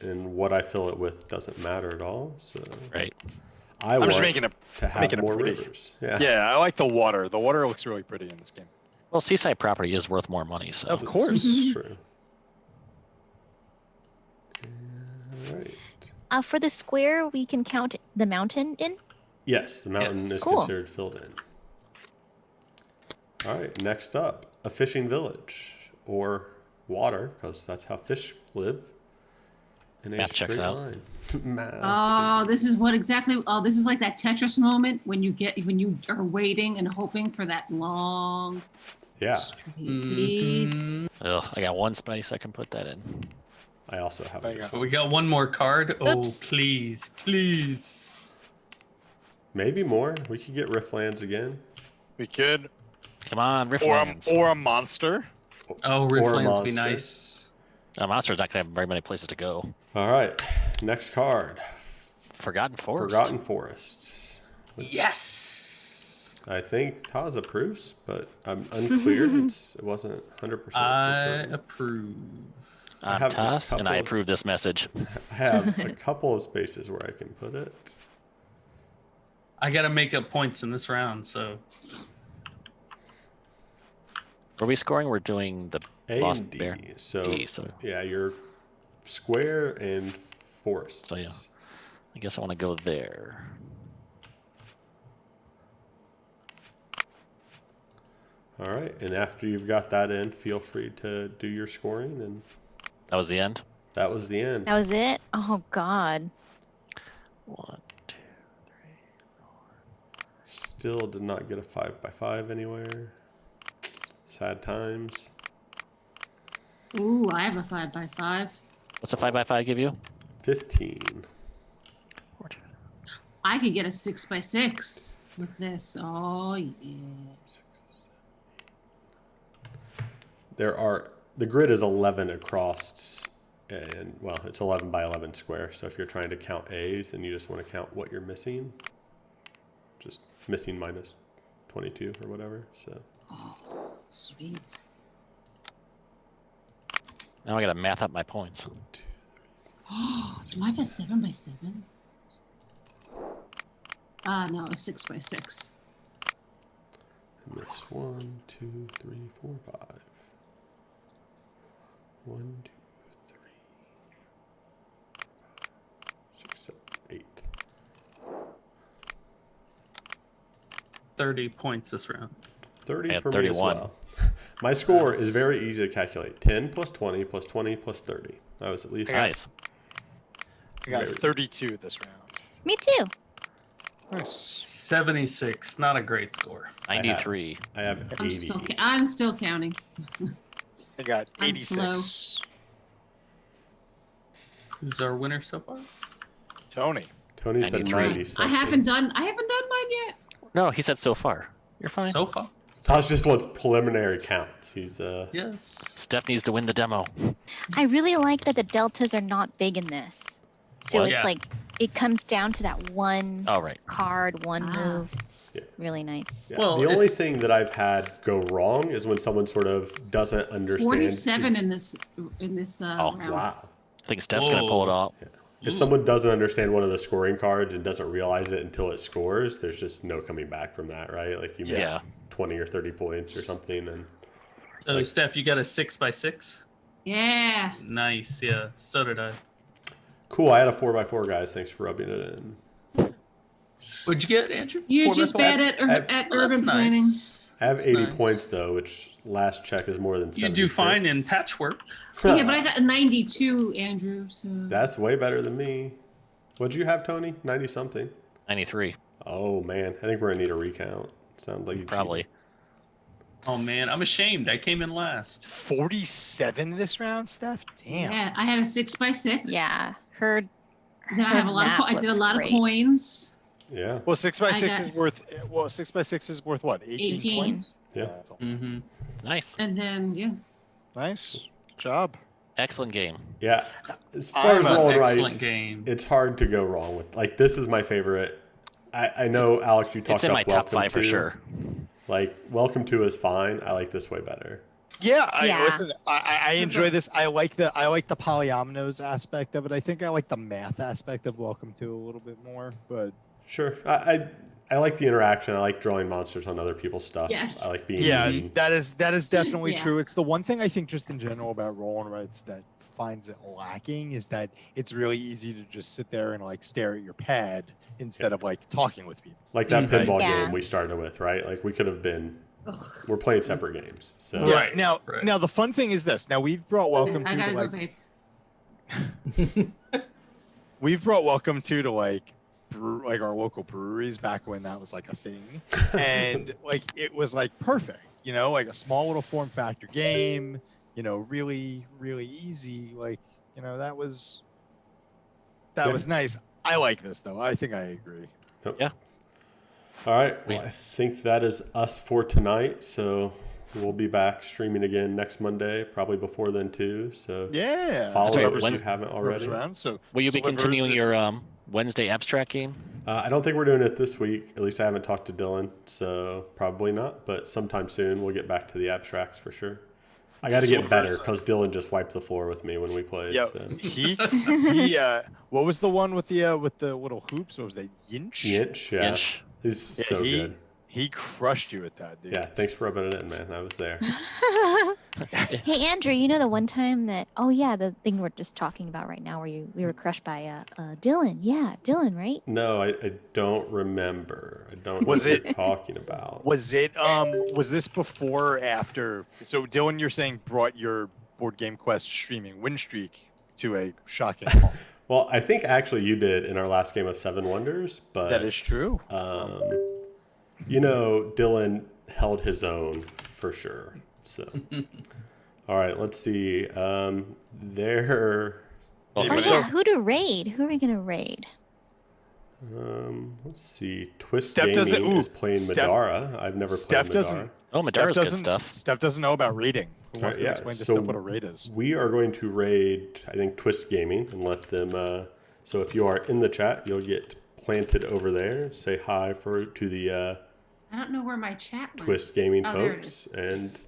And what I fill it with doesn't matter at all. So Right. I I'm want just making it to have making it more pretty. rivers. Yeah, Yeah, I like the water. The water looks really pretty in this game. Well, seaside property is worth more money, so Of course. This is true. All right. For the square, we can count the mountain in. Yes, the mountain Yes. is Cool. considered filled in. All right, next up, a fishing village or water, because that's how fish live. In a Math checks straight out. line. Math. Oh, this is what exactly. Oh, this is like that Tetris moment when you are waiting and hoping for that long Yeah, straight piece. Mhm. ugh, I got one space I can put that in. I also have There you a go. But we got one more card. Oh, Oops. please, please. maybe more. We could get Riftlands again. We could Come on, or Riftlands. or a monster. Oh, Or a Riftlands be monster. nice. A monster's not gonna have very many places to go. All right, next card, Forgotten Forest. Forgotten Forests. Yes. I think Taz approves, but I'm unclear. It wasn't 100%. I certain. approve. I'm have a Toss, and I couple of- approve this message. I have a couple of spaces where I can put it. I got to make up points in this round, so Are we scoring? We're doing the A Lost and D. Bear. So, D, so yeah, you're square and forests. So, yeah. I guess I want to go there. All right, and after you've got that in, feel free to do your scoring. And That was the end. That was the end. That was it? Oh, God. 1, 2, 3. Still did not get a 5x5 anywhere. Sad times. Ooh, I have a 5x5. What's a 5x5 give you? 15. 14. I could get a 6x6 with this. Oh, yeah. The grid is 11 across, and well, it's 11 by 11 square. So if you're trying to count A's and you just want to count what you're missing, just missing minus 22 or whatever. So. Oh, sweet. Now I gotta math up my points. Oh, do I have a 7x7? No, a 6x6. And this 1, 2, 3, 4, 5. 1, 2, 3, 6, 7, 8. 30 points this round. 30 I had for 31. me as well. My score is very easy to calculate. 10 plus 20 plus 20 plus 30. That was at least Nice. I got 32 this round. Me too. Nice. 76. Not a great score. 93. I have I'm 80. I'm still counting. I got I'm 86. Who's our winner so far? Tony. Tony said 93. 90 I something. haven't done mine yet. No, he said so far. You're fine. So far. Tosh just wants preliminary count. He's Yes. Steph needs to win the demo. I really like that the deltas are not big in this. So What? it's Yeah. like, it comes down to that one Oh, right. card, one Ah. move. It's Yeah. really nice. yeah. Well, the only it's- thing that I've had go wrong is when someone sort of doesn't understand. 47 in this Oh, round. Wow. I think Steph's gonna pull it off. If someone doesn't understand one of the scoring cards and doesn't realize it until it scores, there's just no coming back from that, right? Like you miss Yeah. 20 or 30 points or something, and Oh, Steph, you got a 6x6? Yeah. Nice. Yeah. So did I. cool. I had a 4x4, guys. Thanks for rubbing it in. What'd you get, Andrew? You're 4 by just 4? bad at Oh, urban that's planning. nice. I have That's 80 nice. points though, which last check is more than You 76. do fine in patchwork. Yeah, but I got a 92, Andrew. So That's way better than me. What'd you have, Tony? 90 something. 93. Oh man, I think we're gonna need a recount. Sounds like you Probably. Oh man, I'm ashamed. I came in last. 47 this round, Steph? Damn. yeah, I had a 6x6. Yeah. Heard. Then I have a lot That of. I did a looks lot great. of coins. cheated. Yeah, Well, 6x6 I is got- worth. Well, 6x6 is worth what? 18, 18. points. yeah. That's all. Mm-hmm. Nice. And then Nice. Good job. Excellent game. Yeah. As far I'm as an rolling excellent rights, game. it's hard to go wrong with. Like this is my favorite. I know, Alex, you talked It's in about my top Welcome 5 for To. sure. Like Welcome To is fine. I like this way better. Yeah, Yeah. listen. I enjoy this. I like the polyominoes aspect of it. I think I like the math aspect of Welcome To a little bit more. But Sure. I like the interaction. I like drawing monsters on other people's stuff. Yes. I like being yeah, mean. that is definitely Yeah. true. It's the one thing I think just in general about roll and writes that finds it lacking is that it's really easy to just sit there and like stare at your pad instead of like talking with people. Like that Mhm. pinball Yeah. game we started with, right? Like we could have been. Ugh. We're playing separate games. So Yeah. Right, Now, right. now the fun thing is this. Now we've brought Welcome I To gotta to, go, like babe. we've brought Welcome To like like our local breweries back when that was like a thing, and like it was like perfect. You know, like a small little form factor game. You know, really easy. Like that was nice. I like this though. I think I agree. All right. Well, I think that is us for tonight. So we'll be back streaming again next Monday, probably before then too. So Yeah. follow So us if when- you haven't already. Around, so Will you be Slivers, continuing if- your Wednesday abstract game? I don't think we're doing it this week. At least I haven't talked to Dylan, so probably not. But sometime soon we'll get back to the abstracts for sure. I got to get better because Dylan just wiped the floor with me when we played. Yeah, So. he what was the one with the little hoops? What was that? Yinch? Yinch, yeah. Inch. He's Yeah, so good. He crushed you at that, dude. Yeah, thanks for rubbing it in, man. I was there. Hey, Andrew, you know the one time that, oh yeah, the thing we're just talking about right now where we were crushed by Dylan. Yeah, Dylan, right? No, I don't remember. I don't know Was what it- you're talking about. Was was this before or after? So Dylan, you're saying brought your Board Game Quest streaming win streak to a shocking halt. Well, I think actually you did in our last game of Seven Wonders, but That is true. Dylan held his own for sure. So, all right, let's see. There. Well, Oh yeah, who to raid? Who are we gonna raid? Let's see. Twist Steph Gaming is playing Madara. I've never Steph played Madara. doesn't. Oh, Madara's good Steph stuff. Steph doesn't know about raiding. Who wants to yeah, explain to so Steph what a raid is? We are going to raid, I think, Twist Gaming and let them. So if you are in the chat, you'll get planted over there. Say hi to the I don't know where my chat went. Twist Gaming Oh, there it folks, and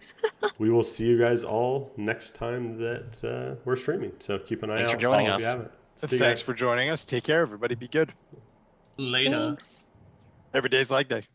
we will see you guys all next time that we're streaming. So keep an eye Thanks out. for joining Follow if us. you haven't. See you Thanks guys. for joining us. Take care, everybody. Be good. Later. Thanks. Every day's like day.